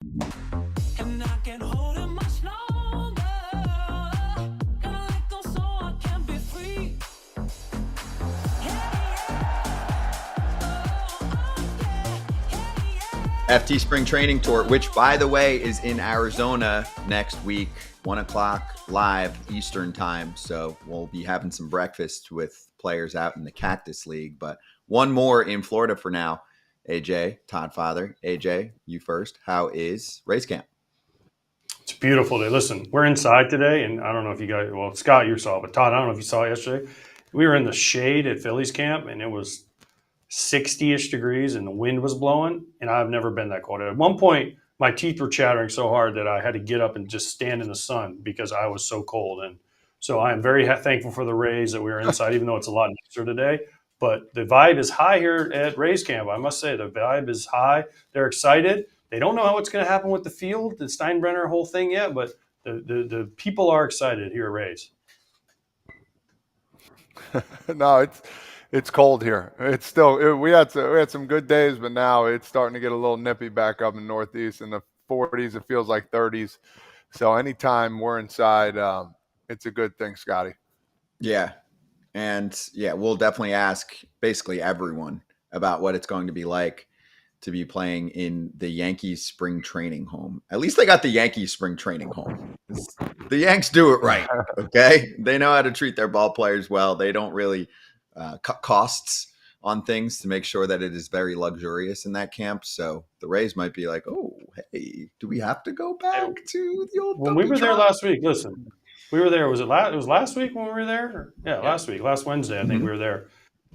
And I can't hold it much longer. Gotta let go so I can be free. FT Spring Training Tour, which, by the way, is in Arizona next week, 1 o'clock live Eastern time. So we'll be having some breakfast with players out in the Cactus League. But one more in Florida for now. AJ, Todd Father. AJ, you first. How is Rays Camp? It's a beautiful day. Listen, we're inside today, and I don't know if you guys, well, Scott, you saw it, but Todd, I don't know if you saw it yesterday. We were in the shade at Phillies camp, and it was 60-ish degrees, and the wind was blowing, and I've never been that cold. At one point, my teeth were chattering so hard that I had to get up and just stand in the sun because I was so cold. And so I am very thankful for the Rays that we were inside, even though it's a lot nicer today. But the vibe is high here at Rays camp. I must say, the vibe is high. They're excited. They don't know what's going to happen with the field, the Steinbrenner whole thing yet, but the people are excited here at Rays. No, it's cold here. It's still we had some good days, but now it's starting to get a little nippy back up in Northeast in the 40s. It feels like 30s. So anytime we're inside, it's a good thing, Scotty. Yeah. And yeah, we'll definitely ask basically everyone about what it's going to be like to be playing in the Yankees spring training home. At least they got the Yankees spring training home. The Yanks do it right, okay? They know how to treat their ball players well. They don't really cut costs on things to make sure that it is very luxurious in that camp. So the Rays might be like, oh, hey, do we have to go back to the old When we were there last week, listen, we were there. It was last week when we were there? Yeah, last week. Last Wednesday, I think we were there.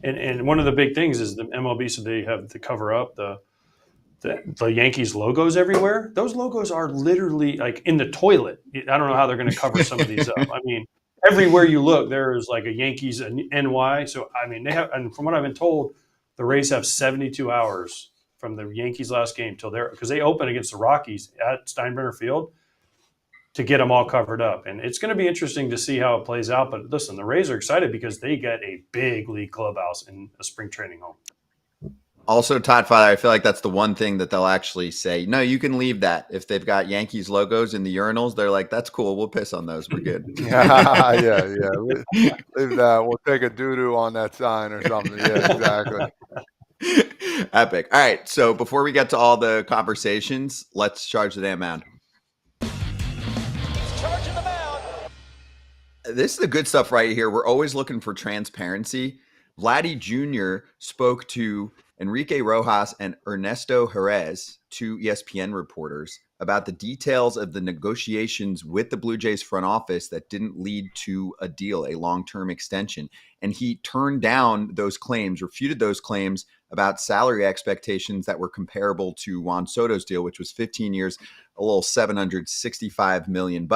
And one of the big things is the MLB said they have to cover up the Yankees logos everywhere. Those logos are literally like in the toilet. I don't know how they're going to cover some of these up. I mean, everywhere you look, there is like a Yankees NY. So, I mean, they have, and from what I've been told, the Rays have 72 hours from the Yankees last game till there, because they open against the Rockies at Steinbrenner Field to get them all covered up. And it's going to be interesting to see how it plays out. But listen, the Rays are excited because they get a big league clubhouse in a spring training home. Also, Todd Father, I feel like that's the one thing that they'll actually say, no, you can leave that. If they've got Yankees logos in the urinals, they're like, that's cool. We'll piss on those. We're good. yeah. Leave that. We'll take a doo-doo on that sign or something. Yeah, exactly. Epic. All right. So before we get to all the conversations, let's charge the damn mound. Charging the mound. This is the good stuff right here. We're always looking for transparency. Vladdy Jr. spoke to Enrique Rojas and Ernesto Jerez, two ESPN reporters, about the details of the negotiations with the Blue Jays front office that didn't lead to a deal, a long-term extension. And he turned down those claims, refuted those claims about salary expectations that were comparable to Juan Soto's deal, which was 15 years, a little $765 million.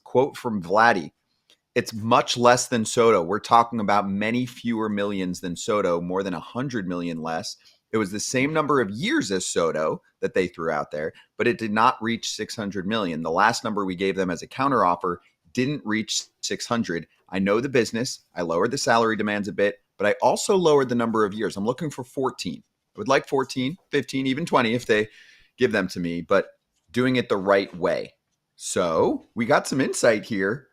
Quote from Vladdy: "It's much less than Soto. We're talking about many fewer millions than Soto, more than 100 million less. It was the same number of years as Soto that they threw out there, but it did not reach 600 million. The last number we gave them as a counteroffer didn't reach 600. I know the business. I lowered the salary demands a bit, but I also lowered the number of years. I'm looking for 14. I would like 14, 15, even 20 if they give them to me, but doing it the right way." So we got some insight here.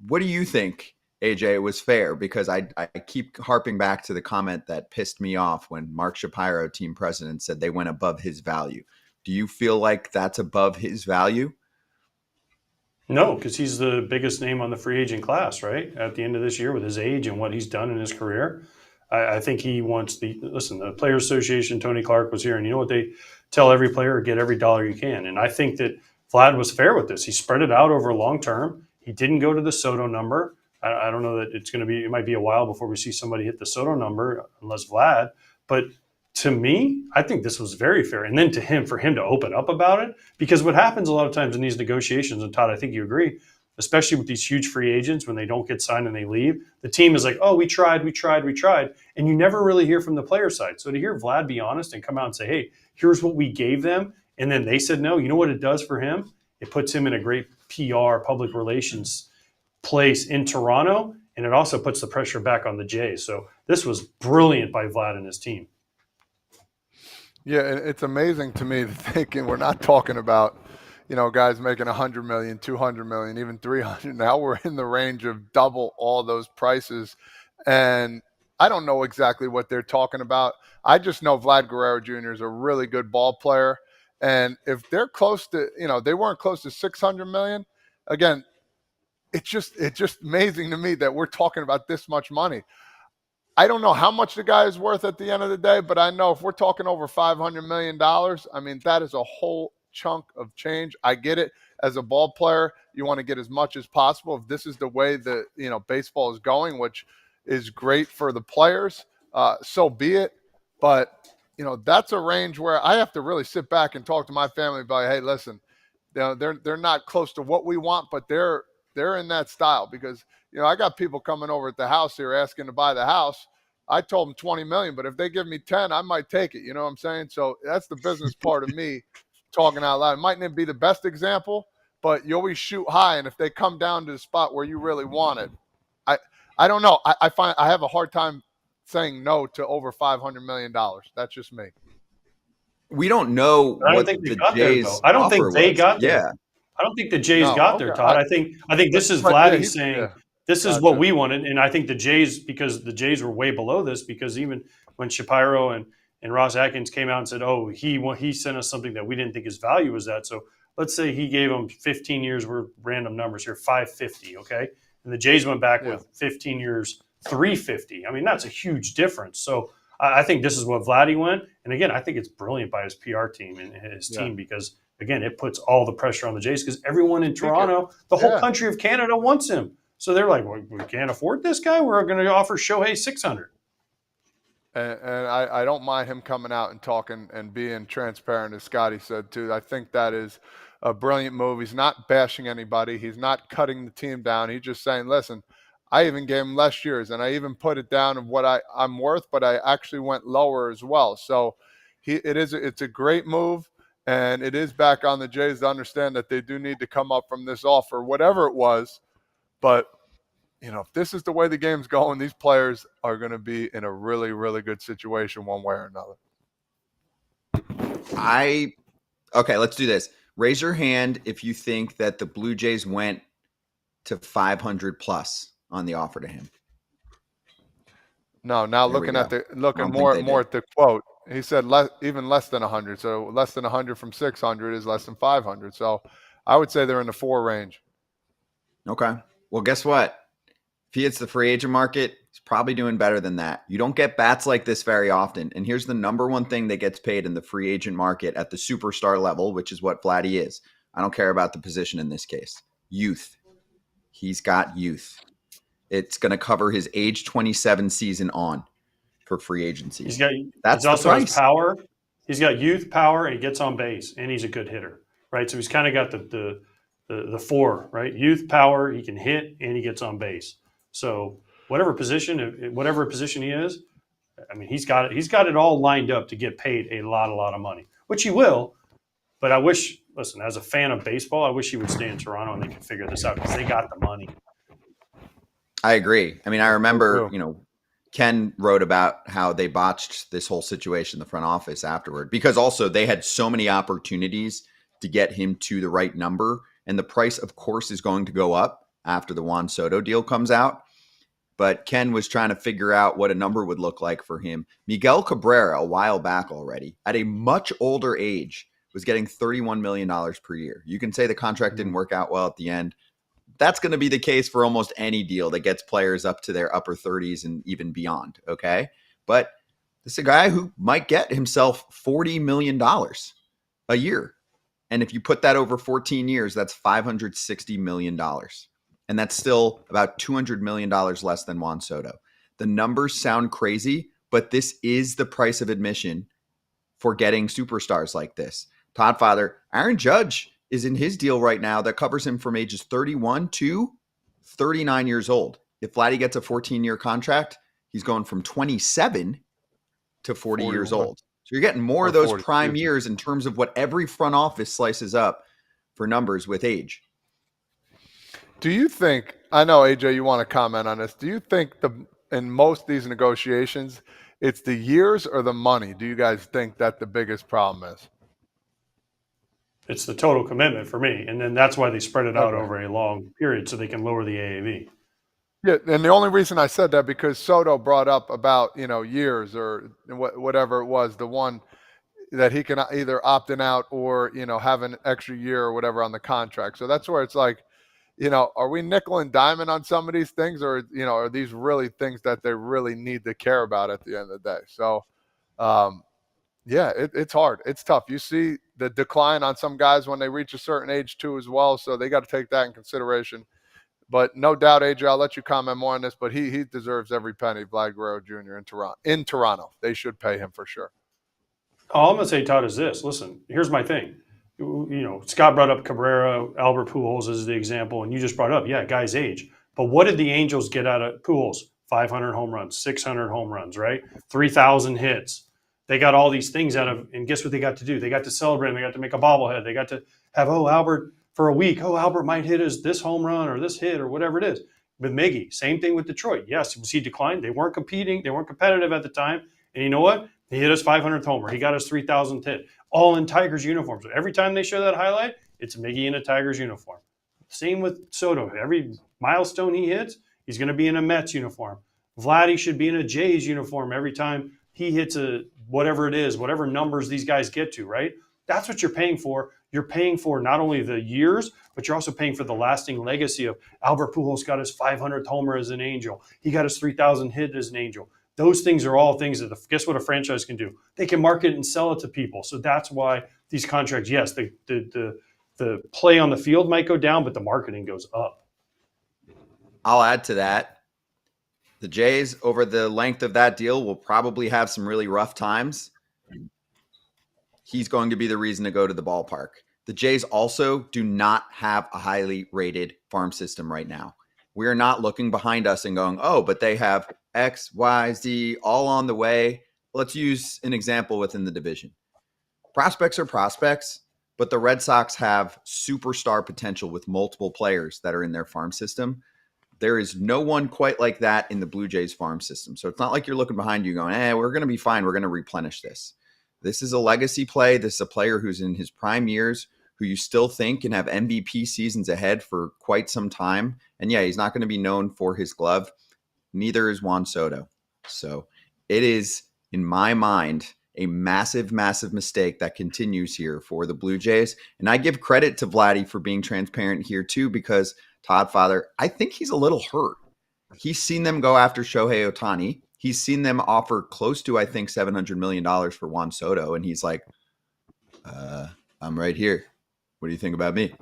What do you think, AJ, was fair? Because I keep harping back to the comment that pissed me off when Marc Shapiro, team president, said they went above his value. Do you feel like that's above his value? No, because he's the biggest name on the free agent class, right? At the end of this year with his age and what he's done in his career. I think he wants the Players Association, Tony Clark was here, and you know what they tell every player? Get every dollar you can. And I think that Vlad was fair with this. He spread it out over long term. He didn't go to the Soto number. I don't know that it might be a while before we see somebody hit the Soto number, unless Vlad. But to me, I think this was very fair. And then for him to open up about it, because what happens a lot of times in these negotiations, and Todd, I think you agree, especially with these huge free agents, when they don't get signed and they leave, the team is like, oh, we tried. And you never really hear from the player side. So to hear Vlad be honest and come out and say, hey, here's what we gave them, and then they said no, you know what it does for him? It puts him in a great PR, public relations place in Toronto, and it also puts the pressure back on the Jays. So this was brilliant by Vlad and his team. Yeah, it's amazing to me thinking we're not talking about, guys making 100 million, 200 million, even 300. Now we're in the range of double all those prices. And I don't know exactly what they're talking about. I just know Vlad Guerrero Jr. is a really good ball player. And if they're close to, they weren't close to 600 million, again, it's just amazing to me that we're talking about this much money. I don't know how much the guy is worth at the end of the day, but I know if we're talking over $500 million, I mean, that is a whole chunk of change. I get it. As a ball player, you want to get as much as possible. If this is the way that, baseball is going, which is great for the players, so be it. But, that's a range where I have to really sit back and talk to my family about, hey, listen, they're not close to what we want, but they're in that style because – I got people coming over at the house here asking to buy the house. I told them 20 million, but if they give me 10, I might take it. You know what I'm saying? So that's the business part of me talking out loud. It might not be the best example, but you always shoot high. And if they come down to the spot where you really want it, I don't know. I find I have a hard time saying no to over $500 million. That's just me. We don't know I don't what think they the got there, Jays though. I don't think offer they was. got there. Yeah. I don't think the Jays No, got there, okay. Todd. I think this is but Vladdy yeah, saying this is Gotcha. what we wanted, and I think the Jays, because the Jays were way below this, because even when Shapiro and Ross Atkins came out and said, "Oh, he sent us something that we didn't think his value was that," so let's say he gave them 15 years worth, random numbers here, 550, okay, and the Jays went back with 15 years, 350. I mean, that's a huge difference. So I think this is what Vladdy went, and again, I think it's brilliant by his PR team and his team because. Again, it puts all the pressure on the Jays because everyone in Toronto, the whole country of Canada wants him. So they're like, well, we can't afford this guy. We're going to offer Shohei 600. And I don't mind him coming out and talking and being transparent, as Scotty said, too. I think that is a brilliant move. He's not bashing anybody. He's not cutting the team down. He's just saying, listen, I even gave him less years, and I even put it down of what I'm worth, but I actually went lower as well. So it's a great move. And it is back on the Jays to understand that they do need to come up from this offer, whatever it was. But, if this is the way the game's going, these players are going to be in a really, really good situation one way or another. Okay, let's do this. Raise your hand if you think that the Blue Jays went to 500 plus on the offer to him. No, now looking more at the quote. He said even less than 100. So less than 100 from 600 is less than 500. So I would say they're in the 4 range. Okay. Well, guess what? If he hits the free agent market, he's probably doing better than that. You don't get bats like this very often. And here's the number one thing that gets paid in the free agent market at the superstar level, which is what Vladdy is. I don't care about the position in this case. Youth. He's got youth. It's going to cover his age 27 season on for free agency. He's also has power. He's got youth, power, and he gets on base, and he's a good hitter, right? So he's kind of got the 4, right? Youth, power, he can hit, and he gets on base. So whatever position he is, I mean, he's got it all lined up to get paid a lot of money, which he will. But I wish, listen, as a fan of baseball, I wish he would stay in Toronto and they could figure this out because they got the money. I agree. I mean, I remember, Ken wrote about how they botched this whole situation in the front office afterward because also they had so many opportunities to get him to the right number. And the price, of course, is going to go up after the Juan Soto deal comes out. But Ken was trying to figure out what a number would look like for him. Miguel Cabrera, a while back already, at a much older age, was getting $31 million per year. You can say the contract didn't work out well at the end. That's going to be the case for almost any deal that gets players up to their upper 30s and even beyond, okay? But this is a guy who might get himself $40 million a year. And if you put that over 14 years, that's $560 million. And that's still about $200 million less than Juan Soto. The numbers sound crazy, but this is the price of admission for getting superstars like this. Todd Father, Aaron Judge is in his deal right now that covers him from ages 31 to 39 years old. If Vladdy gets a 14-year contract, he's going from 27 to 40 years old. So you're getting more of those prime years in terms of what every front office slices up for numbers with age. Do you think, I know, AJ, you want to comment on this. Do you think in most of these negotiations, it's the years or the money? Do you guys think that the biggest problem is? It's the total commitment for me. And then that's why they spread it out Okay. over a long period so they can lower the AAV. Yeah, and the only reason I said that because Soto brought up about, years or whatever it was, the one that he can either opt in out or, have an extra year or whatever on the contract. So that's where it's like, are we nickel and diamond on some of these things, or, are these really things that they really need to care about at the end of the day? So, yeah, it's hard. It's tough. You see the decline on some guys when they reach a certain age too as well. So they got to take that in consideration. But no doubt, AJ, I'll let you comment more on this, but he deserves every penny, Vlad Guerrero Jr. in Toronto. They should pay him for sure. All I'm going to say, Todd, is this. Listen, here's my thing. Scott brought up Cabrera, Albert Pujols as the example, and you just brought up, guy's age. But what did the Angels get out of Pujols? 500 home runs, 600 home runs, right? 3,000 hits. They got all these things out of, and guess what they got to do? They got to celebrate. They got to make a bobblehead. They got to have, Albert for a week. Albert might hit this home run or this hit or whatever it is. With Miggy, same thing with Detroit. Yes, was he declined? They weren't competing. They weren't competitive at the time. And you know what? He hit his 500th homer. He got his 3,000th hit, all in Tigers uniforms. So every time they show that highlight, it's Miggy in a Tigers uniform. Same with Soto. Every milestone he hits, he's going to be in a Mets uniform. Vladdy should be in a Jays uniform every time he hits whatever it is, whatever numbers these guys get to, right? That's what you're paying for. You're paying for not only the years, but you're also paying for the lasting legacy of Albert Pujols got his 500th homer as an Angel. He got his 3,000 hit as an Angel. Those things are all things that guess what a franchise can do? They can market and sell it to people. So that's why these contracts, yes, the play on the field might go down, but the marketing goes up. I'll add to that. The Jays, over the length of that deal, will probably have some really rough times. He's going to be the reason to go to the ballpark. The Jays also do not have a highly rated farm system right now. We are not looking behind us and going, oh, but they have X, Y, Z all on the way. Let's use an example within the division. Prospects are prospects, but the Red Sox have superstar potential with multiple players that are in their farm system. There is no one quite like that in the Blue Jays farm system. So it's not like you're looking behind you going, we're going to be fine. We're going to replenish this. This is a legacy play. This is a player who's in his prime years, who you still think can have MVP seasons ahead for quite some time. And he's not going to be known for his glove. Neither is Juan Soto. So it is, in my mind, a massive, massive mistake that continues here for the Blue Jays. And I give credit to Vladdy for being transparent here too, because Todd, father, I think he's a little hurt. He's seen them go after Shohei Ohtani. He's seen them offer close to, I think, $700 million for Juan Soto. And he's like, I'm right here. What do you think about me?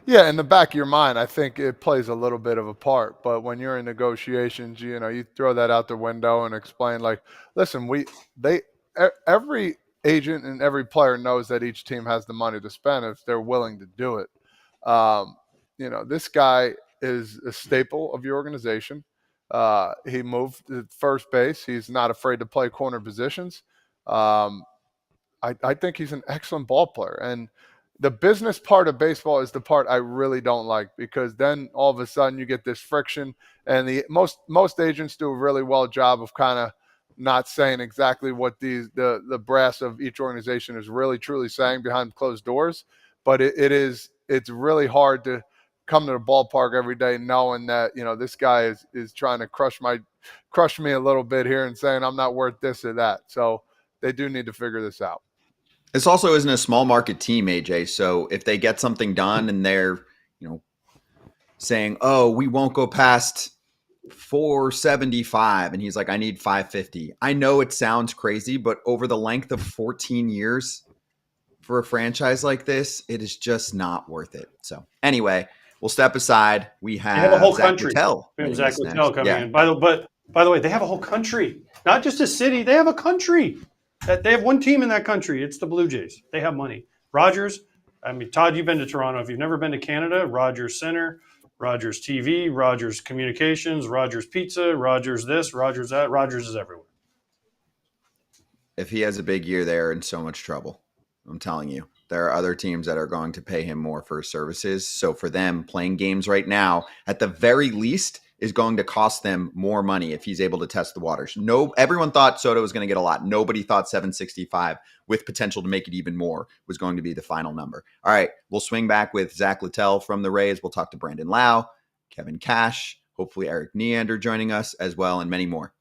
Yeah, in the back of your mind, I think it plays a little bit of a part. But when you're in negotiations, you throw that out the window and explain, like, listen, every agent and every player knows that each team has the money to spend if they're willing to do it. This guy is a staple of your organization. He moved to first base. He's not afraid to play corner positions. I think he's an excellent ball player. And the business part of baseball is the part I really don't like, because then all of a sudden you get this friction, and most agents do a really well job of kind of not saying exactly what the brass of each organization is really truly saying behind closed doors. But it's really hard to come to the ballpark every day knowing that, this guy is trying to crush me a little bit here and saying I'm not worth this or that. So they do need to figure this out. This also isn't a small market team, AJ. So if they get something done and they're, saying, oh, we won't go past 475, and he's like, I need 550. I know it sounds crazy, but over the length of 14 years for a franchise like this, it is just not worth it. So anyway, we'll step aside. We have a whole Zack country. Littell. We have Zack Littell coming in. By the way, they have a whole country, not just a city. They have a country. They have one team in that country. It's the Blue Jays. They have money. Rogers, Todd, you've been to Toronto. If you've never been to Canada, Rogers Center, Rogers TV, Rogers Communications, Rogers Pizza, Rogers this, Rogers that. Rogers is everywhere. If he has a big year, they're in so much trouble. I'm telling you. There are other teams that are going to pay him more for his services. So for them, playing games right now, at the very least, is going to cost them more money if he's able to test the waters. Everyone thought Soto was going to get a lot. Nobody thought 765 with potential to make it even more was going to be the final number. All right, we'll swing back with Zack Littell from the Rays. We'll talk to Brandon Lowe, Kevin Cash, hopefully Erik Neander joining us as well, and many more.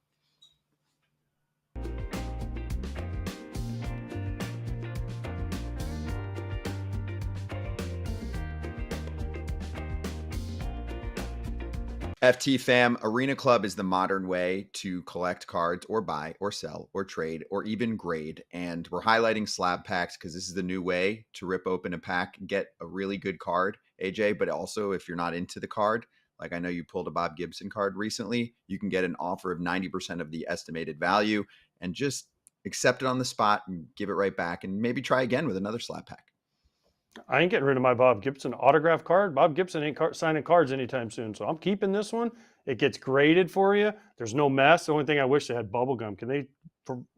FT fam, Arena Club is the modern way to collect cards or buy or sell or trade or even grade. And we're highlighting slab packs because this is the new way to rip open a pack and get a really good card, AJ. But also, if you're not into the card, like I know you pulled a Bob Gibson card recently, you can get an offer of 90% of the estimated value and just accept it on the spot and give it right back and maybe try again with another slab pack. I ain't getting rid of my Bob Gibson autograph card. Bob Gibson ain't signing cards anytime soon, so I'm keeping this one. It gets graded for you. There's no mess. The only thing I wish they had bubble gum. Can they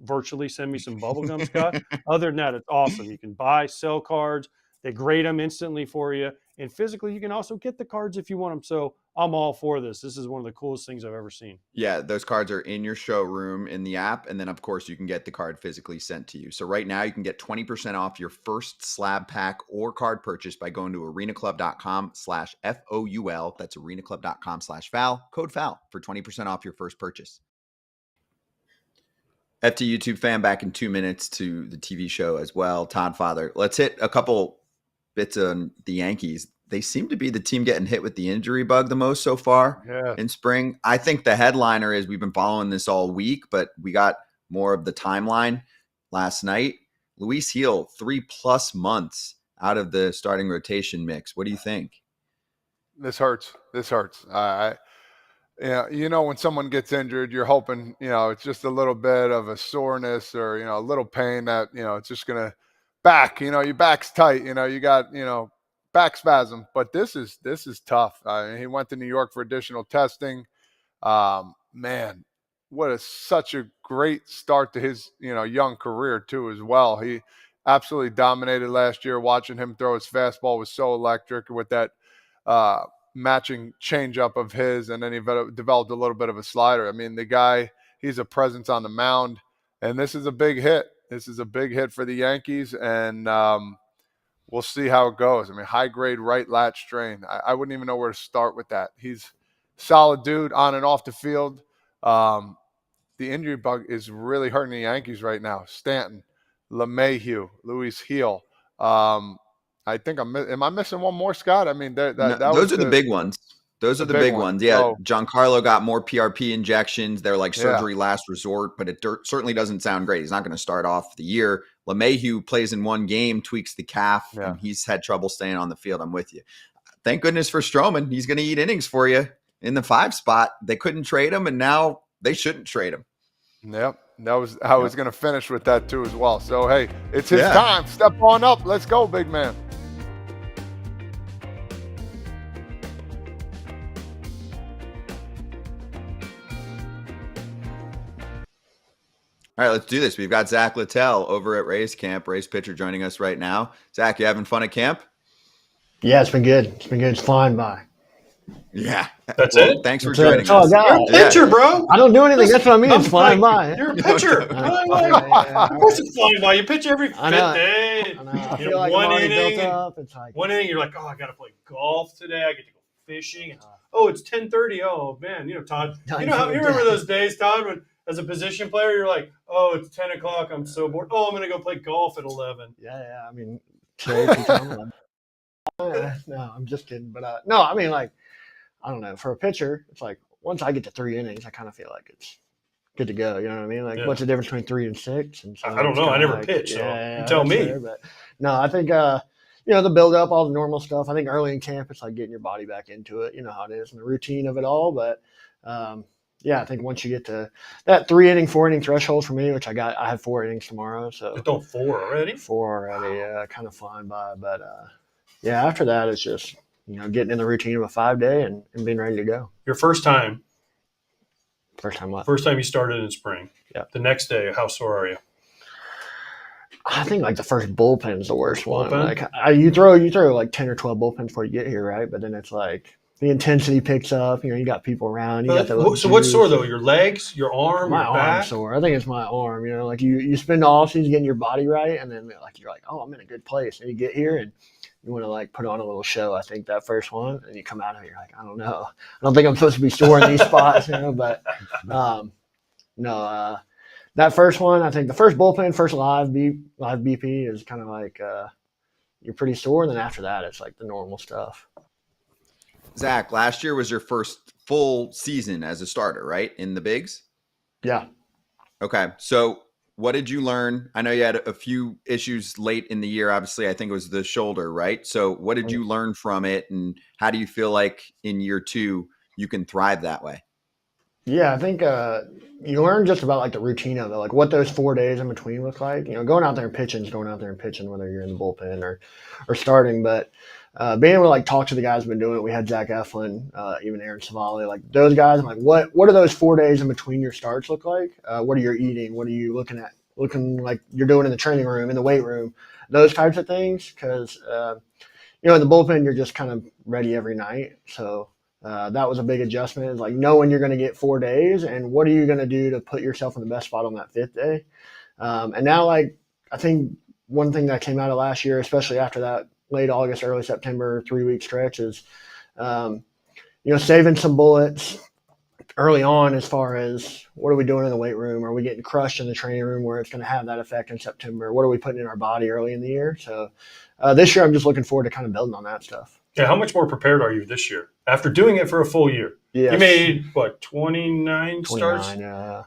virtually send me some bubble gum, Scott? Other than that, it's awesome. You can buy, sell cards. They grade them instantly for you. And physically, you can also get the cards if you want them. So I'm all for this. This is one of the coolest things I've ever seen. Yeah, those cards are in your showroom in the app. And then, of course, you can get the card physically sent to you. So right now, you can get 20% off your first slab pack or card purchase by going to arenaclub.com/FOUL. That's arenaclub.com/FOUL. Code FOUL for 20% off your first purchase. FT YouTube fan, back in 2 minutes to the TV show as well. Todd Father, let's hit a couple bits on the Yankees. They seem to be the team getting hit with the injury bug the most so far in spring. I think the headliner is we've been following this all week, but we got more of the timeline last night. Luis Gil, 3+ months out of the starting rotation mix. What do you think? This hurts. Yeah, when someone gets injured, you're hoping, it's just a little bit of a soreness or, a little pain that, it's just going to your back's tight, you got, back spasm, but this is tough. He went to New York for additional testing. Man, such a great start to his, young career too, as well. He absolutely dominated last year. Watching him throw his fastball was so electric with that, matching changeup of his, and then he developed a little bit of a slider. I mean, the guy, he's a presence on the mound, and this is a big hit. This is a big hit for the Yankees, and we'll see how it goes. I mean, high-grade right lat strain. I wouldn't even know where to start with that. He's solid dude on and off the field. The injury bug is really hurting the Yankees right now. Stanton, LeMahieu, Luis Gil. I think am I missing one more, Scott? I mean, those are the big ones. Those are the big ones. Yeah. Oh. Giancarlo got more PRP injections. They're like surgery last resort, but it certainly doesn't sound great. He's not going to start off the year. LeMahieu plays in one game, tweaks the calf, and he's had trouble staying on the field. I'm with you. Thank goodness for Stroman. He's going to eat innings for you in the 5 spot. They couldn't trade him, and now they shouldn't trade him. Yep. That was I was going to finish with that too as well. So, hey, it's his time. Step on up. Let's go, big man. All right, let's do this. We've got Zack Littell over at Rays camp, Rays pitcher, joining us right now. Zack, you having fun at camp? Yeah, it's been good. It's flying by. Yeah. That's it? Thanks for joining us. Oh, God. You're a pitcher, bro. I don't do anything. That's what I mean. It's flying by. You're a pitcher. Of course it's flying by. You pitch every fifth day. I know. I feel like one I'm already inning, built up. It's like, one inning, you're like, oh, I got to play golf today. I get to go fishing. Oh, it's 10:30. Oh, man. Todd, you remember those days, Todd, when as a position player, you're like, oh, it's 10 o'clock. I'm so bored. Oh, I'm going to go play golf at 11. Yeah. I mean, no, I'm just kidding. But no, I mean, like, I don't know. For a pitcher, it's like once I get to 3 innings, I kind of feel like it's good to go. You know what I mean? Like, what's the difference between 3 and 6? And so I don't know. I never pitched, so you tell me. Fair, but no, I think, the build up, all the normal stuff. I think early in camp, it's like getting your body back into it. You know how it is and the routine of it all. But, I think once you get to that 4 inning threshold for me, which I have 4 innings tomorrow. So don't 4 already? 4 already, kind of flying by. But, after that, it's just, getting in the routine of a 5-day and being ready to go. Your first time. First time what? First time you started in spring. Yeah. The next day, how sore are you? I think like the first bullpen's the worst one. Bullpen? Like you throw like 10 or 12 bullpens before you get here, right? But then it's like the intensity picks up. You know, you got people around. You got the So what's juice. sore though? Your legs, your arm, My your back? arm's sore. I think it's my arm. You know, like you spend the off season getting your body right, and then like you're like, oh, I'm in a good place, and you get here and you want to like put on a little show. I think that first one, and you come out of it, you're like, I don't know. I don't think I'm supposed to be sore in these spots, you know. But no, that first one, I think the first bullpen, first live BP is kind of like you're pretty sore, and then after that, it's like the normal stuff. Zack, last year was your first full season as a starter, right? In the bigs? Yeah. Okay. So what did you learn? I know you had a few issues late in the year. Obviously, I think it was the shoulder, right? So what did you learn from it? And how do you feel like in year 2 you can thrive that way? Yeah, I think you learn just about like the routine of it, like what those 4 days in between look like. You know, going out there and pitching is going out there and pitching, whether you're in the bullpen or starting. But being able to like talk to the guys who've been doing it, we had Zach Eflin, even Aaron Savali, like those guys. I'm like, what do those 4 days in between your starts look like? What are you eating? What are you looking at? Looking like you're doing in the training room, in the weight room, those types of things. Because you know, in the bullpen, you're just kind of ready every night. So. That was a big adjustment. It's like knowing you're going to get 4 days and what are you going to do to put yourself in the best spot on that 5th day. And now, like, I think one thing that came out of last year, especially after that late August, early September 3-week stretch is, you know, saving some bullets early on as far as what are we doing in the weight room? Are we getting crushed in the training room where it's going to have that effect in September? What are we putting in our body early in the year? So this year I'm just looking forward to kind of building on that stuff. Yeah, how much more prepared are you this year after doing it for a full year? Yes. You made, what, 29 starts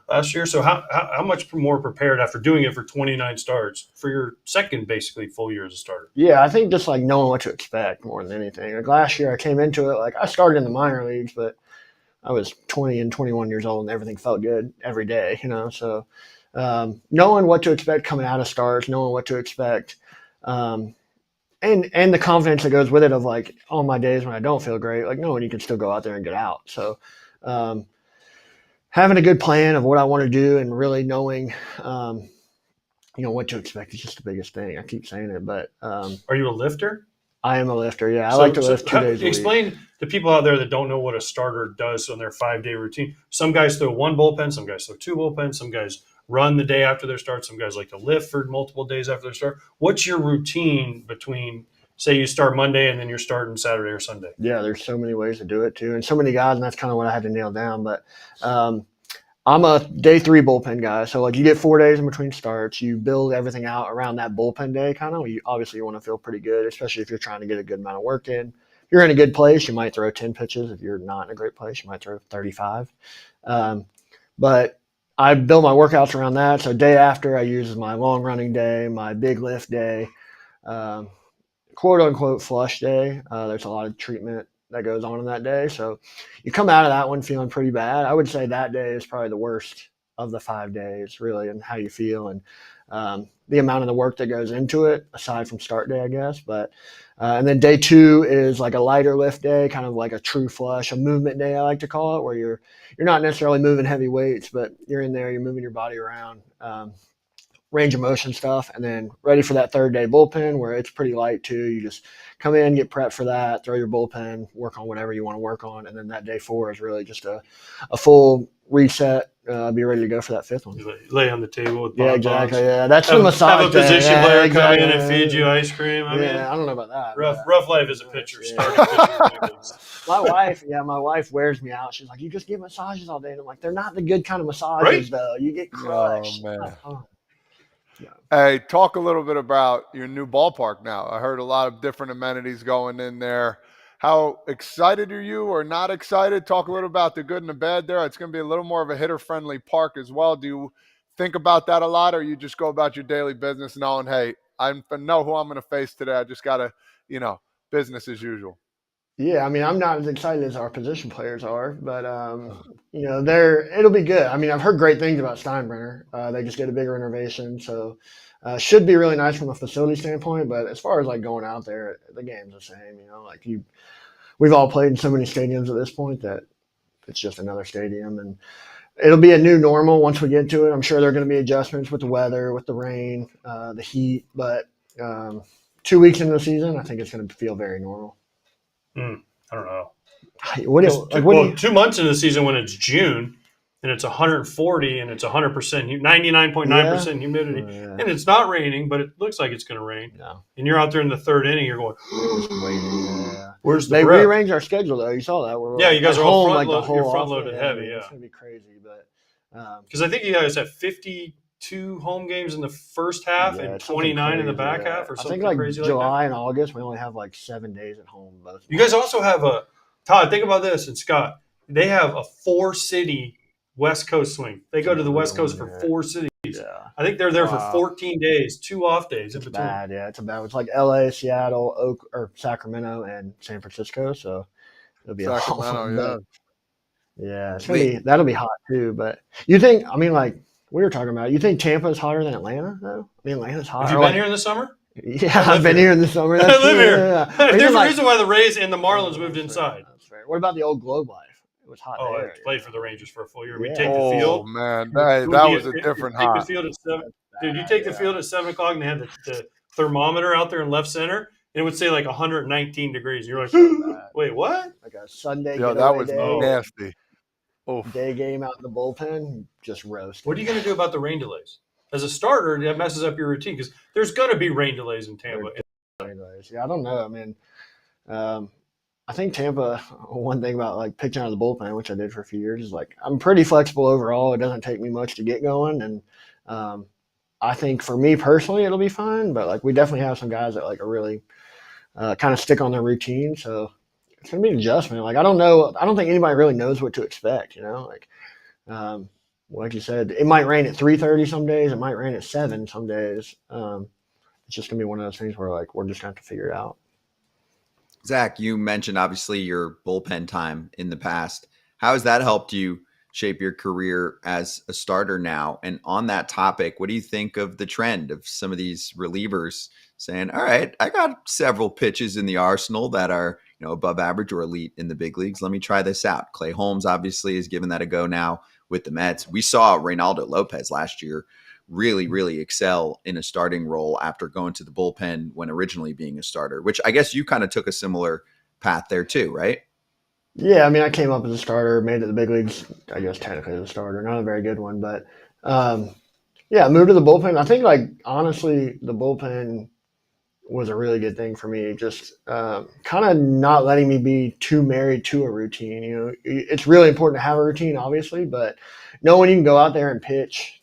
last year? So how much more prepared after doing it for 29 starts for your second, basically, full year as a starter? Yeah, I think just like knowing what to expect more than anything. Like last year I came into it, like I started in the minor leagues, but I was 20 and 21 years old and everything felt good every day, you know. So knowing what to expect coming out of starts, knowing what to expect, and the confidence that goes with it of like on my days when I don't feel great, like knowing you can still go out there and get out. So having a good plan of what I want to do and really knowing, you know, what to expect is just the biggest thing. I keep saying it, but are you a lifter? I am a lifter. Yeah, I like to lift 2 days a week. Explain to people out there that don't know what a starter does on their 5-day routine. Some guys throw 1 bullpen, some guys throw 2 bullpens, some guys run the day after their start, some guys like to lift for multiple days after their start. What's your routine between, say, you start Monday and then you're starting Saturday or Sunday? Yeah, there's so many ways to do it too, and so many guys, and that's kind of what I had to nail down. But I'm a day 3 bullpen guy, so like you get 4 days in between starts. You build everything out around that bullpen day. Kind of, obviously you want to feel pretty good, especially if you're trying to get a good amount of work in. If you're in a good place, you might throw 10 pitches. If you're not in a great place, you might throw 35. But I build my workouts around that. So day after, I use my long running day, my big lift day, quote unquote flush day. There's a lot of treatment that goes on in that day. So you come out of that one feeling pretty bad. I would say that day is probably the worst of the 5 days, really, and how you feel and the amount of the work that goes into it, aside from start day, I guess. But and then day 2 is like a lighter lift day, kind of like a true flush, a movement day, I like to call it, where you're not necessarily moving heavy weights, but you're in there, you're moving your body around, range of motion stuff, and then ready for that 3rd day bullpen where it's pretty light too. You just come in, get prepped for that, throw your bullpen, work on whatever you want to work on, and then that day 4 is really just a full reset, be ready to go for that 5th one. You lay on the table with Yeah, bonbons. exactly. Yeah, that's the massage. Have a position day. player Yeah, come in and exactly. feed you ice cream. I mean, I don't know about that. rough life as a pitcher. Yeah. Starting pitcher. My wife wears me out. She's like, you just get massages all day. And I'm like, they're not the good kind of massages, though. You get crushed. Oh, man. It's not fun. Yeah. Hey, talk a little bit about your new ballpark now. I heard a lot of different amenities going in there. How excited are you or not excited? Talk a little about the good and the bad there. It's going to be a little more of a hitter-friendly park as well. Do you think about that a lot, or you just go about your daily business knowing, hey, I know who I'm going to face today. I just got to, business as usual. Yeah, I mean, I'm not as excited as our position players are, but it'll be good. I mean, I've heard great things about Steinbrenner. They just get a bigger renovation, so should be really nice from a facility standpoint. But as far as like going out there, the game's the same. We've all played in so many stadiums at this point that it's just another stadium, and it'll be a new normal once we get to it. I'm sure there are going to be adjustments with the weather, with the rain, the heat, but 2 weeks into the season, I think it's going to feel very normal. I don't know. What do you, like, what do you, 2 months into the season when it's June and it's 140 and it's 100%, 99.9% humidity, and it's not raining, but it looks like it's going to rain. Yeah. And you're out there in the third inning, you're going, Just waiting. where's the They breath? rearranged our schedule though. You saw that. We're Yeah, you guys at are all home, front like the whole you're front off- loaded heavy. Yeah, it's gonna be crazy, but because I think you guys have 52 home games in the first half yeah, and it's something 29 in the crazy, back yeah. half, or I something think like crazy July like and August, we only have like 7 days at home. Both that. You guys also have Todd, think about this, and Scott, they have a 4-city West Coast swing. They go to the West Coast for 4 cities. Yeah. I think they're there for 14 days, 2 off days in It's between. bad, yeah. It's bad. It's like LA, Seattle, Sacramento, and San Francisco. So it'll be Sacramento, yeah. It's gonna be that'll be hot too. But you think? I mean, like we were talking about. You think Tampa is hotter than Atlanta? Though I mean, Atlanta's hot. Have you been here in the summer? Yeah, I've been here in the summer. That's I live true, here. Yeah. There's a like, reason why the Rays and the Marlins moved that's inside. Fair, that's fair. What about the old Globe Life? It was hot Oh, there. I played for the Rangers for a full year. We Yeah. take the Oh field. man, It that would be was a different take the hot. field at 7. Dude, you take the field at 7 o'clock and they had the thermometer out there in left center, and it would say like 119 degrees. You're like, wait, what? Like a Sunday Yo, that getaway was day, nasty. Oh, day game out in the bullpen, just roast. What are you going to do about the rain delays? As a starter, that messes up your routine because there's going to be rain delays in Tampa. Anyways, yeah, I don't know. I mean, I think Tampa. One thing about like pitching out of the bullpen, which I did for a few years, is like I'm pretty flexible overall. It doesn't take me much to get going, and I think for me personally, it'll be fine. But like we definitely have some guys that like are really kind of stick on their routine, so it's gonna be an adjustment. Like I don't know. I don't think anybody really knows what to expect. You know, like you said, it might rain at 3:30 some days. It might rain at 7 some days. It's just gonna be one of those things where like we're just gonna have to figure it out. Zach, you mentioned obviously your bullpen time in the past. How has that helped you shape your career as a starter now? And on that topic, what do you think of the trend of some of these relievers saying, all right, I got several pitches in the arsenal that are, above average or elite in the big leagues. Let me try this out. Clay Holmes obviously has given that a go now with the Mets. We saw Reynaldo Lopez last year really, really excel in a starting role after going to the bullpen when originally being a starter, which I guess you kind of took a similar path there too, right? Yeah, I mean, I came up as a starter, made it to the big leagues, I guess technically as a starter, not a very good one, but yeah, I moved to the bullpen. I think, like, honestly, the bullpen was a really good thing for me, just kind of not letting me be too married to a routine. It's really important to have a routine, obviously, but knowing you can go out there and pitch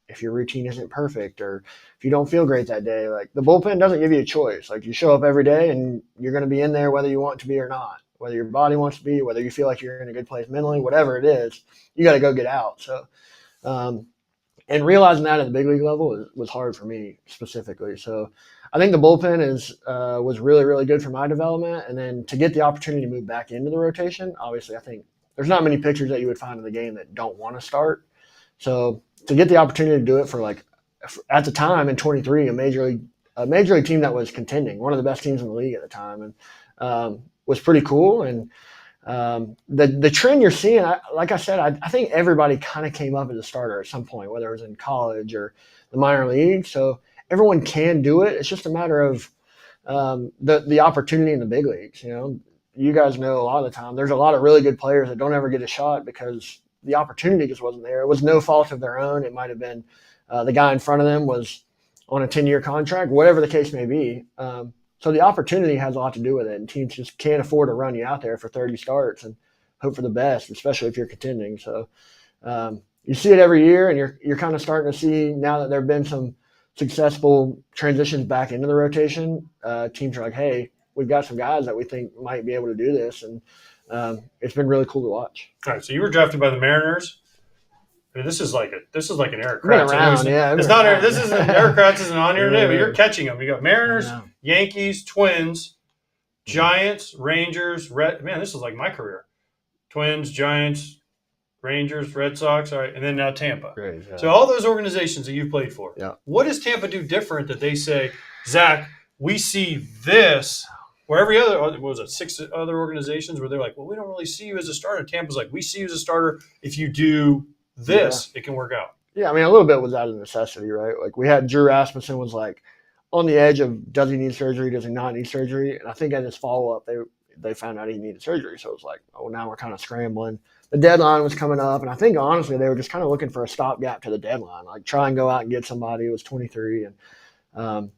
if your routine isn't perfect or if you don't feel great that day, like the bullpen doesn't give you a choice. Like you show up every day and you're going to be in there whether you want to be or not, whether your body wants to be, whether you feel like you're in a good place mentally, whatever it is, you got to go get out. So, and realizing that at the big league level was hard for me specifically. So I think the bullpen was really, really good for my development. And then to get the opportunity to move back into the rotation, obviously I think there's not many pitchers that you would find in the game that don't want to start. So to get the opportunity to do it for like at the time in 23, a major league team that was contending, one of the best teams in the league at the time, and was pretty cool. And the trend you're seeing, like I said, I think everybody kind of came up as a starter at some point, whether it was in college or the minor league. So everyone can do it. It's just a matter of the opportunity in the big leagues. You guys know a lot of the time there's a lot of really good players that don't ever get a shot because the opportunity just wasn't there. It was no fault of their own. It might have been the guy in front of them was on a 10-year contract, whatever the case may be. So the opportunity has a lot to do with it, and teams just can't afford to run you out there for 30 starts and hope for the best, especially if you're contending. So you see it every year, and you're kind of starting to see now that there have been some successful transitions back into the rotation. Teams are like, hey, we've got some guys that we think might be able to do this, and it's been really cool to watch. All right, so you were drafted by the Mariners. I mean, this is like an Eric Been Kratz. around, yeah. It's not Eric. This isn't Eric Kratz isn't on here today, but you're catching them. You got Mariners, I know. Yankees, Twins, Giants, Rangers, Red. Man, this is like my career. Twins, Giants, Rangers, Red Sox. All right, and then now Tampa. Great, yeah. So all those organizations that you've played for. Yeah. What does Tampa do different that they say, Zach, we see this? Where every other, what was it, 6 other organizations where they're like, well, we don't really see you as a starter. Tampa's like, we see you as a starter. If you do this, it can work out. Yeah, I mean, a little bit was out of necessity, right? Like we had Drew Rasmussen was like on the edge of does he need surgery, does he not need surgery? And I think at his follow-up, they found out he needed surgery. So it was like, oh, now we're kind of scrambling. The deadline was coming up, and I think honestly they were just kind of looking for a stopgap to the deadline, like try and go out and get somebody who was 23, and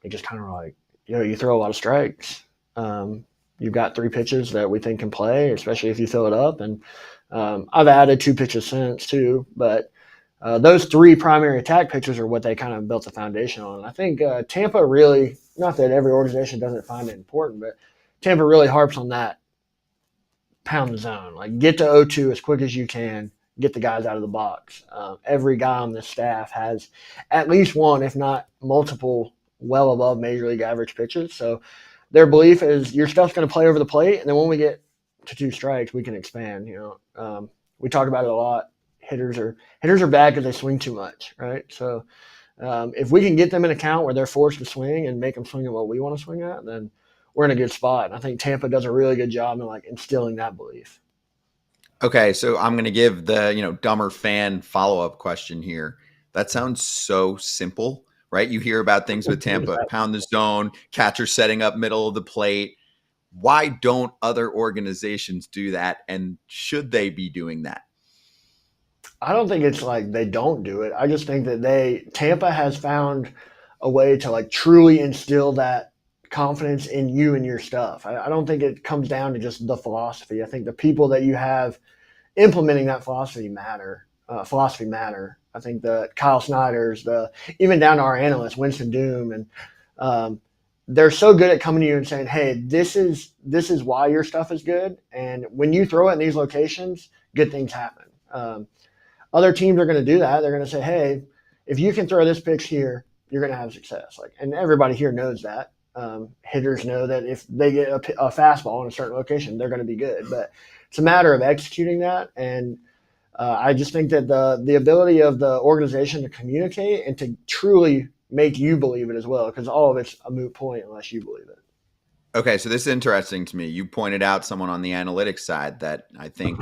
they just kind of like, you throw a lot of strikes. You've got 3 pitches that we think can play, especially if you fill it up, and I've added 2 pitches since too, but those 3 primary attack pitchers are what they kind of built the foundation on. And I think Tampa really, not that every organization doesn't find it important, but Tampa really harps on that pound the zone. Like get to 0-2 as quick as you can, get the guys out of the box. Every guy on this staff has at least one, if not multiple, well above major league average pitches. So their belief is your stuff's going to play over the plate, and then when we get to 2 strikes, we can expand. We talk about it a lot. Hitters are bad because they swing too much, right? So if we can get them in a count where they're forced to swing and make them swing at what we want to swing at, then we're in a good spot. And I think Tampa does a really good job in like instilling that belief. Okay, so I'm going to give the dumber fan follow-up question here. That sounds so simple, right? You hear about things with Tampa, pound the zone, catcher setting up middle of the plate. Why don't other organizations do that, and should they be doing that? I don't think it's like they don't do it. I just think that Tampa has found a way to like truly instill that confidence in you and your stuff. I don't think it comes down to just the philosophy. I think the people that you have implementing that philosophy matter. I think the Kyle Snyders, even down to our analysts, Winston Doom, and they're so good at coming to you and saying, "Hey, this is why your stuff is good, and when you throw it in these locations, good things happen." Other teams are going to do that. They're going to say, "Hey, if you can throw this pitch here, you're going to have success." And everybody here knows that. Hitters know that if they get a fastball in a certain location, they're going to be good. But it's a matter of executing that. And I just think that the ability of the organization to communicate and to truly make you believe it as well, because all of it's a moot point unless you believe it. Okay, so this is interesting to me. You pointed out someone on the analytics side that I think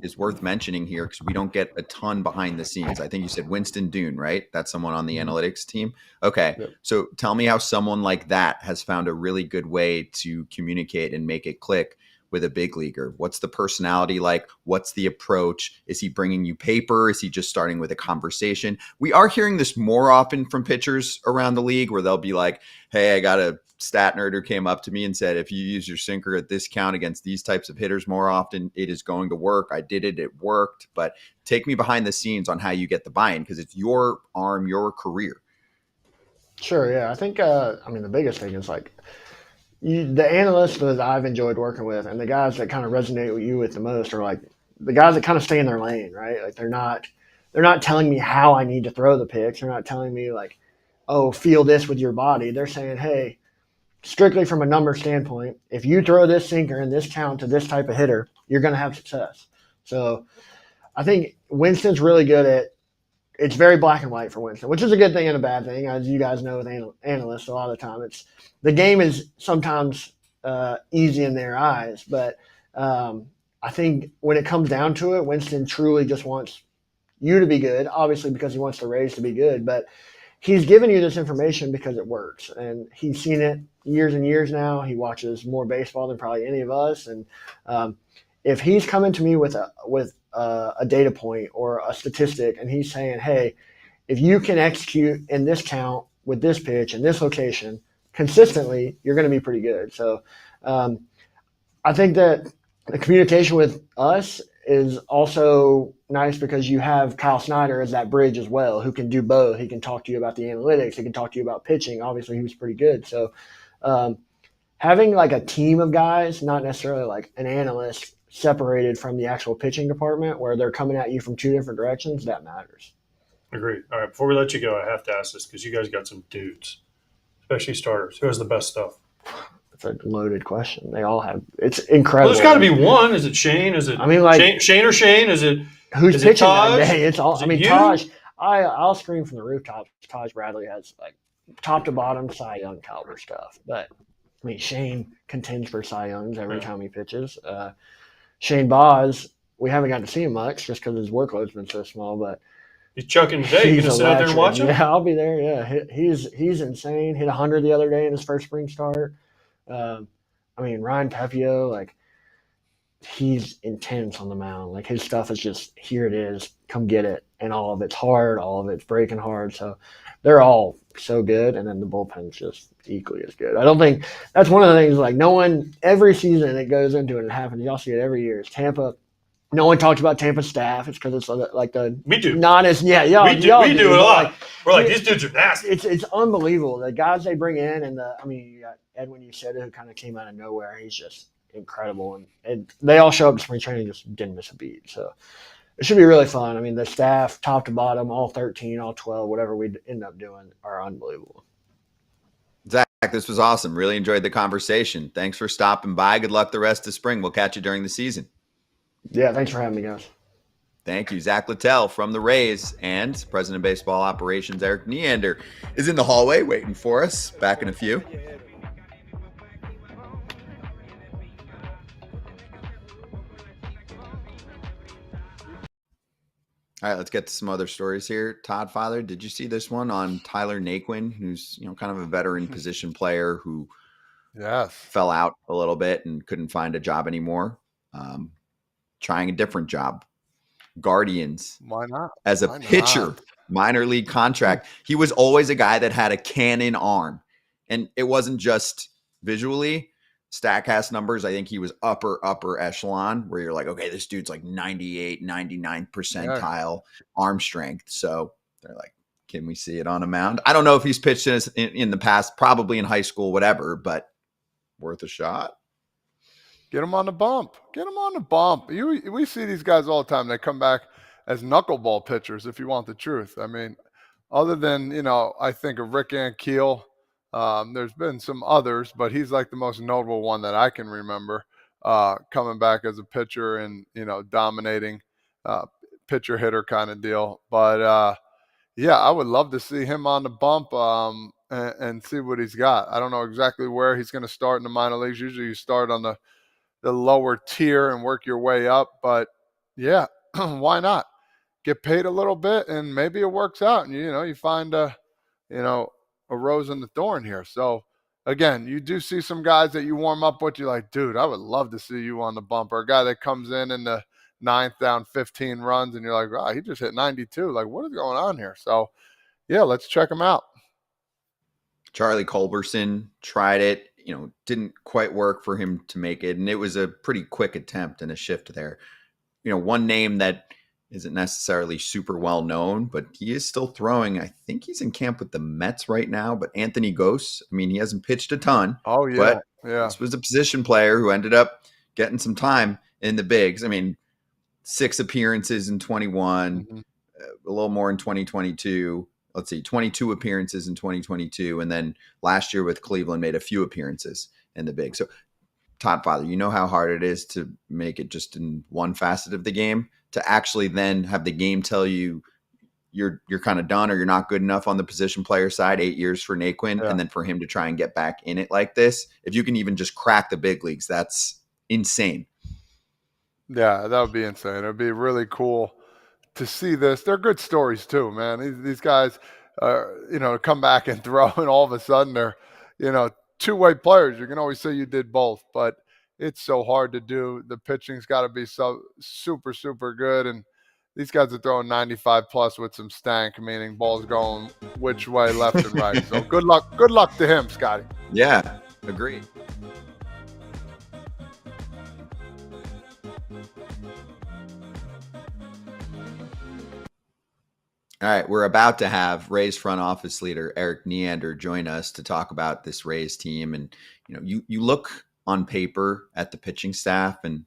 is worth mentioning here because we don't get a ton behind the scenes. I think you said Winston Doone, right? That's someone on the analytics team. Okay, Yep. So tell me how someone like that has found a really good way to communicate and make it click with a big leaguer. What's the personality like? What's the approach? Is he bringing you paper? Is he just starting with a conversation? We are hearing this more often from pitchers around the league where they'll be like, "Hey, I got a stat nerd who came up to me and said, if you use your sinker at this count against these types of hitters more often, it is going to work. I did it. It worked." But take me behind the scenes on how you get the buy-in because it's your arm, your career. Sure, yeah. I think, the biggest thing is like the analysts that I've enjoyed working with and the guys that kind of resonate with you with the most are like the guys that kind of stay in their lane, right? Like they're not telling me how I need to throw the pitch. They're not telling me like, "Oh, feel this with your body." They're saying, "Hey, strictly from a number standpoint, if you throw this sinker in this count to this type of hitter, you're going to have success." So I think Winston's really good at it's very black and white for Winston, which is a good thing and a bad thing. As you guys know with analysts, a lot of the time the game is sometimes easy in their eyes. But I think when it comes down to it, Winston truly just wants you to be good, obviously because he wants the Rays to be good. But he's giving you this information because it works. And he's seen it years and years now. He watches more baseball than probably any of us. And if he's coming to me with a data point or a statistic and he's saying, "Hey, if you can execute in this count with this pitch in this location consistently, you're going to be pretty good." So I think that the communication with us is also nice because you have Kyle Snyder as that bridge as well, who can do both. He can talk to you about the analytics. He can talk to you about pitching. Obviously, he was pretty good. So having like a team of guys, not necessarily like an analyst separated from the actual pitching department where they're coming at you from 2 different directions, that matters. Agreed. All right, before we let you go, I have to ask this because you guys got some dudes, especially starters. Who has the best stuff? It's a loaded question. They all have. It's incredible. Well, there's got to be one. Is it Shane? Is it? Shane or Shane? Is it? Who's is pitching it Taj? that day? It's all. Is I it mean, you? Taj. I'll scream from the rooftops. Taj Bradley has like top to bottom Cy Young caliber stuff. But I mean, Shane contends for Cy Youngs every time he pitches. Shane Boz, we haven't got to see him much just because his workload's been so small. But he's chucking today. You gonna sit out there and watch him? Yeah, I'll be there. Yeah, he's insane. Hit 100 the other day in his first spring start. I mean, Ryan Pepio, like, he's intense on the mound. Like, his stuff is just, here it is, come get it. And all of it's hard, all of it's breaking hard. So they're all so good. And then the bullpen's just equally as good. I don't think that's one of the things, like, no one, every season it goes into it and it happens. Y'all see it every year. Is Tampa. No one talks about Tampa staff. It's because it's like the We do. not as y'all We do it a but, lot. like, We're like, these dudes are nasty. it's unbelievable. The guys they bring in, and you got Edwin Uceta, who kind of came out of nowhere. He's just incredible, and they all show up to spring training, just didn't miss a beat. So it should be really fun. I mean, the staff, top to bottom, all 13, all 12, whatever we end up doing, are unbelievable. Zack, this was awesome. Really enjoyed the conversation. Thanks for stopping by. Good luck the rest of spring. We'll catch you during the season. Yeah, thanks for having me, guys. Thank you. Zack Littell from the Rays, and President of Baseball Operations Erik Neander is in the hallway waiting for us. Back in a few. All right, let's get to some other stories here. Todd, Father, did you see this one on Tyler Naquin, who's kind of a veteran position player who fell out a little bit and couldn't find a job anymore? Trying a different job. Guardians. Why not? As a pitcher, minor league contract. He was always a guy that had a cannon arm. And it wasn't just visually. Statcast numbers, I think he was upper echelon, where you're like, okay, this dude's like 98, 99 percentile arm strength. So they're like, can we see it on a mound? I don't know if he's pitched in the past, probably in high school, whatever, but worth a shot. Get him on the bump. Get him on the bump. We see these guys all the time. They come back as knuckleball pitchers, if you want the truth. I mean, other than, I think of Rick Ankiel. There's been some others, but he's like the most notable one that I can remember coming back as a pitcher and, dominating pitcher hitter kind of deal. But, I would love to see him on the bump and see what he's got. I don't know exactly where he's going to start in the minor leagues. Usually you start on the lower tier and work your way up. But, why not? Get paid a little bit and maybe it works out. And, you find a rose in the thorn here. So, again, you do see some guys that you warm up with. You're like, dude, I would love to see you on the bump. Or a guy that comes in the ninth down 15 runs and you're like, wow, he just hit 92. Like, what is going on here? So, let's check him out. Charlie Culberson tried it. Didn't quite work for him to make it. And it was a pretty quick attempt and a shift there. One name that isn't necessarily super well known, but he is still throwing. I think he's in camp with the Mets right now, but Anthony Gose, he hasn't pitched a ton. Oh, yeah. But this was a position player who ended up getting some time in the bigs. 6 appearances in 21, a little more in 2022. Let's see, 22 appearances in 2022. And then last year with Cleveland made a few appearances in the big. So Todd, Father, you know how hard it is to make it just in one facet of the game, to actually then have the game tell you you're kind of done or you're not good enough on the position player side. 8 years for Naquin, and then for him to try and get back in it like this. If you can even just crack the big leagues, that's insane. Yeah, that would be insane. It would be really cool to see this. They're good stories too, man. These guys, come back and throw, and all of a sudden they're, two-way players. You can always say you did both, but it's so hard to do. The pitching's got to be so super, super good, and these guys are throwing 95 plus with some stank, meaning balls going which way, left and right. So good luck to him, Scotty. Yeah, agreed. All right, we're about to have Rays front office leader Erik Neander join us to talk about this Rays team. And, you look on paper at the pitching staff, and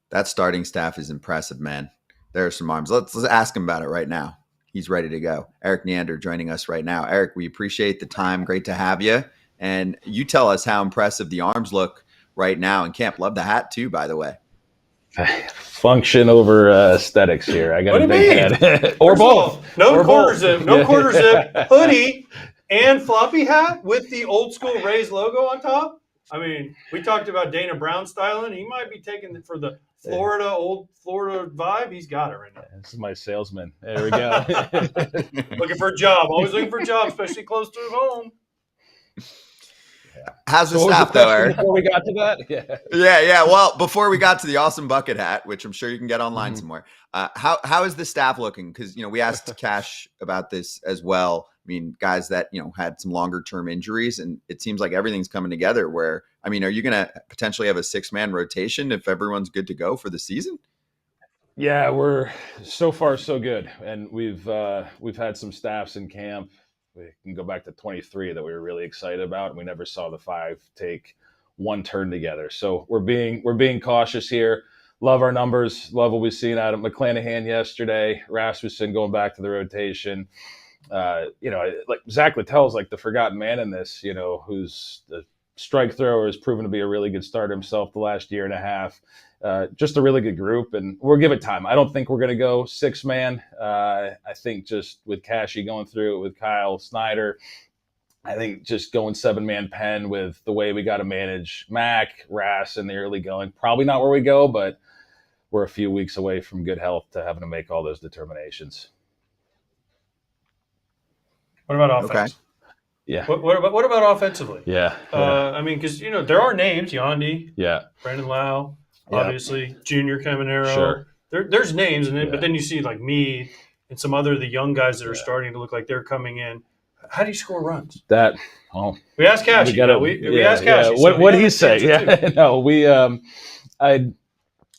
that starting staff is impressive, man. There are some arms. Let's ask him about it right now. He's ready to go. Erik Neander joining us right now. Erik, we appreciate the time. Great to have you. And you tell us how impressive the arms look right now in camp. Love the hat too, by the way. Function over aesthetics here. I got What a do you big head. Or both. No Or quarter both. zip, no quarter zip, hoodie, and floppy hat with the old school Rays logo on top. We talked about Dana Brown styling. He might be taking it for the old Florida vibe. He's got it right now. This is my salesman. There we go. Looking for a job. Always looking for a job, especially close to home. How's the So what was staff, the though, question Eric? before we got to that? Yeah. Yeah. Well, before we got to the awesome bucket hat, which I'm sure you can get online Mhm. somewhere, how is the staff looking? Because we asked Cash about this as well. I mean, guys that had some longer term injuries, and it seems like everything's coming together. Where are you going to potentially have a 6-man rotation if everyone's good to go for the season? Yeah, we're so far so good, and we've had some staffs in camp. We can go back to 23 that we were really excited about, and we never saw the 5 take one turn together. So we're being cautious here. Love our numbers. Love what we've seen out of McClanahan yesterday. Rasmussen going back to the rotation. Like Zach Littell's like the forgotten man in this. Who's the strike thrower has proven to be a really good starter himself the last year and a half. Just a really good group, and we'll give it time. I don't think we're going to go 6-man. I think just with Cashy going through it with Kyle Snyder, I think just going 7-man pen with the way we got to manage Mac, Rass in the early going, probably not where we go, but we're a few weeks away from good health to having to make all those determinations. What about offense? Okay. Yeah. What about offensively? Yeah. I mean, because there are names: Yandy, Yeah. Brandon Lowe, Yeah. obviously Junior Caminero. Sure. There's names, Yeah. but then you see like me and some other the young guys that are Yeah. starting to look like they're coming in. How do you score runs? We We asked Cash. We asked Cash. What did he say? Yeah. No,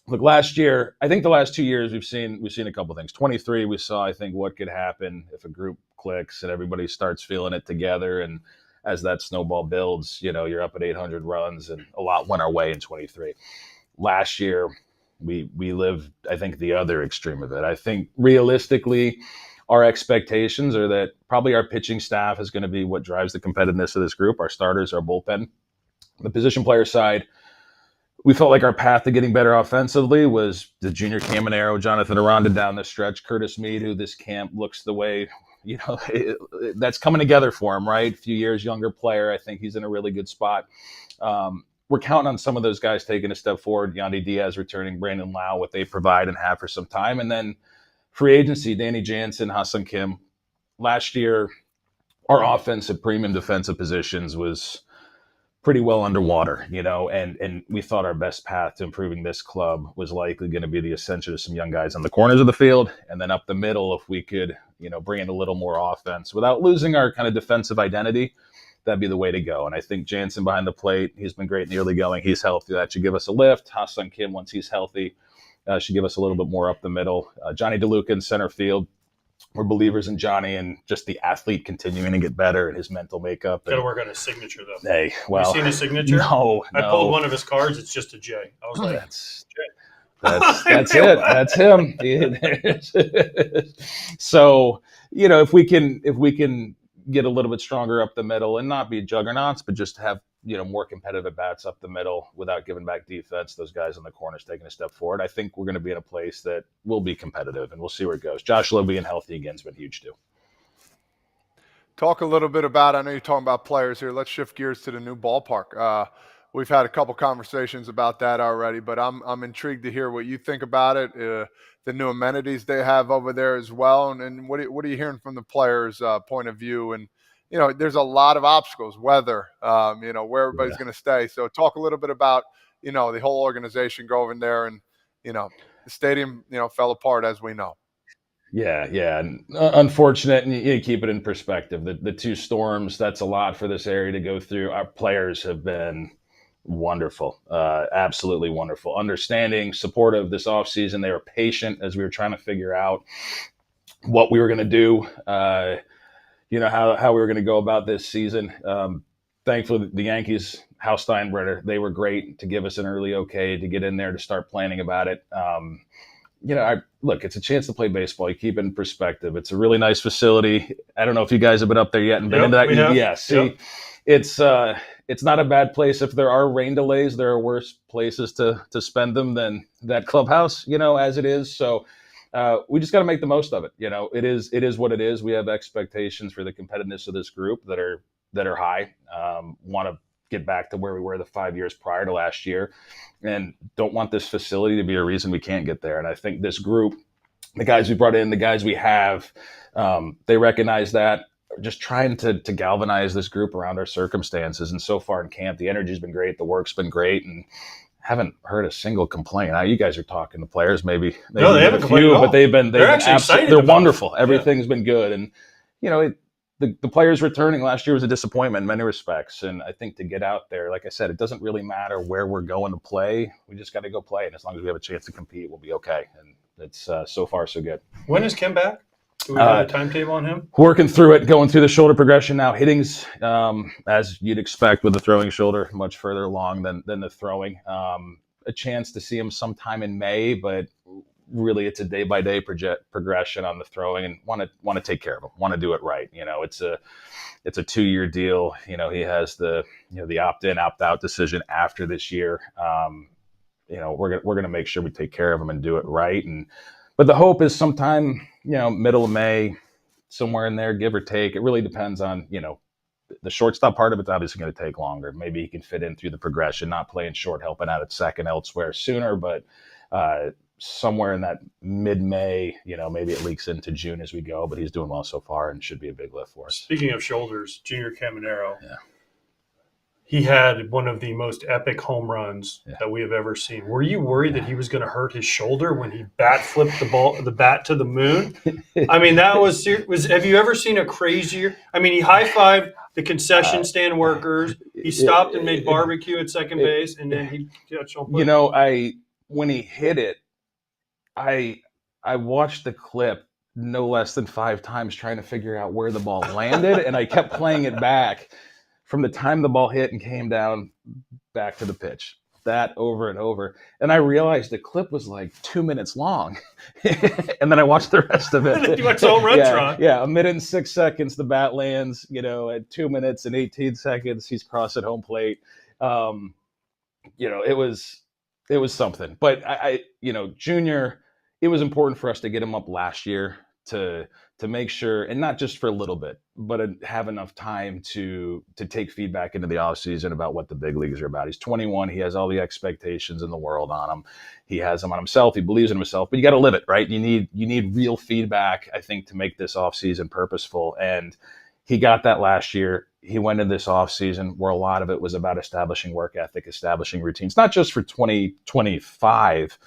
look, last year, I think the last 2 years we've seen a couple things. 23, we saw, I think, what could happen if a group clicks and everybody starts feeling it together. And as that snowball builds, you're up at 800 runs, and a lot went our way in 23. Last year, we lived, I think, the other extreme of it. I think realistically, our expectations are that probably our pitching staff is going to be what drives the competitiveness of this group. Our starters, our bullpen. The position player side, we felt like our path to getting better offensively was the Junior Caminero, Jonathan Aranda down the stretch, Curtis Mead, who this camp looks the way, that's coming together for him, right? A few years younger player. I think he's in a really good spot. We're counting on some of those guys taking a step forward. Yandy Diaz returning, Brandon Lowe, what they provide and have for some time. And then free agency, Danny Jansen, Ha-Seong Kim. Last year, our offensive premium defensive positions was pretty well underwater, and we thought our best path to improving this club was likely going to be the ascension of some young guys on the corners of the field, and then up the middle, if we could, bring in a little more offense without losing our kind of defensive identity, that'd be the way to go. And I think Jansen behind the plate, he's been great in the early going. He's healthy. That should give us a lift. Ha-Seong Kim, once he's healthy, should give us a little bit more up the middle. Jonny DeLuca in center field. We're believers in Johnny and just the athlete continuing to get better and his mental makeup. Got to work on his signature, though. Hey, well, you seen his signature? No. I pulled one of his cards. It's just a J. I was like, that's it. That's him. So, if we can get a little bit stronger up the middle and not be juggernauts, but just have more competitive at bats up the middle without giving back defense, those guys in the corners taking a step forward, I think we're going to be in a place that will be competitive, and we'll see where it goes. Josh Lowe being healthy again has been huge too. Talk a little bit about, I know you're talking about players here. Let's shift gears to the new ballpark. We've had a couple conversations about that already, but I'm intrigued to hear what you think about it, the new amenities they have over there as well, and what are you hearing from the players' point of view? And there's a lot of obstacles, weather, where everybody's going to stay. So talk a little bit about, the whole organization going there, and, the stadium, fell apart, as we know. Yeah. And unfortunate, and you keep it in perspective. The 2 storms, that's a lot for this area to go through. Our players have been wonderful, absolutely wonderful, understanding, supportive this offseason. They were patient as we were trying to figure out what we were going to do, how we were going to go about this season. Thankfully, the Yankees, House Steinbrenner, they were great to give us an early okay to get in there to start planning about it. Look, it's a chance to play baseball. You keep it in perspective. It's a really nice facility. I don't know if you guys have been up there yet and been into that. Yeah, see, it's not a bad place. If there are rain delays, there are worse places to spend them than that clubhouse, as it is. So we just got to make the most of it. It is what it is. We have expectations for the competitiveness of this group that are high. Want to get back to where we were the 5 years prior to last year, and don't want this facility to be a reason we can't get there. And I think this group, the guys we brought in, the guys we have, they recognize that. just trying to galvanize this group around our circumstances. And so far in camp, the energy's been great, the work's been great, and haven't heard a single complaint. Now, you guys are talking to players, maybe No, they haven't complained at all. but they've been actually excited they're about it. wonderful. Everything's been good, and the players returning last year was a disappointment in many respects. And I think to get out there, like I said, it doesn't really matter where we're going to play. We just got to go play, and as long as we have a chance to compete, we'll be okay. And it's so far so good. When is Kim back? Do we have a timetable on him? Working through it, going through the shoulder progression now. Hitting's, as you'd expect with the throwing shoulder, much further along than the throwing. A chance to see him sometime in May, but really it's a day-by-day progression on the throwing, and want to take care of him, want to do it right. It's a 2-year deal. He has the opt-in, opt-out decision after this year. We're going to make sure we take care of him and do it right. But the hope is sometime, middle of May, somewhere in there, give or take. It really depends on, the shortstop part of it's obviously going to take longer. Maybe he can fit in through the progression, not playing short, helping out at second elsewhere sooner, but somewhere in that mid-May, maybe it leaks into June as we go, but he's doing well so far and should be a big lift for us. Speaking of shoulders, Junior Caminero, he had one of the most epic home runs that we have ever seen. Were you worried that he was going to hurt his shoulder when he bat flipped the bat to the moon? I mean, that was have you ever seen a crazier? I mean, he high-fived the concession stand workers. He stopped and made barbecue at second base, and then he touched on. When he hit it, I watched the clip no less than 5 times trying to figure out where the ball landed, and I kept playing it back from the time the ball hit and came down back to the pitch. That over and over. And I realized the clip was like 2 minutes long. And then I watched the rest of it. You watched the home run try. Yeah, 1 minute and 6 seconds, the bat lands, at 2 minutes and 18 seconds, he's crossing home plate. It was something. But Junior, it was important for us to get him up last year to make sure, and not just for a little bit, but have enough time to take feedback into the offseason about what the big leagues are about. He's 21. He has all the expectations in the world on him. He has them on himself. He believes in himself, but you got to live it, right? You need real feedback, I think, to make this offseason purposeful. And he got that last year. He went into this offseason where a lot of it was about establishing work ethic, establishing routines, not just for 2025,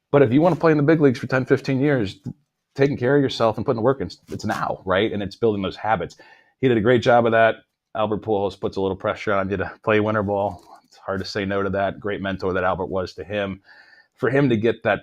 but if you want to play in the big leagues for 10, 15 years, taking care of yourself and putting the work in, it's now, right? And it's building those habits. He did a great job of that. Albert Pujols puts a little pressure on you to play winter ball. It's hard to say no to that. Great mentor that Albert was to him. For him to get that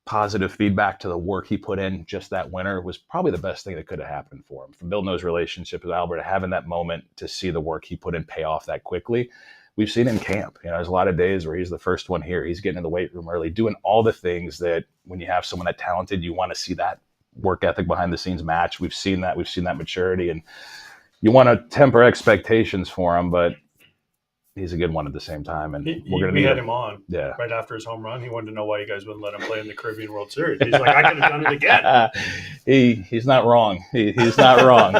positive feedback to the work he put in just that winter was probably the best thing that could have happened for him. From building those relationships with Albert, to having that moment to see the work he put in pay off that quickly. We've seen in camp, there's a lot of days where he's the first one here. He's getting in the weight room early, doing all the things that when you have someone that talented, you want to see that work ethic behind the scenes match. We've seen that maturity, and you want to temper expectations for him, but he's a good one at the same time. And we had him on right after his home run. He wanted to know why you guys wouldn't let him play in the Caribbean World Series. He's like, I could have done it again. He's not wrong. He's not wrong.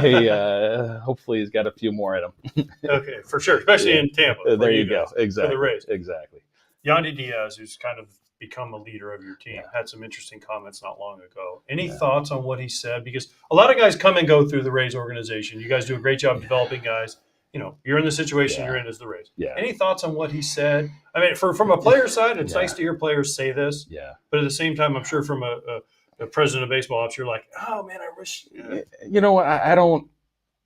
Hopefully he's got a few more in him. Okay, for sure, especially in Tampa. There you go. Exactly. For the Rays. Exactly. Yandy Diaz, who's kind of become a leader of your team, had some interesting comments not long ago. Any thoughts on what he said? Because a lot of guys come and go through the Rays organization. You guys do a great job developing guys. You're in the situation you're in as the Rays. Yeah. Any thoughts on what he said? I mean, from a player side, it's nice to hear players say this. Yeah. But at the same time, I'm sure from a president of baseball ops, you're like, oh man, I wish. You know what? I don't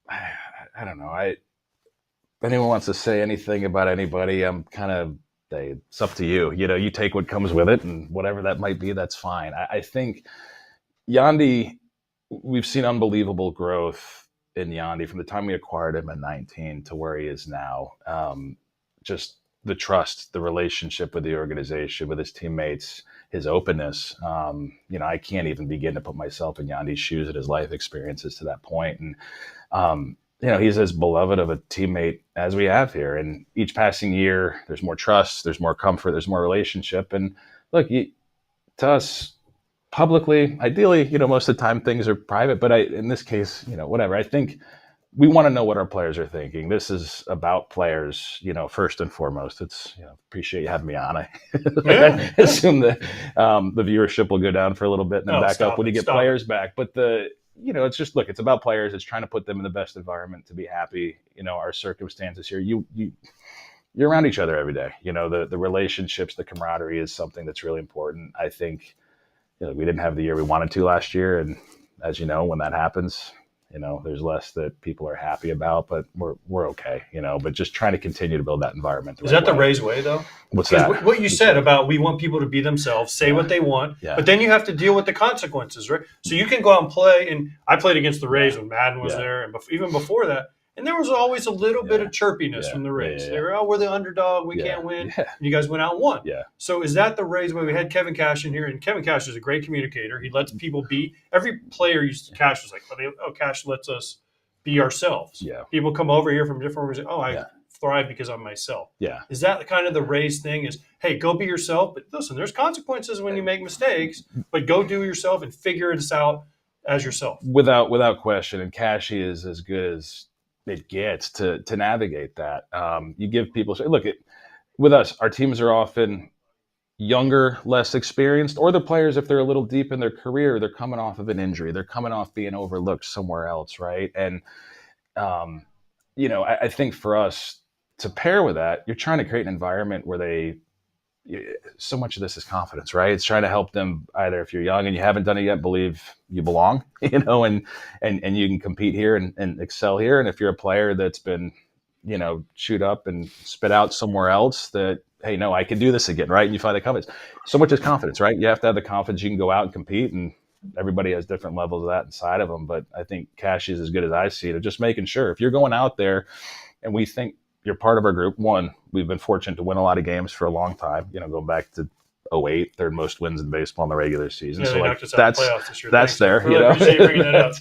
know. If anyone wants to say anything about anybody, I'm kind of. It's up to you. You take what comes with it, and whatever that might be, that's fine. I think Yandy, we've seen unbelievable growth in Yandy from the time we acquired him at 19 to where he is now. Just the trust, the relationship with the organization, with his teammates, his openness. I can't even begin to put myself in Yandy's shoes at his life experiences to that point. And, he's as beloved of a teammate as we have here. And each passing year, there's more trust, there's more comfort, there's more relationship. And look, to us, publicly, ideally, most of the time things are private, but in this case, whatever. I think we want to know what our players are thinking. This is about players, first and foremost. It's, appreciate you having me on. I assume that the viewership will go down for a little bit and then back up when you get players back. But it's just, look, it's about players. It's trying to put them in the best environment to be happy. Our circumstances here, you're around each other every day. The relationships, the camaraderie is something that's really important. I think, we didn't have the year we wanted to last year. And as you know, when that happens, there's less that people are happy about, but we're okay, but just trying to continue to build that environment. Is that the Rays way, though? What's Because that? what you said about we want people to be themselves, say what they want, Yeah. but then you have to deal with the consequences, right? So you can go out and play, and I played against the Rays when Madden was there, and even before that, and there was always a little bit of chirpiness from the Rays. They were, we're the underdog, we can't win. Yeah. And you guys went out and won. Yeah. So is that the Rays way? We had Kevin Cash in here, and Kevin Cash is a great communicator. He lets people be. Every player Cash was like, Cash lets us be ourselves. Yeah. People come over here from different organizations. I thrive because I'm myself. Yeah. Is that kind of the Rays thing is, hey, go be yourself, but listen, there's consequences when you make mistakes, but go do yourself and figure this out as yourself. Without question. And Cashy is as good as it gets to navigate that. You give people, look, with us, our teams are often younger, less experienced, or the players, if they're a little deep in their career, they're coming off of an injury. They're coming off being overlooked somewhere else, right? And, I think for us to pair with that, you're trying to create an environment where so much of this is confidence, right? It's trying to help them either, if you're young and you haven't done it yet, believe you belong, and you can compete here and excel here. And if you're a player that's been, chewed up and spit out somewhere else, that, hey, no, I can do this again, right? And you find the confidence. So much is confidence, right? You have to have the confidence you can go out and compete, and everybody has different levels of that inside of them. But I think Cash is as good as I see it, of just making sure if you're going out there and we think you're part of our group. One, we've been fortunate to win a lot of games for a long time, going back to 2008, third most wins in baseball in the regular season. Yeah, so knocked us out of the playoffs this year. That's there, Really appreciate bringing that up.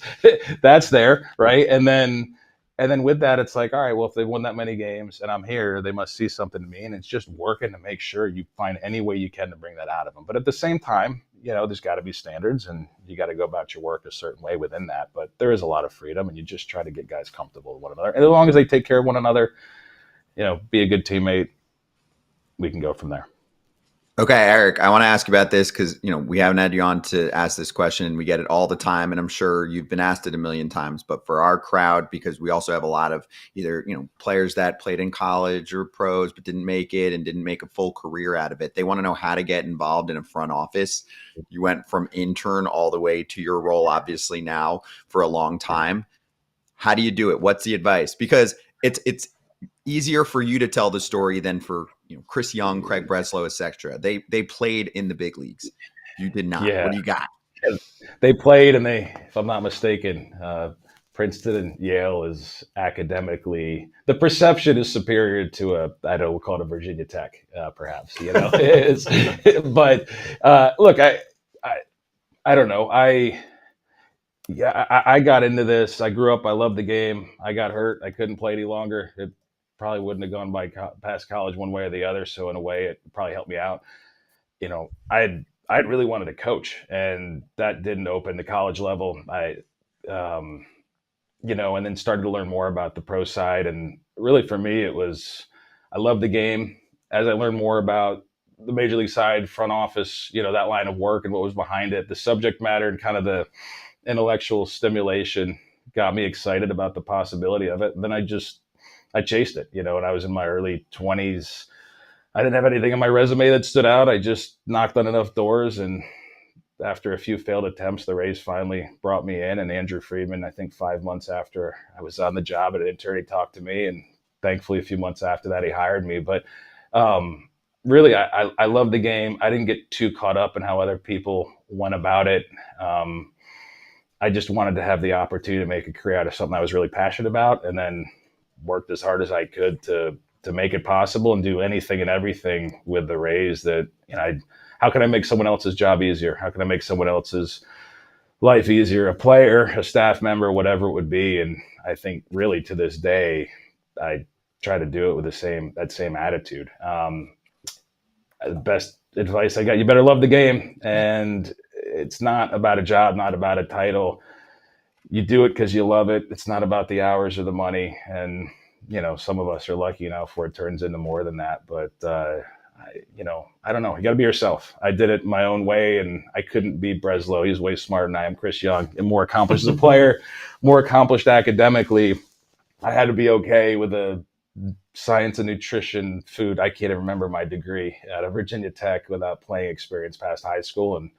That's there, right? And then with that, it's like, all right, well, if they've won that many games and I'm here, they must see something in me. And it's just working to make sure you find any way you can to bring that out of them. But at the same time, there's got to be standards, and you got to go about your work a certain way within that. But there is a lot of freedom, and you just try to get guys comfortable with one another. And as long as they take care of one another, be a good teammate, we can go from there. Okay, Erik, I want to ask you about this because, we haven't had you on to ask this question, and we get it all the time, and I'm sure you've been asked it a million times. But for our crowd, because we also have a lot of either, players that played in college or pros but didn't make it and didn't make a full career out of it. They want to know how to get involved in a front office. You went from intern all the way to your role, obviously, now for a long time. How do you do it? What's the advice? Because it's easier for you to tell the story than for Chris Young, Craig Breslow, etc. They played in the big leagues. You did not. Yeah. What do you got? They played, and if I'm not mistaken, Princeton and Yale is academically, the perception is superior to we'll call it a Virginia Tech, perhaps. But look, I don't know. I got into this. I grew up. I loved the game. I got hurt. I couldn't play any longer. It probably wouldn't have gone by past college one way or the other. So in a way, it probably helped me out. I really wanted to coach, and that didn't open the college level. And then started to learn more about the pro side. And really for me, I loved the game. As I learned more about the major league side, front office, that line of work and what was behind it, the subject matter and kind of the intellectual stimulation got me excited about the possibility of it. And then I chased it, when I was in my early 20s. I didn't have anything on my resume that stood out. I just knocked on enough doors, and after a few failed attempts, the Rays finally brought me in. And Andrew Friedman, I think 5 months after I was on the job at an intern, he talked to me, and thankfully a few months after that, he hired me. But really, I love the game. I didn't get too caught up in how other people went about it. I just wanted to have the opportunity to make a career out of something I was really passionate about, and then worked as hard as I could to make it possible and do anything and everything with the Rays that, how can I make someone else's job easier? How can I make someone else's life easier? A player, a staff member, whatever it would be. And I think really to this day, I try to do it with that same attitude. The best advice I got, you better love the game. And it's not about a job, not about a title. You do it because you love it. It's not about the hours or the money. And, some of us are lucky enough where it turns into more than that. But I don't know. You got to be yourself. I did it my own way, and I couldn't beat Breslow. He's way smarter than I am. Chris Young, and more accomplished as a player, more accomplished academically. I had to be okay with a science and nutrition food. I can't even remember my degree at Virginia Tech without playing experience past high school, and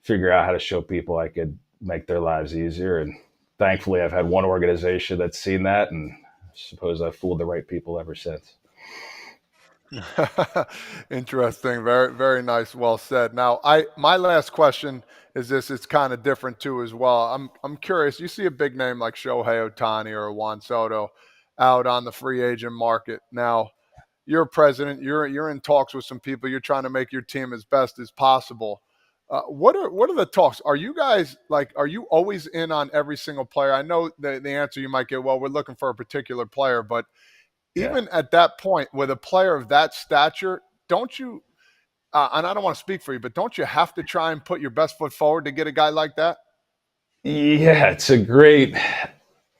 figure out how to show people I could make their lives easier. And thankfully, I've had one organization that's seen that, and I suppose I've fooled the right people ever since. Interesting. Very, very nice. Well said. Now, my last question is this. It's kind of different too as well. I'm curious. You see a big name like Shohei Ohtani or Juan Soto out on the free agent market. Now, you're president. You're in talks with some people. You're trying to make your team as best as possible. What are the talks? Are you guys are you always in on every single player? I know the answer you might get, well, we're looking for a particular player, but even at that point, with a player of that stature, don't you, and I don't want to speak for you, but don't you have to try and put your best foot forward to get a guy like that? Yeah, it's a great,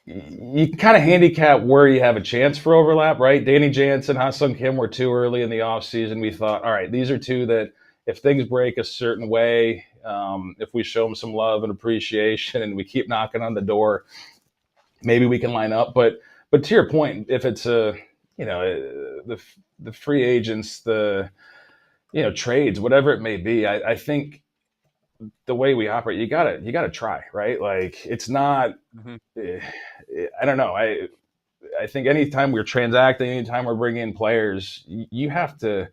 you can kind of handicap where you have a chance for overlap, right? Danny Jansen, Ha-Sung Kim were too early in the offseason. We thought, all right, these are two that if things break a certain way, if we show them some love and appreciation and we keep knocking on the door, maybe we can line up. But to your point, if it's the free agents, the trades, whatever it may be, I think the way we operate, you gotta try, right? Like it's not. I don't know. I think anytime we're transacting, anytime we're bringing in players, you have to.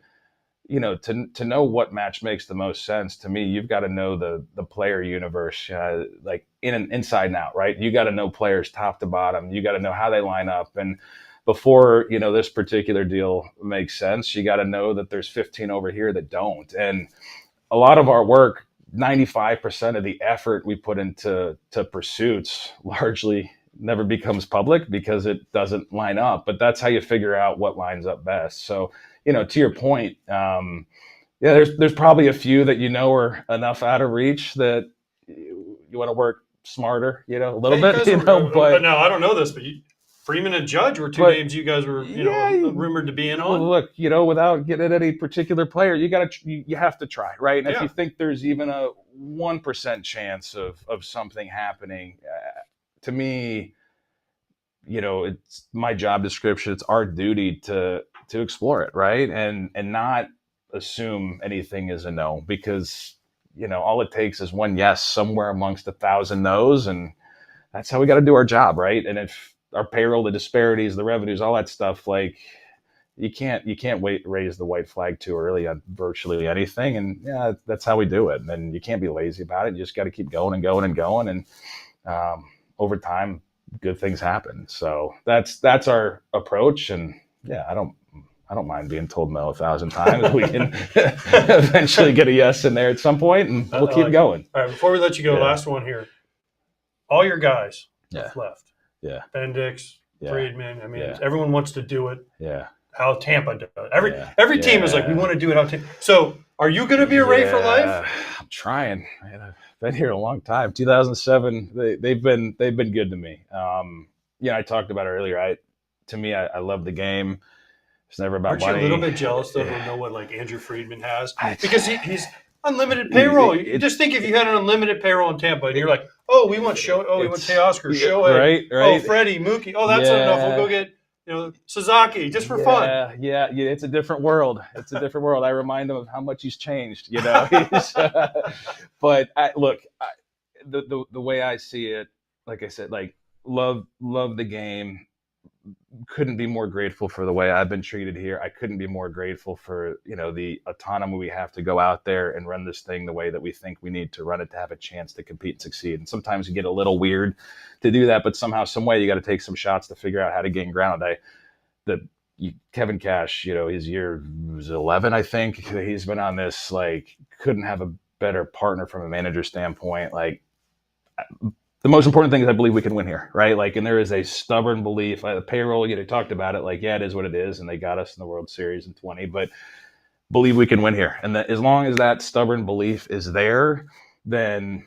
To know what match makes the most sense. To me, you've got to know the player universe, like in and inside and out, right? You got to know players top to bottom. You got to know how they line up. And before, this particular deal makes sense, you got to know that there's 15 over here that don't. And a lot of our work, 95% of the effort we put into pursuits largely never becomes public because it doesn't line up. But that's how you figure out what lines up best. So, to your point, there's probably a few that are enough out of reach that you want to work smarter, a little bit, but now I don't know this, but Freeman and Judge were two names you guys were, rumored to be in on. Well, look, without getting at any particular player, you have to try, right? And if you think there's even a 1% chance of something happening, to me, it's my job description. It's our duty to explore it, right? And not assume anything is a no, because all it takes is one yes somewhere amongst 1,000 no's, and that's how we got to do our job, right? And if our payroll, the disparities, the revenues, all that stuff, like you can't raise the white flag too early on virtually anything, and that's how we do it. And you can't be lazy about it. You just got to keep going and going and going, and over time, good things happen. So that's our approach, and I don't mind being told no 1,000 times. We can eventually get a yes in there at some point, and we'll keep going. All right, before we let you go, last one here. All your guys left. Yeah. Bendix, Friedman. I mean, everyone wants to do it. Yeah. How Tampa does it. Every team is like, we want to do it how Tampa. So are you going to be a Ray for life? I'm trying. I've been here a long time. 2007, they've been good to me. I talked about it earlier. To me, I love the game. It's never about money. Aren't you a little bit jealous though to know what like Andrew Friedman has? Because he's unlimited payroll. You just think if you had an unlimited payroll in Tampa and you're like, oh, we want Shohei, we want Teoscar, Shohei, right. Oh, Freddie, Mookie. Oh, that's not enough. We'll go get Sasaki just for fun. Yeah. It's a different world. I remind him of how much he's changed. But the way I see it, like I said, like love the game. Couldn't be more grateful for the way I've been treated here. I couldn't be more grateful for the autonomy we have to go out there and run this thing the way that we think we need to run it to have a chance to compete and succeed. And sometimes you get a little weird to do that, but somehow, some way, you got to take some shots to figure out how to gain ground. Kevin Cash, his year was 11, I think. He's been on this, like, couldn't have a better partner from a manager standpoint. Like, the most important thing is I believe we can win here, right? Like, and there is a stubborn belief. The payroll, talked about it. Like, it is what it is, and they got us in the World Series in 20. But believe we can win here, and that as long as that stubborn belief is there, then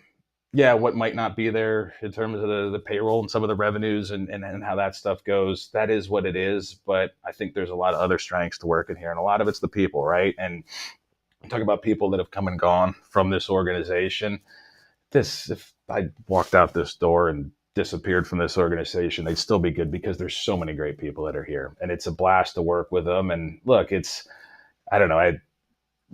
what might not be there in terms of the payroll and some of the revenues and how that stuff goes, that is what it is. But I think there's a lot of other strengths to work in here, and a lot of it's the people, right? And talk about people that have come and gone from this organization. If I walked out this door and disappeared from this organization, they'd still be good because there's so many great people that are here, and it's a blast to work with them. And look, I don't know,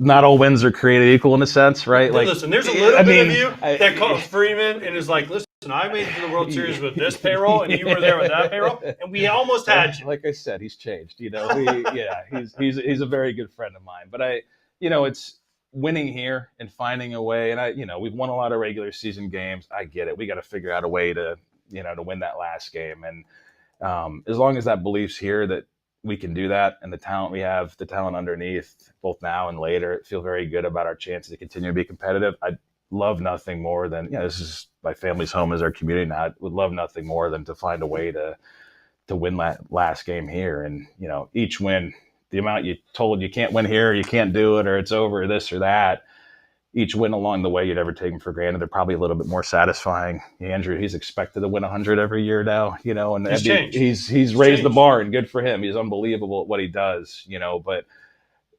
not all wins are created equal in a sense, right? Like, listen, there's a little bit of you that calls Freeman and is like, listen, I made it to the World Series with this payroll, and you were there with that payroll, and we almost had you. Like I said, he's changed. He's a very good friend of mine. But it's winning here and finding a way. And we've won a lot of regular season games. I get it. We got to figure out a way to win that last game. And as long as that belief's here that we can do that, and the talent we have, the talent underneath, both now and later, feel very good about our chances to continue to be competitive. I'd love nothing more than, this is my family's home, is our community now. I would love nothing more than to find a way to win that last game here. And, each win, the amount you told you can't win here, you can't do it, or it's over, this or that, each win along the way you'd ever take them for granted. They're probably a little bit more satisfying. Andrew, he's expected to win 100 every year now, and he's raised the bar, and good for him. He's unbelievable at what he does, but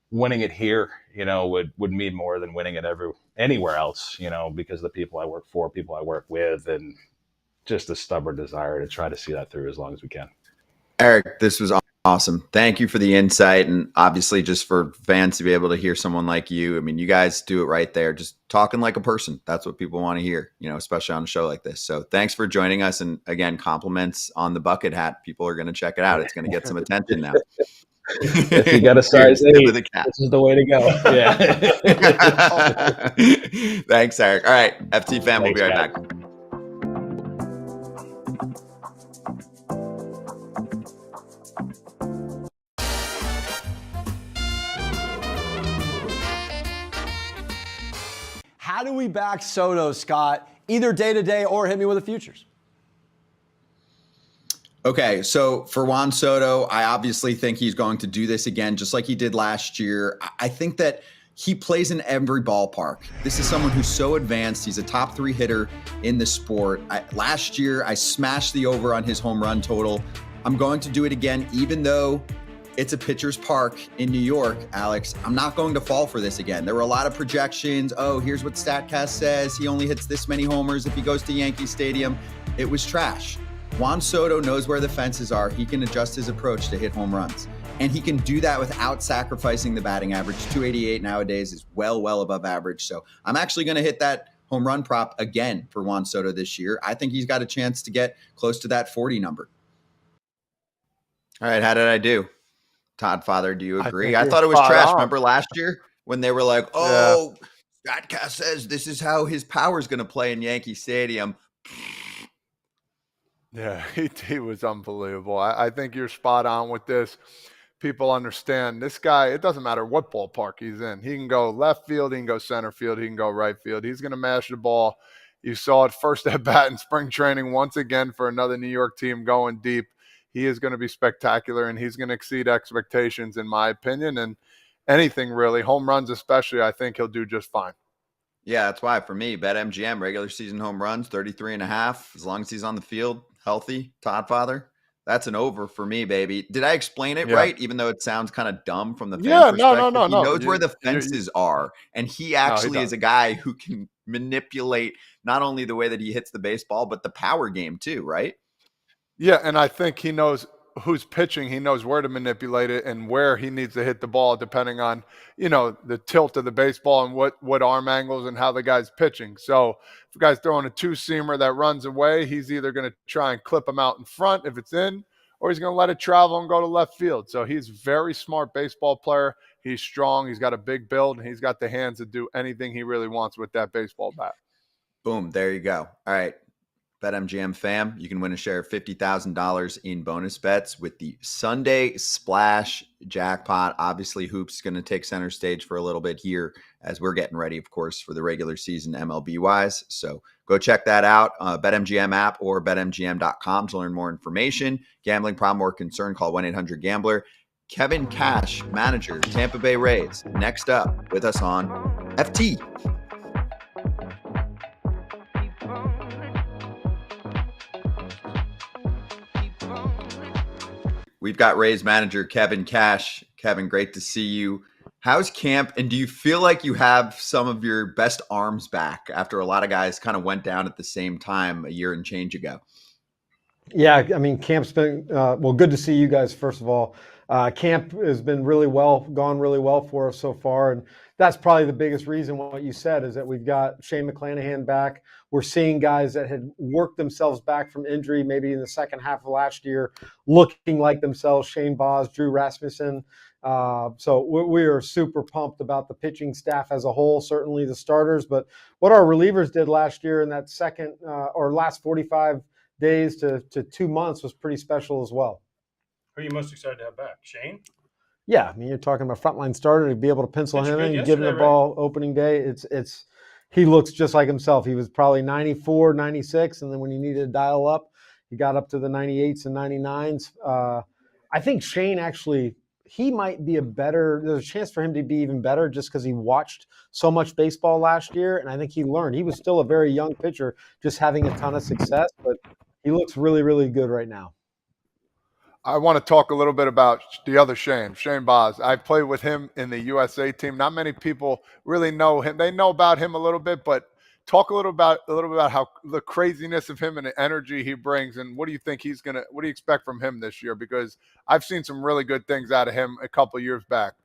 winning it here, would mean more than winning it anywhere else, because the people I work for, people I work with, and just a stubborn desire to try to see that through as long as we can. Erik, this was awesome. Thank you for the insight, and obviously just for fans to be able to hear someone like you. I mean, you guys do it right there, just talking like a person. That's what people want to hear, especially on a show like this. So thanks for joining us. And again, compliments on the bucket hat. People are going to check it out. It's going to get some attention now. If you got a size 8, this is the way to go. Yeah. Thanks, Erik. All right, FT fam, we'll be right back. How do we back Soto, Scott? Either day-to-day or hit me with the futures. Okay, so for Juan Soto, I obviously think he's going to do this again, just like he did last year. I think that he plays in every ballpark. This is someone who's so advanced. He's a top 3 hitter in the sport. Last year, I smashed the over on his home run total. I'm going to do it again, even though it's a pitcher's park in New York, Alex. I'm not going to fall for this again. There were a lot of projections. Oh, here's what StatCast says. He only hits this many homers if he goes to Yankee Stadium. It was trash. Juan Soto knows where the fences are. He can adjust his approach to hit home runs. And he can do that without sacrificing the batting average. 288 nowadays is well above average. So I'm actually going to hit that home run prop again for Juan Soto this year. I think he's got a chance to get close to that 40 number. All right, how did I do? Todd, Father, do you agree? I thought it was trash. Remember last year when they were like, oh, StatCast says this is how his power is going to play in Yankee Stadium. Yeah, he was unbelievable. I think you're spot on with this. People understand this guy, it doesn't matter what ballpark he's in. He can go left field, he can go center field, he can go right field. He's going to mash the ball. You saw it first at bat in spring training once again for another New York team going deep. He is going to be spectacular, and he's going to exceed expectations, in my opinion. And anything really, home runs especially, I think he'll do just fine. Yeah, that's why for me, BetMGM, regular season home runs, 33.5. As long as he's on the field, healthy, Todd, Father, that's an over for me, baby. Did I explain it right? Even though it sounds kind of dumb from the fan perspective. No. He knows where the fences are, and he actually is a guy who can manipulate not only the way that he hits the baseball, but the power game too, right? Yeah, and I think he knows who's pitching. He knows where to manipulate it and where he needs to hit the ball depending on, the tilt of the baseball and what arm angles and how the guy's pitching. So if a guy's throwing a 2-seamer that runs away, he's either going to try and clip him out in front if it's in, or he's going to let it travel and go to left field. So he's a very smart baseball player. He's strong. He's got a big build, and he's got the hands to do anything he really wants with that baseball bat. Boom. There you go. All right. BetMGM fam, you can win a share of $50,000 in bonus bets with the Sunday Splash jackpot. Obviously, Hoops is going to take center stage for a little bit here as we're getting ready, of course, for the regular season MLB-wise. So go check that out, BetMGM app or betmgm.com to learn more information. Gambling problem or concern, call 1-800-GAMBLER. Kevin Cash, manager, Tampa Bay Rays, next up with us on FT. we've got Rays manager Kevin Cash. Kevin, great to see you. How's camp? And do you feel like you have some of your best arms back after a lot of guys kind of went down at the same time a year and change ago? Yeah, I mean, camp's been well. Good to see you guys. First of all, camp has been gone really well for us so far, and that's probably the biggest reason. What you said is that we've got Shane McClanahan back. We're seeing guys that had worked themselves back from injury, maybe in the second half of last year, looking like themselves. Shane Boz, Drew Rasmussen. So we are super pumped about the pitching staff as a whole. Certainly the starters, but what our relievers did last year in that second or last 45 days to 2 months was pretty special as well. Who are you most excited to have back? Shane? Yeah, I mean, you're talking about frontline starter to be able to pencil him in, give him the ball opening day. He looks just like himself. He was probably 94, 96, and then when you needed to dial up, he got up to the 98s and 99s. I think Shane actually, he might be there's a chance for him to be even better just because he watched so much baseball last year, and I think he learned. He was still a very young pitcher, just having a ton of success, but he looks really, really good right now. I want to talk a little bit about the other Shane Boz. I played with him in the USA team. Not many people really know him. They know about him a little bit, but talk a little about how the craziness of him and the energy he brings, and what do you think what do you expect from him this year? Because I've seen some really good things out of him a couple of years back.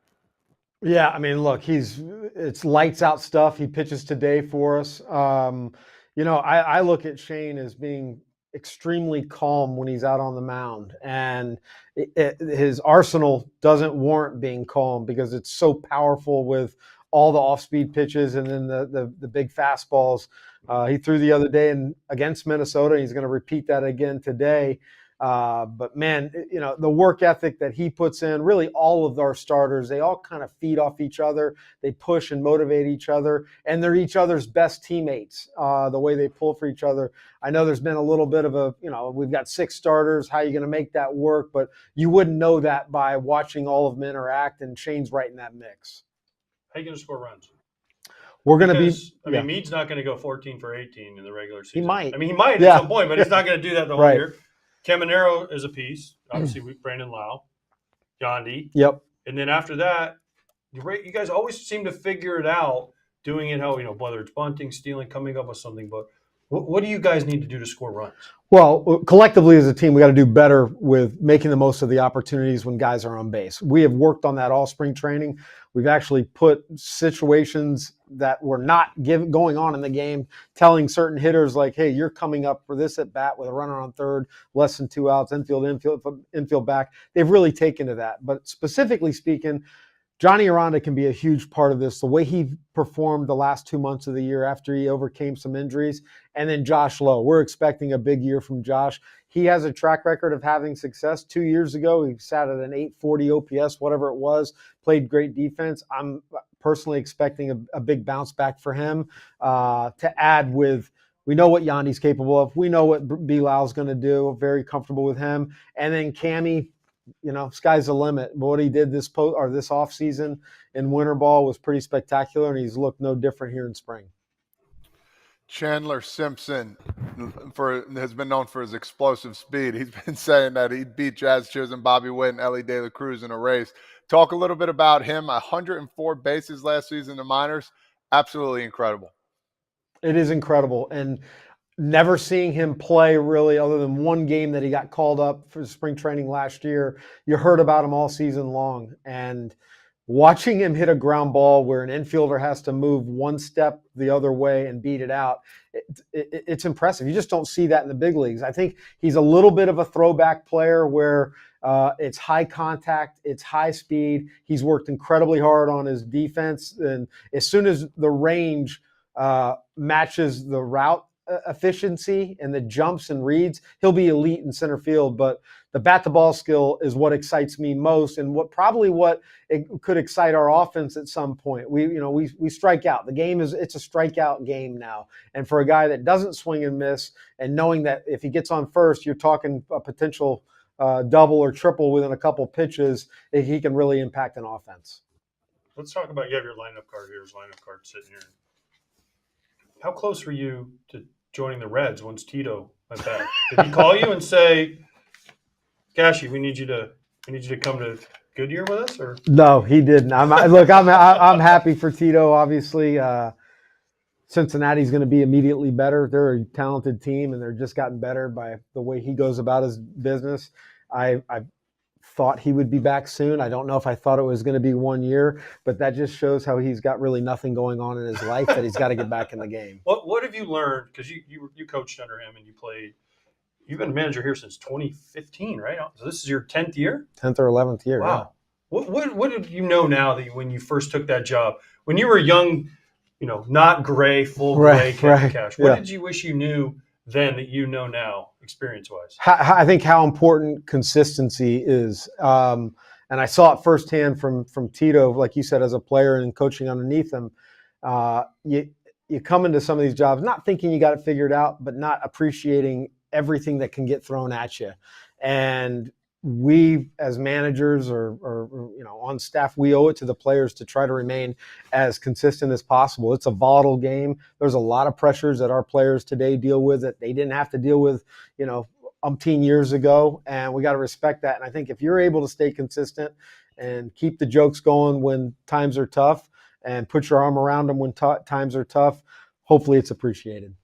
Yeah, I mean, look, it's lights out stuff. He pitches today for us. I look at Shane as being extremely calm when he's out on the mound, and his arsenal doesn't warrant being calm because it's so powerful with all the off-speed pitches and then the big fastballs. He threw the other day against Minnesota. He's going to repeat that again today. But man, the work ethic that he puts in, really all of our starters, they all kind of feed off each other. They push and motivate each other, and they're each other's best teammates, the way they pull for each other. I know there's been a little bit of we've got 6 starters. How are you going to make that work? But you wouldn't know that by watching all of them interact, and Shane's right in that mix. How are you going to score runs? We're going to be. I mean, Meade's not going to go 14 for 18 in the regular season. He might. I mean, he might at some point, but he's not going to do that the whole Right. year. Caminero is a piece. Obviously, Brandon Lowe, Yandy. Yep. And then after that, you guys always seem to figure it out, doing it how, whether it's bunting, stealing, coming up with something. But what do you guys need to do to score runs? Well, collectively as a team, we got to do better with making the most of the opportunities when guys are on base. We have worked on that all spring training. We've actually put situations that were not going on in the game, telling certain hitters like, hey, you're coming up for this at bat with a runner on third, less than 2 outs, infield back. They've really taken to that. But specifically speaking, Johnny Aranda can be a huge part of this. The way he performed the last 2 months of the year after he overcame some injuries. And then Josh Lowe. We're expecting a big year from Josh. He has a track record of having success. 2 years ago, he sat at an 840 OPS, whatever it was, played great defense. I'm personally expecting a big bounce back for him to add with. We know what Yandy's capable of. We know what Bilal's going to do. Very comfortable with him. And then Cammy, sky's the limit. What he did this offseason in winter ball was pretty spectacular, and he's looked no different here in spring. Chandler Simpson has been known for his explosive speed. He's been saying that he beat Jazz Cheers and Bobby Witt and Ellie De La Cruz in a race. Talk a little bit about him. 104 bases last season in the minors. Absolutely incredible. It is incredible. And never seeing him play really other than one game that he got called up for spring training last year. You heard about him all season long. And watching him hit a ground ball where an infielder has to move one step the other way and beat it out, it's impressive. You just don't see that in the big leagues. I think he's a little bit of a throwback player where it's high contact, it's high speed. He's worked incredibly hard on his defense. And as soon as the range matches the route efficiency and the jumps and reads, he'll be elite in center field. But the bat to ball skill is what excites me most, and what it could excite our offense at some point. We strike out. The game it's a strikeout game now. And for a guy that doesn't swing and miss, and knowing that if he gets on first, you're talking a potential double or triple within a couple pitches, he can really impact an offense. Let's talk about, you have your lineup card here. His lineup card sitting here. How close were you to joining the Reds once Tito went back? Did he call you and say, Cashy, we need you to I need you to come to Goodyear with us, or No, he didn't. I'm happy for Tito. Obviously, Cincinnati's going to be immediately better. They're a talented team, and they're just gotten better by the way he goes about his business. I thought he would be back soon. I don't know if I thought it was going to be 1 year, but that just shows how he's got really nothing going on in his life that he's got to get back in the game. what have you learned? Because you coached under him and you played. You've been a manager here since 2015, right? So this is your 10th year. 10th or 11th year. Wow. What did you know now that when you first took that job, when you were young, not gray, full gray, cash? What did you wish you knew then that you know now, experience-wise? I think how important consistency is. And I saw it firsthand from Tito, like you said, as a player and coaching underneath him. You come into some of these jobs not thinking you got it figured out, but not appreciating everything that can get thrown at you. And we as managers or on staff, we owe it to the players to try to remain as consistent as possible. It's a volatile game. There's a lot of pressures that our players today deal with that they didn't have to deal with, umpteen years ago. And we got to respect that. And I think if you're able to stay consistent and keep the jokes going when times are tough and put your arm around them when times are tough, hopefully it's appreciated.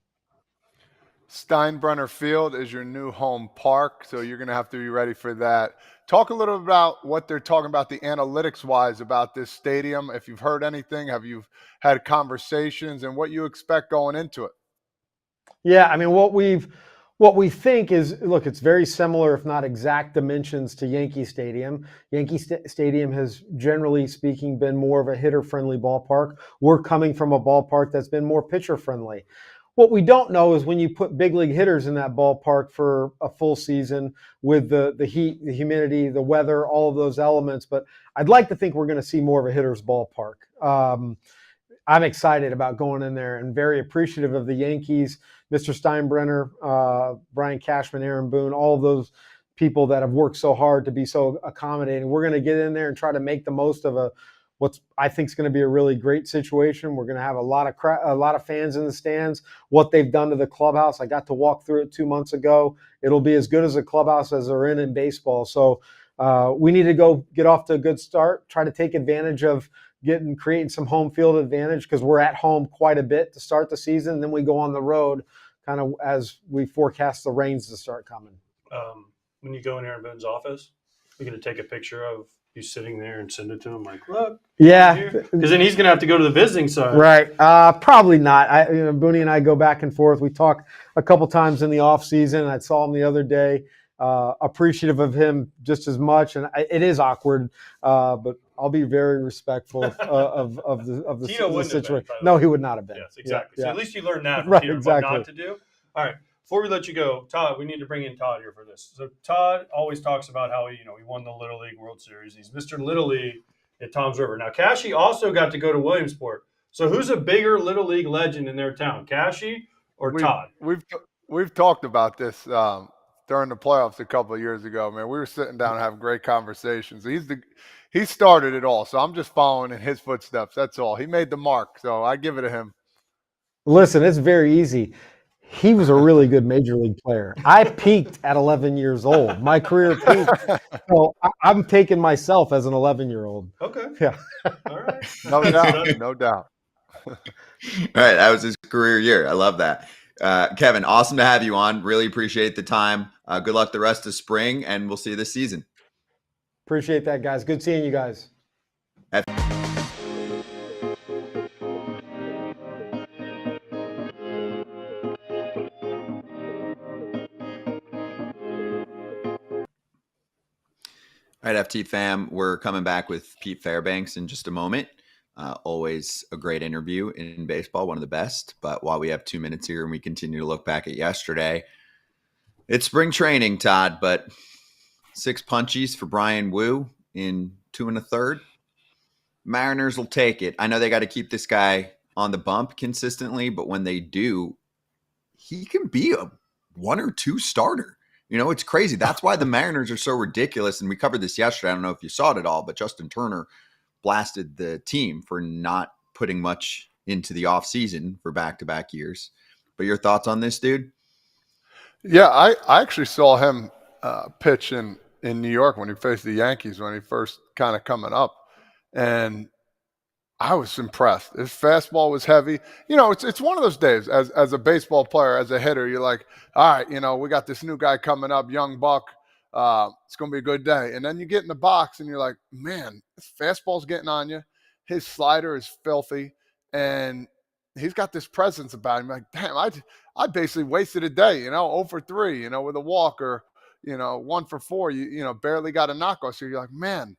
Steinbrenner Field is your new home park, so you're going to have to be ready for that. Talk a little about what they're talking about the analytics-wise about this stadium. If you've heard anything, have you had conversations, and what you expect going into it? Yeah, I mean, what we think is, look, it's very similar, if not exact dimensions to Yankee Stadium. Yankee Stadium has, generally speaking, been more of a hitter-friendly ballpark. We're coming from a ballpark that's been more pitcher-friendly. What we don't know is when you put big league hitters in that ballpark for a full season with the heat, the humidity, the weather, all of those elements. But I'd like to think we're going to see more of a hitter's ballpark. I'm excited about going in there and very appreciative of the Yankees, Mr. Steinbrenner, Brian Cashman, Aaron Boone, all of those people that have worked so hard to be so accommodating. We're going to get in there and try to make the most of what I think is going to be a really great situation. We're going to have a lot of fans in the stands. What they've done to the clubhouse, I got to walk through it 2 months ago. It'll be as good as a clubhouse as they're in baseball. So we need to go get off to a good start, try to take advantage of creating some home field advantage because we're at home quite a bit to start the season. And then we go on the road kind of as we forecast the rains to start coming. When you go in Aaron Boone's office, you're going to take a picture of you sitting there and send it to him like, look. Yeah. Because then he's going to have to go to the visiting side. Right. Probably not. Boone and I go back and forth. We talk a couple times in the off season. I saw him the other day. Appreciative of him just as much. And it is awkward, but I'll be very respectful of the situation. No, he would not have been. Yes, exactly. Yeah. So at least you learned that from Right, Peter, exactly. what not to do. All right. Before we let you go, Todd, we need to bring in Todd here for this. So Todd always talks about how he won the Little League World Series. He's Mr. Little League at Toms River. Now, Cashy also got to go to Williamsport. So who's a bigger Little League legend in their town, Cashy or Todd? We've talked about this during the playoffs a couple of years ago. Man, we were sitting down and having great conversations. He started it all, so I'm just following in his footsteps. That's all. He made the mark, so I give it to him. Listen, it's very easy. He was a really good major league player. I peaked at 11 years old. My career peaked. So I'm taking myself as an 11-year-old. Okay. Yeah. All right. No doubt. No doubt. All right, that was his career year. I love that. Kevin, awesome to have you on. Really appreciate the time. Good luck the rest of spring, and we'll see you this season. Appreciate that, guys. Good seeing you guys. All right, FT fam, we're coming back with Pete Fairbanks in just a moment. Always a great interview in baseball, one of the best. But while we have 2 minutes here and we continue to look back at yesterday, it's spring training, Todd, but 6 punchies for Bryan Wu in 2 1/3. Mariners will take it. I know they got to keep this guy on the bump consistently, but when they do, he can be a 1 or 2 starter. It's crazy. That's why the Mariners are so ridiculous. And we covered this yesterday. I don't know if you saw it at all, but Justin Turner blasted the team for not putting much into the offseason for back-to-back years. But your thoughts on this, dude? Yeah, I actually saw him pitch in in New York when he faced the Yankees when he first kind of coming up. And I was impressed. His fastball was heavy. You know, it's one of those days as a baseball player, as a hitter, you're like, all right, you know, we got this new guy coming up, young buck. It's going to be a good day. And then you get in the box and you're like, man, this fastball's getting on you. His slider is filthy. And he's got this presence about him. Like, damn, I basically wasted a day, you know, 0 for 3, you know, with a walk, or, you know, 1 for 4, you know, barely got a knockoff. So you're like, man,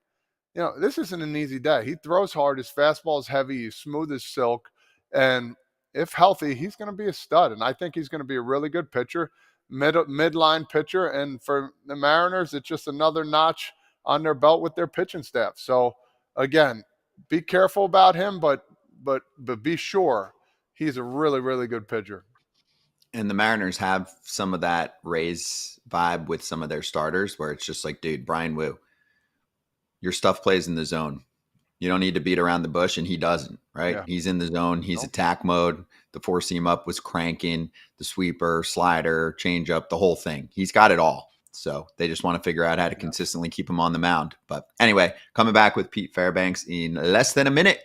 you know, this isn't an easy day. He throws hard. His fastball is heavy. He's smooth as silk. And if healthy, he's going to be a stud. And I think he's going to be a really good pitcher, midline pitcher. And for the Mariners, it's just another notch on their belt with their pitching staff. So, again, be careful about him, but be sure he's a really, really good pitcher. And the Mariners have some of that Rays vibe with some of their starters where it's just like, dude, Brian Wu, your stuff plays in the zone. You don't need to beat around the bush, and he doesn't, right? Yeah. He's in the zone. He's attack mode. The 4-seam up was cranking, the sweeper, slider, changeup, the whole thing. He's got it all. So they just want to figure out how to consistently keep him on the mound. But anyway, coming back with Pete Fairbanks in less than a minute.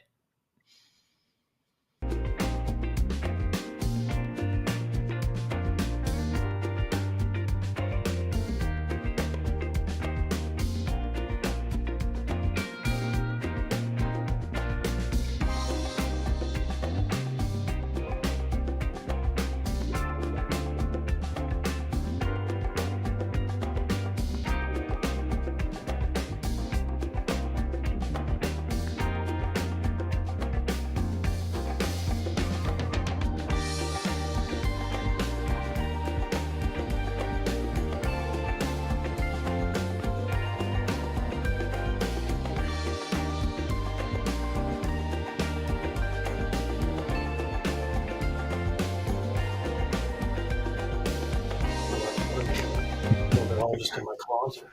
Just in my closet.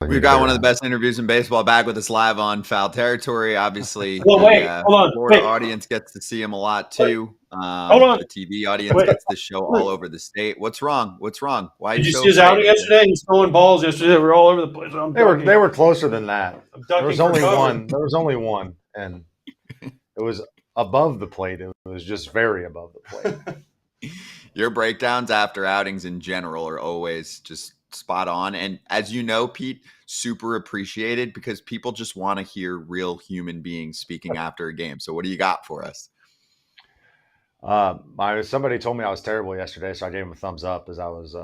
We've got one of the best interviews in baseball back with us live on Foul Territory. Obviously, Well, wait, the hold on, Florida wait. audience gets to see him a lot too. Hold on. The TV audience Wait. gets the show all over the state. What's wrong? What's wrong? Why are Did you so see his outing excited? yesterday? He's throwing balls yesterday. They were all over the place. They were closer than that. I'm There ducking was for only cover. one. There was only one, and it was above the plate. It was just very above the plate. Your breakdowns after outings in general are always just spot on. And as you know, Pete, super appreciated because people just want to hear real human beings speaking after a game. So what do you got for us? Somebody told me I was terrible yesterday, so I gave him a thumbs up as I was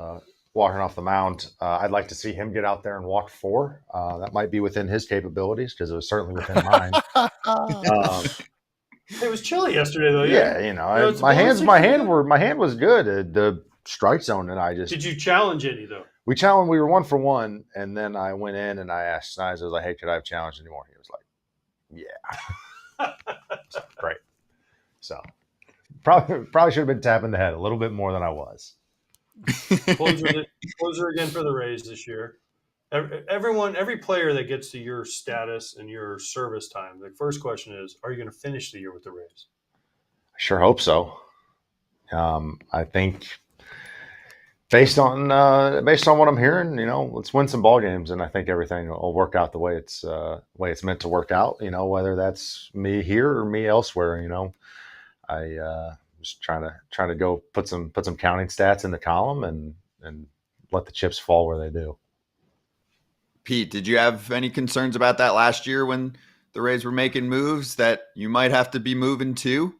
walking off the mound. I'd like to see him get out there and walk 4. That might be within his capabilities because it was certainly within mine. It was chilly yesterday, though. Yeah, you know, it's my below hand was good. The strike zone, and I just Did you challenge any though? we challenged. We were 1 for 1, and then I went in and I asked Snides. I was like, "Hey, could I have challenged anymore?" He was like, "Yeah." So, great. So probably should have been tapping the head a little bit more than I was. Closer again for the Rays this year. Every player that gets to your status and your service time, the first question is, are you going to finish the year with the Rays? I sure hope so. I think based on what I'm hearing, you know, let's win some ball games, and I think everything will work out the way it's meant to work out. You know, whether that's me here or me elsewhere. You know, I just trying to go put some counting stats in the column and let the chips fall where they do. Pete, did you have any concerns about that last year when the Rays were making moves that you might have to be moving to?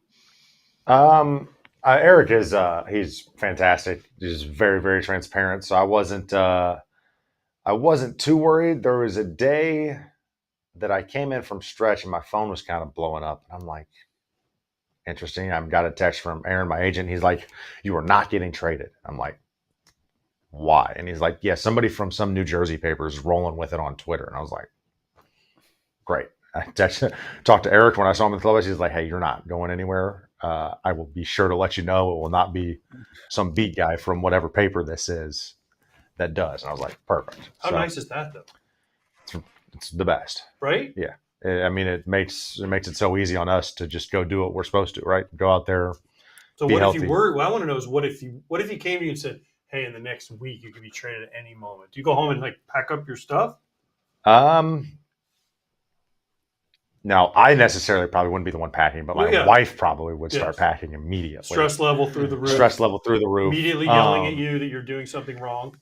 Erik is he's fantastic. He's very, very transparent. So I wasn't too worried. There was a day that I came in from stretch and my phone was kind of blowing up. And I'm like, interesting. I've got a text from Aaron, my agent. He's like, "You are not getting traded." I'm like, "Why?" And he's like, "Yeah, somebody from some New Jersey paper is rolling with it on Twitter." And I was like, "Great." I talked to Erik when I saw him in the clubhouse. He's like, "Hey, you're not going anywhere. I will be sure to let you know. It will not be some beat guy from whatever paper this is that does." And I was like, "Perfect." How nice is that, though? It's the best, right? Yeah. I mean, it makes it so easy on us to just go do what we're supposed to, right? Go out there. So be what healthy. if you were? What I want to know is what if he came to you and said, "Hey, in the next week you could be traded at any moment." Do you go home and like pack up your stuff? Now, I necessarily probably wouldn't be the one packing, but my Well, yeah. wife probably would start Yes. packing immediately. Stress level through the roof. Stress level through the roof. Immediately yelling at you that you're doing something wrong.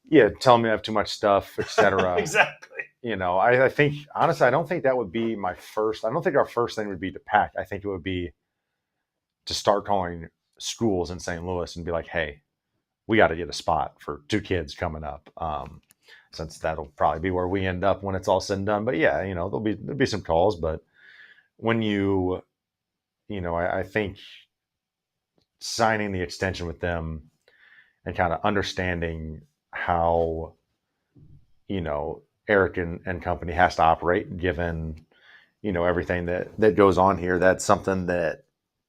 Yeah, telling me I have too much stuff, etc. Exactly. I think, honestly, I don't think that would be my first. I don't think our first thing would be to pack. I think it would be to start calling schools in St. Louis and be like, hey, we got to get a spot for 2 kids coming up. Since that'll probably be where we end up when it's all said and done. But yeah, there'll be some calls. But when I think signing the extension with them and kind of understanding how, Erik and company has to operate, given, everything that goes on here, that's something that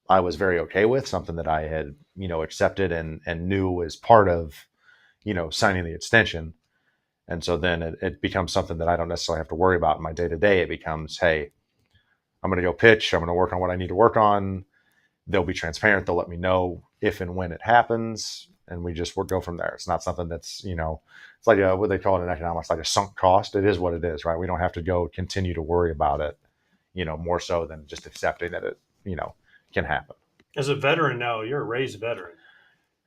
I was very okay with, something that I had, accepted and knew was part of, signing the extension. And so then it becomes something that I don't necessarily have to worry about in my day-to-day. It becomes, hey, I'm going to go pitch. I'm going to work on what I need to work on. They'll be transparent. They'll let me know if and when it happens. And we'll go from there. It's not something that's, it's like what they call it in economics, like a sunk cost. It is what it is, right? We don't have to go continue to worry about it, more so than just accepting that it, can happen. As a veteran now, you're a Rays veteran.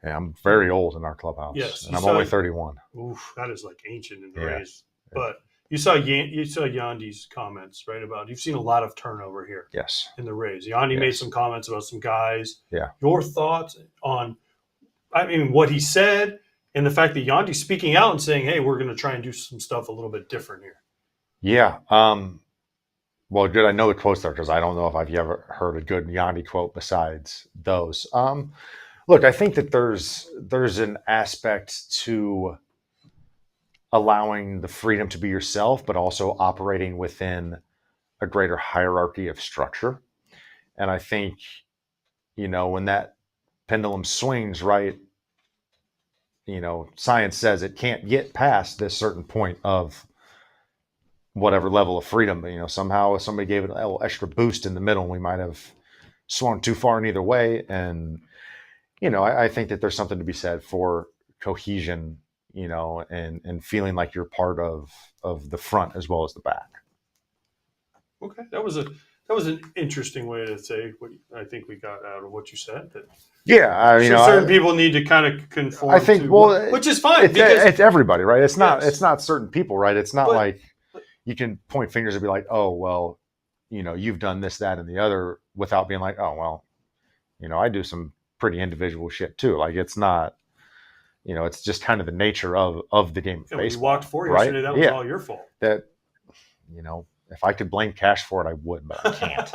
Yeah, I'm very old in our clubhouse. Yes, and I'm only 31. Oof, that is like ancient in the Yeah. Rays. But you saw Yandy's comments, right? About you've seen a lot of turnover here Yes. in the Rays. Yandy made some comments about some guys. Yeah. Your thoughts on, what he said and the fact that Yandy's speaking out and saying, hey, we're going to try and do some stuff a little bit different here. Yeah. Well, good. I know the quotes there because I don't know if I've ever heard a good Yandy quote besides those. Look, I think that there's an aspect to allowing the freedom to be yourself, but also operating within a greater hierarchy of structure. And I think, when that pendulum swings right, science says it can't get past this certain point of whatever level of freedom. But, somehow if somebody gave it a little extra boost in the middle, we might have swung too far in either way. And, I think that there's something to be said for cohesion, and feeling like you're part of the front as well as the back. Okay, that was an interesting way to say what I think we got out of what you said. That Yeah, certain people need to kind of conform. I think, which is fine. It's everybody, right? It's not. Yes. It's not certain people, right? It's not like you can point fingers and be like, oh, well, you've done this, that, and the other, without being like, oh, well, I do some pretty individual shit too. Like it's not, it's just kind of the nature of the game of when you baseball. walked for right? yesterday, that was all your fault. That, if I could blame Cash for it, I would, but I can't.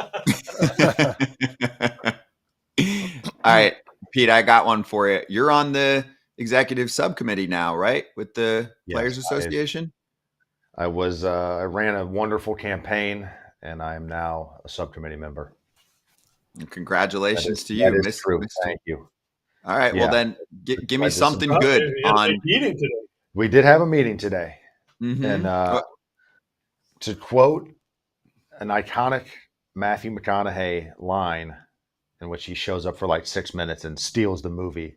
All right, Pete, I got one for you. You're on the executive subcommittee now, right? With the Players Association? I ran a wonderful campaign, and I am now a subcommittee member. And congratulations to you. That is true. Thank you. All right. Yeah. Well, then give me something good on. Meeting today. We did have a meeting today. Mhm. And to quote an iconic Matthew McConaughey line in which he shows up for like 6 minutes and steals the movie, it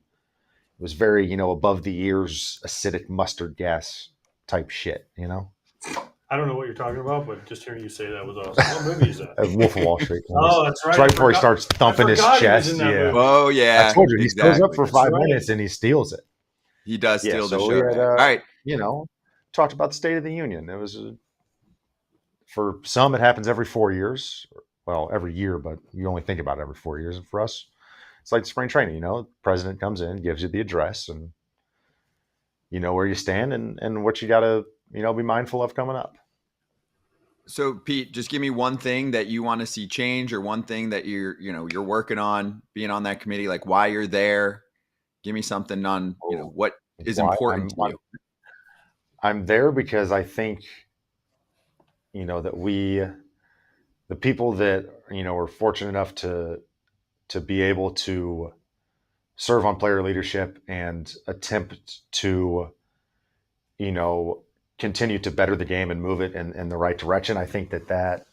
was very, above the ears, acidic mustard gas type shit, I don't know what you're talking about, but just hearing you say that was awesome. What movie is that? Wolf of Wall Street. Oh, that's right. It's right before he starts thumping his chest. Yeah. Oh, yeah. I told you, he goes up for 5 right. minutes and he steals it. He does steal the so show. we had, All right. Talked about the State of the Union. It was, for some, it happens every 4 years. Well, every year, but you only think about it every 4 years. And for us, it's like spring training, the president comes in, gives you the address, and you know where you stand and what you got to, be mindful of coming up. So, Pete, just give me one thing that you want to see change, or one thing that you're working on being on that committee, like why you're there. Give me something on, what is important to you. I'm there because I think, that the people that, are fortunate enough to be able to serve on player leadership and attempt to, continue to better the game and move it in the right direction. I think that,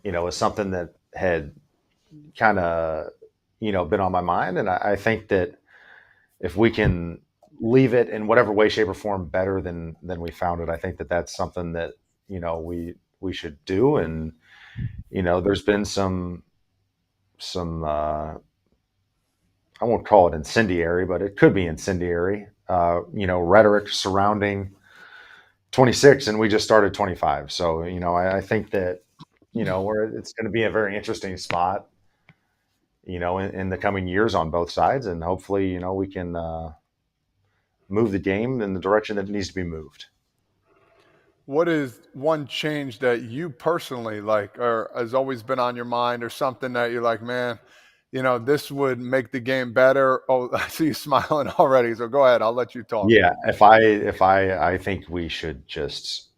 is something that had kind of, been on my mind. And I think that if we can leave it in whatever way, shape, or form better than we found it, I think that that's something that, we should do. And there's been some I won't call it incendiary, but it could be incendiary. Rhetoric surrounding 26, and we just started 25. So I think that it's going to be a very interesting spot. In the coming years on both sides, and hopefully we can move the game in the direction that it needs to be moved. What is one change that you personally like, or has always been on your mind, or something that you're like, man, this would make the game better? Oh, I see you smiling already. So go ahead. I'll let you talk. Yeah. I think we should just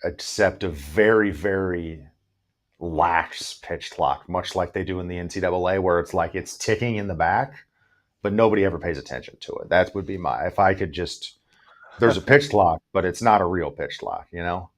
accept a very, very lax pitch clock, much like they do in the NCAA, where it's like it's ticking in the back, but nobody ever pays attention to it. That would be if I could just, there's a pitch clock, but it's not a real pitch clock, You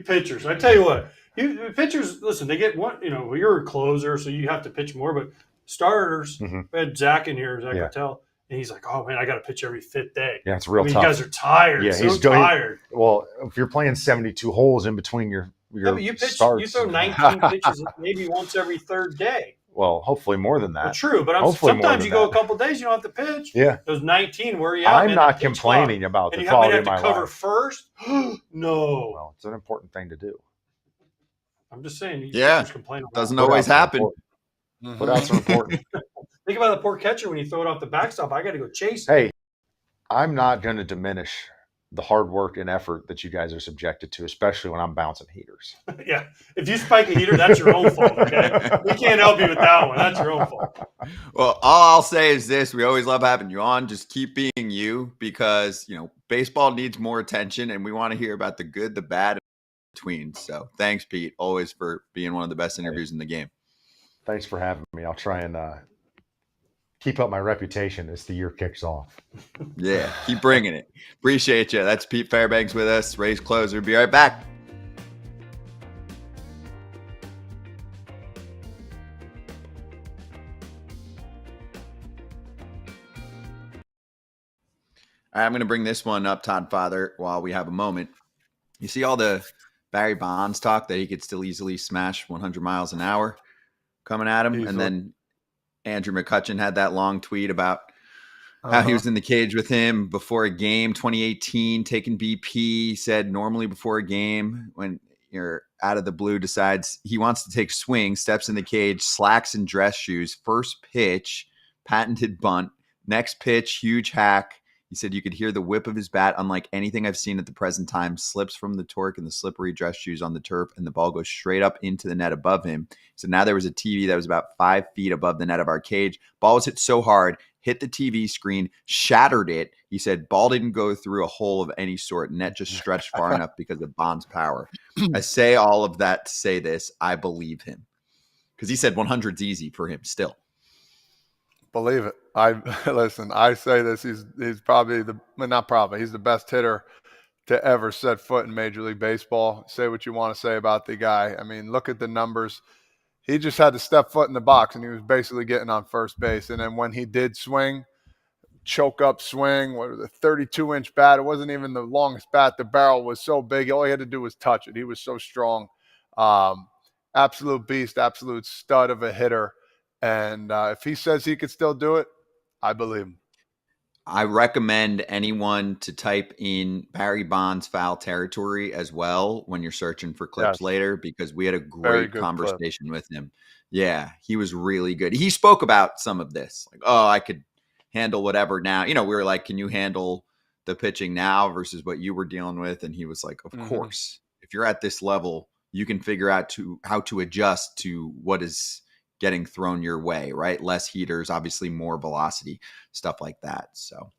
pitchers, I tell you what, you pitchers, listen, they get one, you're a closer, so you have to pitch more, but starters, we had Zack in here, Zack Littell, and he's like, oh man, I got to pitch every fifth day. Yeah, it's real tough. You guys are tired. Yeah, he's tired. Well, if you're playing 72 holes in between your you starts, you throw 19 pitches maybe once every third day. Well, hopefully more than that. Well, true, but sometimes you go a couple days, you don't have to pitch. Yeah, those 19, where are you at? I'm not complaining about the quality of my life. And you have to cover first? No. Well, it's an important thing to do. I'm just saying. Complain about doesn't always happen. But that's important. Think about the poor catcher when you throw it off the backstop. I got to go chase. Hey, I'm not going to diminish the hard work and effort that you guys are subjected to, especially when I'm bouncing heaters. Yeah. If you spike a heater, that's your own fault, okay? We can't help you with that one. That's your own fault. Well, all I'll say is this. We always love having you on. Just keep being you, because, baseball needs more attention, and we want to hear about the good, the bad, and the between. So thanks, Pete, always for being one of the best interviews in the game. Thanks for having me. I'll try and keep up my reputation as the year kicks off. Yeah, keep bringing it. Appreciate you. That's Pete Fairbanks with us, Rays closer. Be right back. All right, I'm going to bring this one up, Todd Father, while we have a moment. You see all the Barry Bonds talk that he could still easily smash 100 miles an hour coming at him, and then Andrew McCutcheon had that long tweet about how he was in the cage with him before a game, 2018, taking BP, said normally before a game, when you're out of the blue, decides he wants to take swing, steps in the cage, slacks and dress shoes, first pitch, patented bunt, next pitch, huge hack. He said you could hear the whip of his bat, unlike anything I've seen at the present time, slips from the torque and the slippery dress shoes on the turf, and the ball goes straight up into the net above him. So now there was a TV that was about 5 feet above the net of our cage. Ball was hit so hard, hit the TV screen, shattered it. He said ball didn't go through a hole of any sort. Net just stretched far enough because of Bond's power. I say all of that to say this. I believe him, because he said 100's easy for him still. Believe it. Listen, I say this, he's probably he's the best hitter to ever set foot in Major League Baseball. Say what you want to say about the guy. I mean, look at the numbers. He just had to step foot in the box, and he was basically getting on first base. And then when he did swing, choke up swing, what was a 32-inch bat? It wasn't even the longest bat. The barrel was so big, all he had to do was touch it. He was so strong. Absolute beast, absolute stud of a hitter. And if he says he could still do it, I believe him. I recommend anyone to type in Barry Bonds foul territory as well when you're searching for clips later, because we had a great conversation with him. Yeah, he was really good. He spoke about some of this, like, oh, I could handle whatever now. We were like, can you handle the pitching now versus what you were dealing with? And he was like, of course, if you're at this level, you can figure out how to adjust to what is getting thrown your way, right? Less heaters, obviously more velocity, stuff like that. So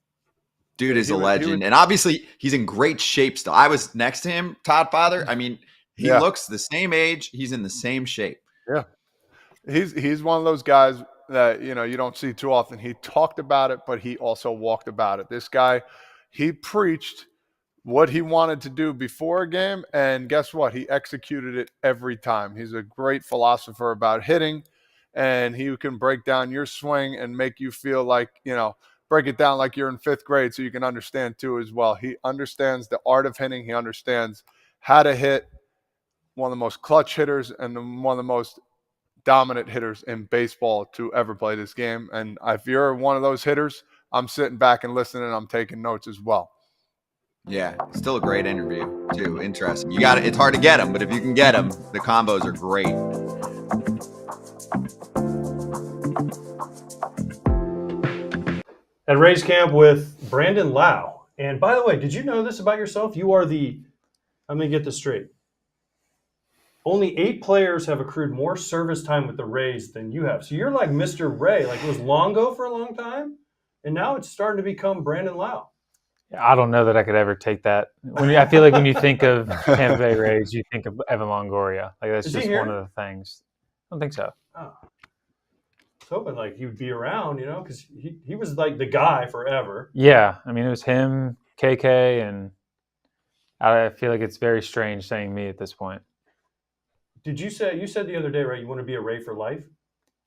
dude is a legend. And obviously he's in great shape still. I was next to him, Todd Father. I mean, he looks the same age. He's in the same shape. Yeah. He's one of those guys that, you don't see too often. He talked about it, but he also walked about it. This guy, he preached what he wanted to do before a game, and guess what? He executed it every time. He's a great philosopher about hitting, and he can break down your swing and make you feel like, break it down like you're in 5th grade so you can understand too as well. He understands the art of hitting. He understands how to hit. One of the most clutch hitters and one of the most dominant hitters in baseball to ever play this game. And if you're one of those hitters, I'm sitting back and listening, and I'm taking notes as well. Yeah, still a great interview too. Interesting. You got it. It's hard to get them, but if you can get them, the combos are great. At Rays camp with Brandon Lowe. And by the way, did you know this about yourself? You are I'm going to get this straight. Only 8 players have accrued more service time with the Rays than you have. So you're like Mr. Ray. Like, it was Longo for a long time, and now it's starting to become Brandon Lowe. I don't know that I could ever take that. I feel like when you think of Tampa Bay Rays, you think of Evan Longoria. Like, that's just one of the things. I don't think so. Oh. I was hoping like he would be around, because he was like the guy forever. Yeah, I mean, it was him, KK, and I feel like it's very strange saying me at this point. You said the other day, right, you want to be a Ray for life?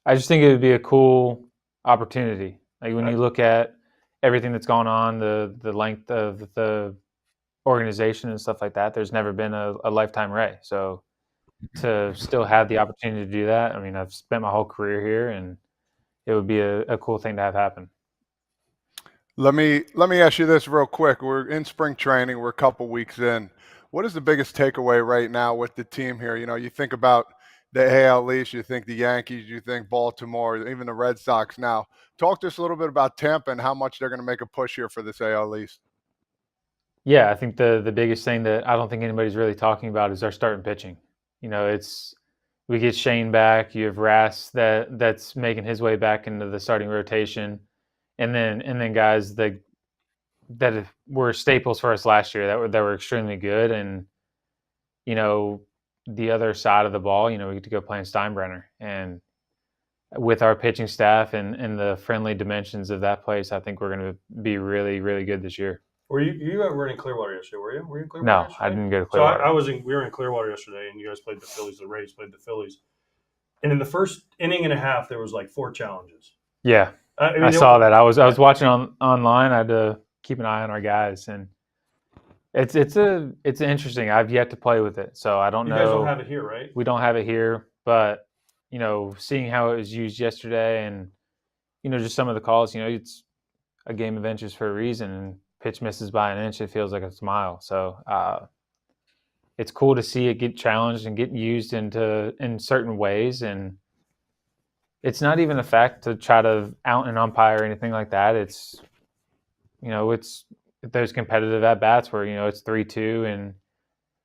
I just think it would be a cool opportunity. Like, when you look at everything that's gone on, the length of the organization and stuff like that, there's never been a lifetime Ray. So to still have the opportunity to do that, I mean, I've spent my whole career here, and it would be a cool thing to have happen. Let me ask you this real quick. We're in spring training. We're a couple weeks in. What is the biggest takeaway right now with the team here? You think about the AL East, you think the Yankees, you think Baltimore, even the Red Sox now. Talk to us a little bit about Tampa and how much they're going to make a push here for this AL East. Yeah, I think the biggest thing that I don't think anybody's really talking about is our starting pitching. We get Shane back. You have Rass that's making his way back into the starting rotation, and then guys that were staples for us last year that were extremely good. And the other side of the ball, we get to go play in Steinbrenner, and with our pitching staff and the friendly dimensions of that place, I think we're going to be really, really good this year. Were you were in Clearwater yesterday? Were you? Were you in Clearwater? No, yesterday? I didn't go to Clearwater. We were in Clearwater yesterday, and you guys played the Phillies. The Rays played the Phillies, and in the first inning and a half, there was like 4 challenges. Yeah, I saw that. I was watching online. I had to keep an eye on our guys, and it's interesting. I've yet to play with it, so I don't know. You guys don't have it here, right? We don't have it here, but seeing how it was used yesterday, and just some of the calls. It's a game of inches for a reason, and pitch misses by an inch, it feels like it's a mile. So it's cool to see it get challenged and get used in certain ways, and it's not even a fact to try to out an umpire or anything like that. It's there's competitive at bats where it's 3-2 and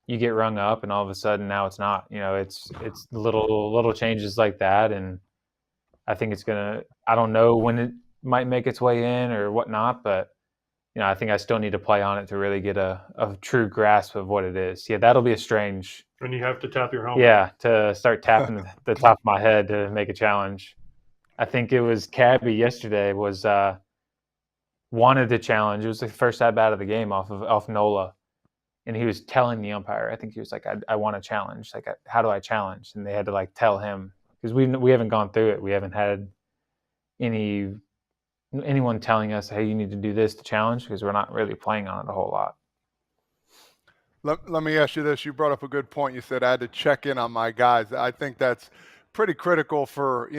you get rung up, and all of a sudden now it's not. It's little changes like that, and I think it's gonna. I don't know when it might make its way in or whatnot, but I think I still need to play on it to really get a true grasp of what it is. Yeah, that'll be a strange. And you have to tap your helmet. Yeah, to start tapping the top of my head to make a challenge. I think it was Cabby yesterday wanted to challenge. It was the first at bat of the game off Nola, and he was telling the umpire. I think he was like, "I want to challenge. Like, how do I challenge?" And they had to tell him, because we haven't gone through it. We haven't had anyone telling us, "Hey, you need to do this to challenge," because we're not really playing on it a whole lot. Let me ask you this. You brought up a good point. You said I had to check in on my guys. I think that's pretty critical for,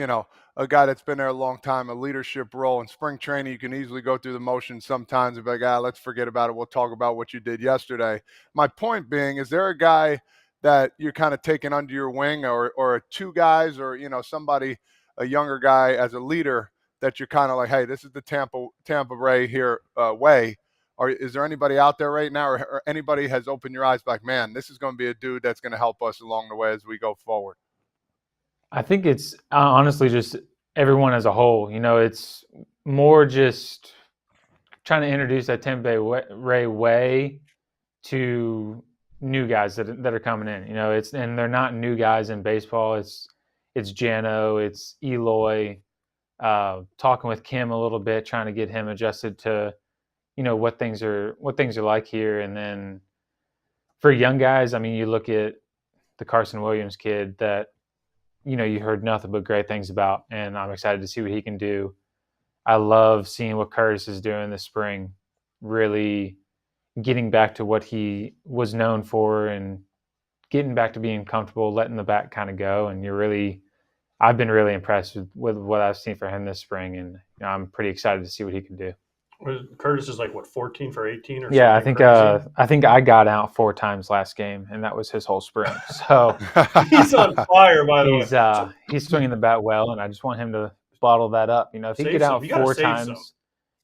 a guy that's been there a long time, a leadership role. In spring training, you can easily go through the motions sometimes and be like, let's forget about it. We'll talk about what you did yesterday. My point being, is there a guy that you're kind of taking under your wing, or 2 guys, or, somebody, a younger guy as a leader that you're kind of like, hey, this is the Tampa Ray here way? Or is there anybody out there right now, or anybody has opened your eyes like, man, this is going to be a dude that's going to help us along the way as we go forward? I think it's honestly just everyone as a whole. It's more just trying to introduce that Tampa Bay Ray way to new guys that are coming in. And they're not new guys in baseball. It's Jano, it's Eloy. Talking with Kim a little bit, trying to get him adjusted to, what things are like here. And then for young guys, I mean, you look at the Carson Williams kid that, you heard nothing but great things about, and I'm excited to see what he can do. I love seeing what Curtis is doing this spring, really getting back to what he was known for and getting back to being comfortable, letting the bat kind of go. And I've been really impressed with what I've seen for him this spring, and I'm pretty excited to see what he can do. Curtis is like, what, 14 for 18 or Yeah, something crazy? I think I got out 4 times last game, and that was his whole spring. So He's on fire, by the way. he's swinging the bat well, and I just want him to bottle that up. If he Save get some. out You gotta 4 save times, some.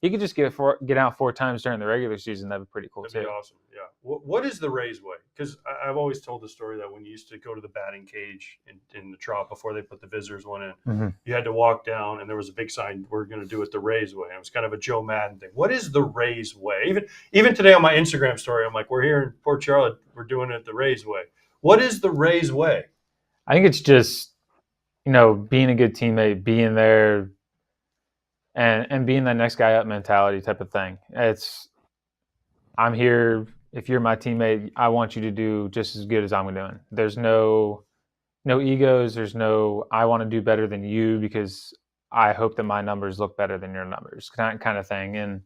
he could just get out 4 times during the regular season. That'd be pretty cool That'd be too. awesome. Yeah. What is the Rays way? Because I've always told the story that when you used to go to the batting cage in the Trop before they put the visitors one in, Mm-hmm. you had to walk down, and there was a big sign, "We're going to do it the Rays way." And it was kind of a Joe Madden thing. What is the Rays way? Even today on my Instagram story, I'm like, "We're here in Port Charlotte. We're doing it the Rays way." What is the Rays way? I think it's just being a good teammate, being there, and being that next guy up mentality type of thing. I'm here. If you're my teammate, I want you to do just as good as I'm doing. There's no egos. There's no I want to do better than you because I hope that my numbers look better than your numbers kind of thing. And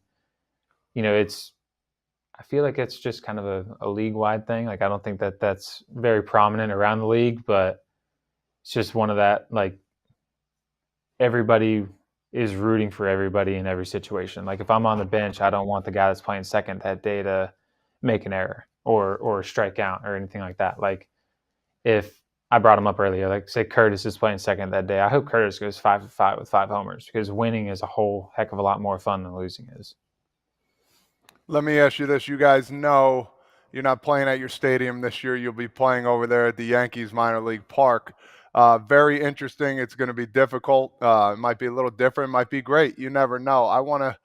I feel like it's just kind of a league-wide thing. Like I don't think that that's very prominent around the league, but it's just one of that, like, everybody is rooting for everybody in every situation. Like if I'm on the bench, I don't want the guy that's playing second that day to make an error or strike out or anything like that. Like if I brought him up earlier, like say Curtis is playing second that day, I hope Curtis goes 5-5 with 5 homers because winning is a whole heck of a lot more fun than losing is. Let me ask you this. You guys know you're not playing at your stadium this year. You'll be playing over there at the Yankees minor league park. Very interesting. It's going to be difficult. It might be a little different. It might be great. You never know. I want to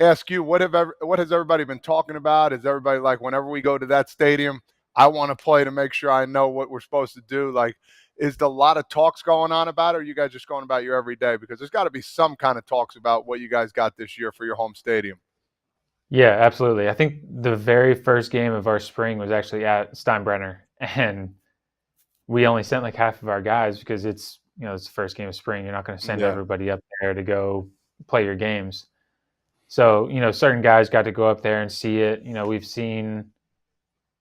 ask you, what has everybody been talking about? Is everybody like, whenever we go to that stadium, I want to play to make sure I know what we're supposed to do? Like, is there a lot of talks going on about it, or are you guys just going about your everyday? Because there's got to be some kind of talks about what you guys got this year for your home stadium. Yeah, absolutely. I think the very first game of our spring was actually at Steinbrenner, and we only sent like half of our guys because it's the first game of spring. You're not going to send everybody up there to go play your games. So, certain guys got to go up there and see it. We've seen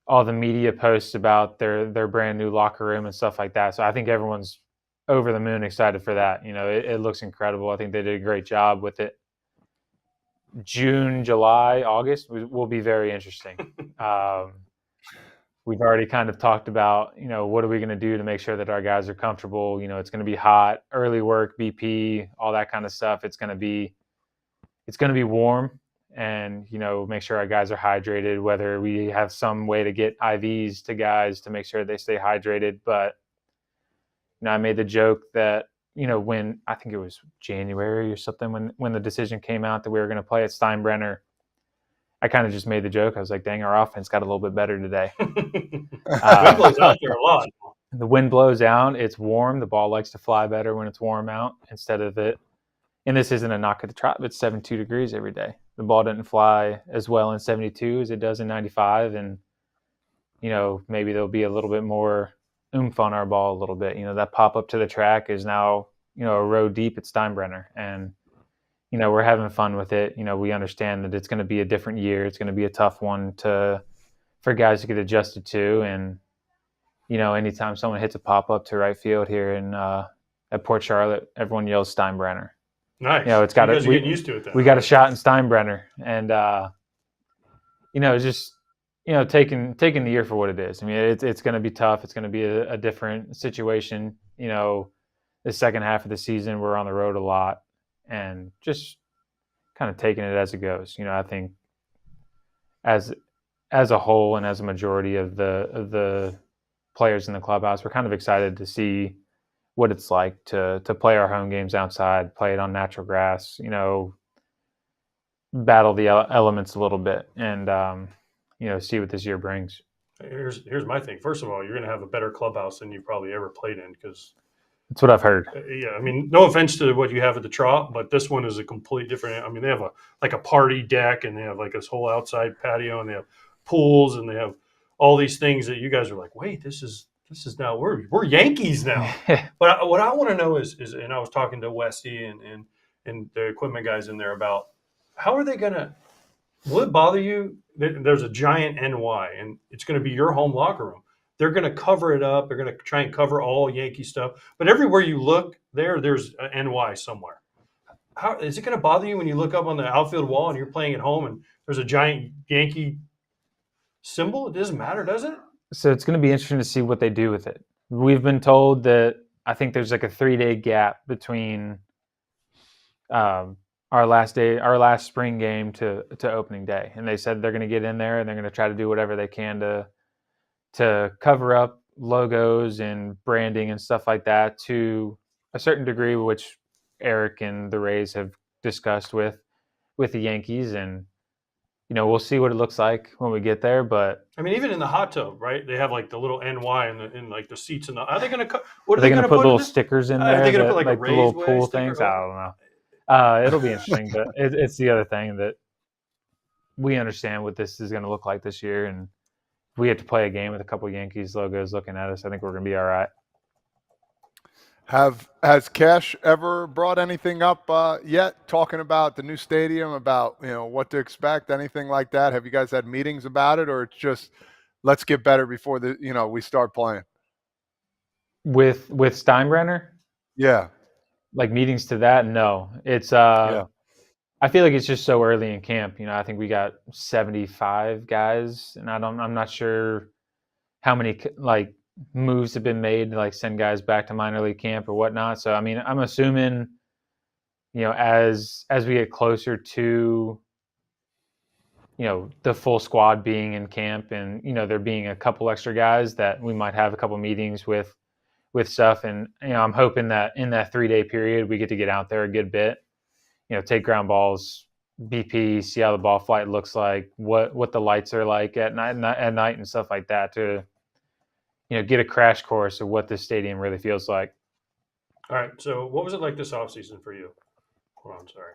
all the media posts about their brand new locker room and stuff like that. So I think everyone's over the moon excited for that. It looks incredible. I think they did a great job with it. June, July, August will be very interesting. We've already kind of talked about, what are we going to do to make sure that our guys are comfortable? It's going to be hot, early work, BP, all that kind of stuff. It's going to be warm, and, make sure our guys are hydrated, whether we have some way to get IVs to guys to make sure they stay hydrated. But, I made the joke that, when I think it was January or something, when the decision came out that we were going to play at Steinbrenner, I kind of just made the joke. I was like, dang, our offense got a little bit better today. Wind blows out there a lot. The wind blows out. It's warm. The ball likes to fly better when it's warm out instead of it. And this isn't a knock at the Trop. It's 72 degrees every day. The ball didn't fly as well in 72 as it does in 95. And, maybe there'll be a little bit more oomph on our ball a little bit. That pop up to the track is now, a row deep at Steinbrenner. And, we're having fun with it. We understand that it's going to be a different year. It's going to be a tough one for guys to get adjusted to. And, anytime someone hits a pop-up to right field here at Port Charlotte, everyone yells Steinbrenner. Nice. It's got you guys are getting used to it then. We got a shot in Steinbrenner. And, it's just, taking the year for what it is. I mean, it's going to be tough. It's going to be a different situation. The second half of the season, we're on the road a lot. And just kind of taking it as it goes. I think as a whole and as a majority of the players in the clubhouse, we're kind of excited to see what it's like to play our home games outside, play it on natural grass, battle the elements a little bit, and see what this year brings. Here's my thing. First of all, you're going to have a better clubhouse than you probably ever played in because. That's what I've heard. Yeah, I mean, no offense to what you have at the Trop, but this one is a complete different. I mean, they have a party deck, and they have like this whole outside patio, and they have pools, and they have all these things that you guys are like, wait, this is now we're Yankees now. But what I want to know is, and I was talking to Westy and and the equipment guys in there about how are they going to, will it bother you that there's a giant NY and it's going to be your home locker room? They're going to cover it up. They're going to try and cover all Yankee stuff. But everywhere you look there's a NY somewhere. How is it going to bother you when you look up on the outfield wall and you're playing at home and there's a giant Yankee symbol? It doesn't matter, does it? So it's going to be interesting to see what they do with it. We've been told that I think there's like a 3-day gap between our last spring game to opening day, and they said they're going to get in there and they're going to try to do whatever they can to cover up logos and branding and stuff like that to a certain degree, which Erik and the Rays have discussed with the Yankees, and we'll see what it looks like when we get there. But I mean, even in the hot tub, right? They have like the little NY in like the seats. Are they going to? What are they going to put little stickers in there? Are they going to put like a the little Rays pool sticker? things? I don't know. It'll be interesting, but it's the other thing that we understand what this is going to look like this year, and if we have to play a game with a couple Yankees logos looking at us, I think we're going to be all right. Has Cash ever brought anything up yet? Talking about the new stadium, about what to expect, anything like that? Have you guys had meetings about it, or it's just let's get better before we start playing? With Steinbrenner, yeah, like meetings to that, no. It's yeah. I feel like it's just so early in camp. I think we got 75 guys, and I'm not sure how many like moves have been made to like send guys back to minor league camp or whatnot. So I mean, I'm assuming as we get closer to the full squad being in camp and there being a couple extra guys, that we might have a couple meetings with stuff. And I'm hoping that in that 3-day period we get to get out there a good bit, take ground balls, BP, see how the ball flight looks like, what the lights are like at night and stuff like that, to get a crash course of what this stadium really feels like. All right. So what was it like this offseason for you? Hold on, sorry.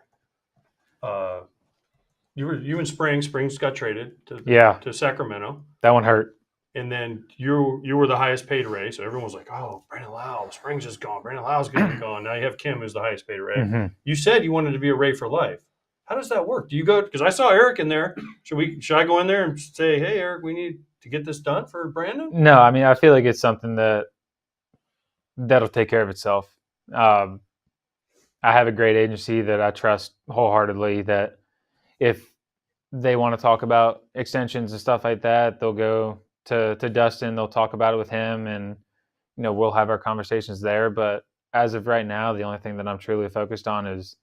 You in Springs got traded to Sacramento. That one hurt. And then you were the highest paid Ray, so everyone was like, "Oh, Brandon Lowe, Springs is gone. Brandon Lowe's going to be gone." Now you have Kim, who's the highest paid Ray. Mm-hmm. You said you wanted to be a Ray for life. How does that work? Do you go? Because I saw Erik in there. Should I go in there and say, "Hey, Erik, we need to get this done for Brandon"? No, I mean, I feel like it's something that'll take care of itself. I have a great agency that I trust wholeheartedly, that if they want to talk about extensions and stuff like that, they'll go to Dustin, they'll talk about it with him, and we'll have our conversations there. But as of right now, the only thing that I'm truly focused on is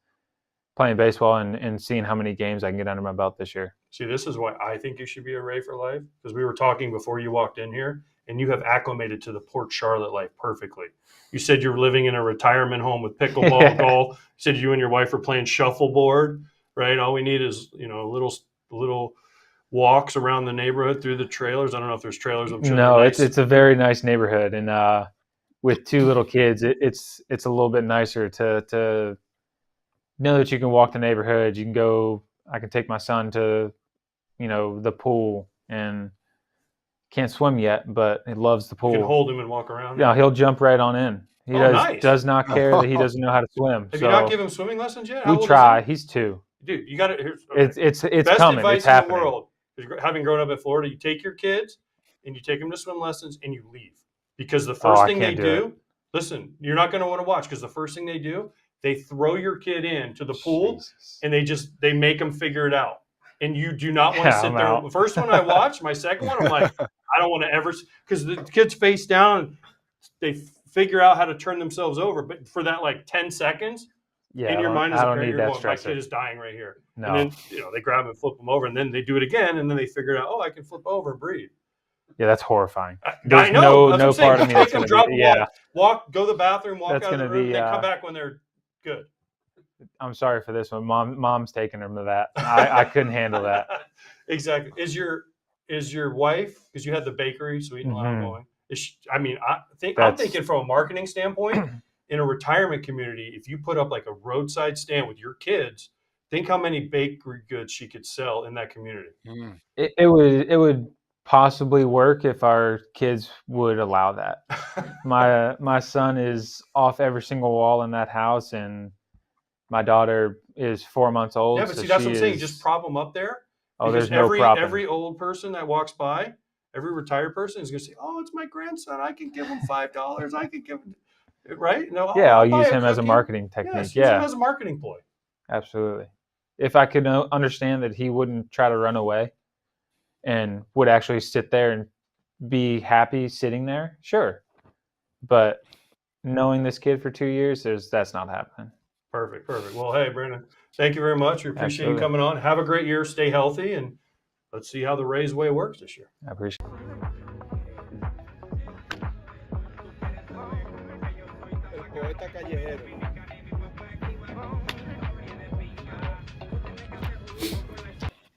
playing baseball and seeing how many games I can get under my belt this year. See, this is why I think you should be a Ray for life, because we were talking before you walked in here, and you have acclimated to the Port Charlotte life perfectly. You said you were living in a retirement home with pickleball, golf. You said you and your wife were playing shuffleboard, right? All we need is little walks around the neighborhood through the trailers. I don't know if there's trailers. I'm sure. No, nice. it's a very nice neighborhood, and with 2 little kids, it's a little bit nicer to know that you can walk the neighborhood. You can go. I can take my son to, the pool, and can't swim yet, but he loves the pool. You can hold him and walk around. Yeah, he'll jump right on in. He nice. does not care that he doesn't know how to swim. Have you not given him swimming lessons yet? We try. He's 2. Dude, you got it. It's best coming. advice It's happening. in the world is, having grown up in Florida, you take your kids and you take them to swim lessons and you leave, because the first thing they do, listen, you're not going to want to watch, because the first thing they do, they throw your kid into the pool. Jesus. And they make them figure it out, and you do not want to sit there. The first one I watched, my second one, I'm like, I don't want to ever, because the kids face down, they figure out how to turn themselves over, but for that like 10 seconds. Yeah, in your mind, I don't need that. My kid is dying right here. No. And then they grab him and flip him over, and then they do it again, and then they figure out, I can flip over and breathe. Yeah, that's horrifying. I know. No part of me that's going to be. Yeah. Walk, go to the bathroom, walk that's out of the room, then come back when they're good. I'm sorry for this one. Mom's taking them to that. I couldn't handle that. Exactly. Is your wife, because you had the bakery, Sweet and Loud going? I'm thinking from a marketing standpoint. In a retirement community, if you put up like a roadside stand with your kids, think how many bakery goods she could sell in that community. It would possibly work if our kids would allow that. My son is off every single wall in that house, and My daughter is 4 months old. Yeah, but so see, that's she what I'm saying. is- Just prop them up there. Oh, Because there's no propping. every old person that walks by, every retired person is going to say, "Oh, it's my grandson. I can give him $5. I can give him." Right? No. Yeah, I'll buy use him as a cookie. marketing Yes, technique. use Yeah, him as a marketing ploy. absolutely. If I could understand that he wouldn't try to run away and would actually sit there and be happy sitting there, sure. But knowing this kid for 2 years, that's not happening. Perfect. Well, hey, Brandon, thank you very much. We appreciate you Absolutely. coming on. Have a great year. Stay healthy, and let's see how the Rays way works this year. I appreciate it.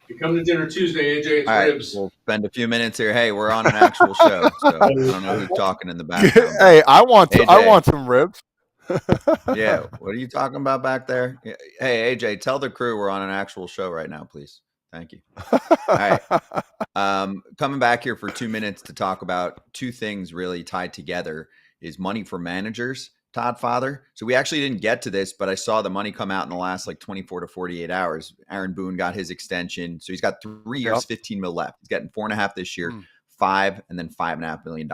You come to dinner Tuesday, AJ. It's All right, we'll spend a few minutes here. Hey, we're on an actual show, so I don't know who's talking in the background. Hey, I want AJ. some ribs. Yeah, what are you talking about back there? Hey, AJ, tell the crew we're on an actual show right now, please. Thank you. All right. Coming back here for 2 minutes to talk about two things really tied together is money for managers, Todd Father. So we actually didn't get to this, but I saw the money come out in the last 24 to 48 hours. Aaron Boone got his extension. So he's got 3 years, Yep. $15 million left. He's getting $4.5 this year, $5 and then $5.5 million.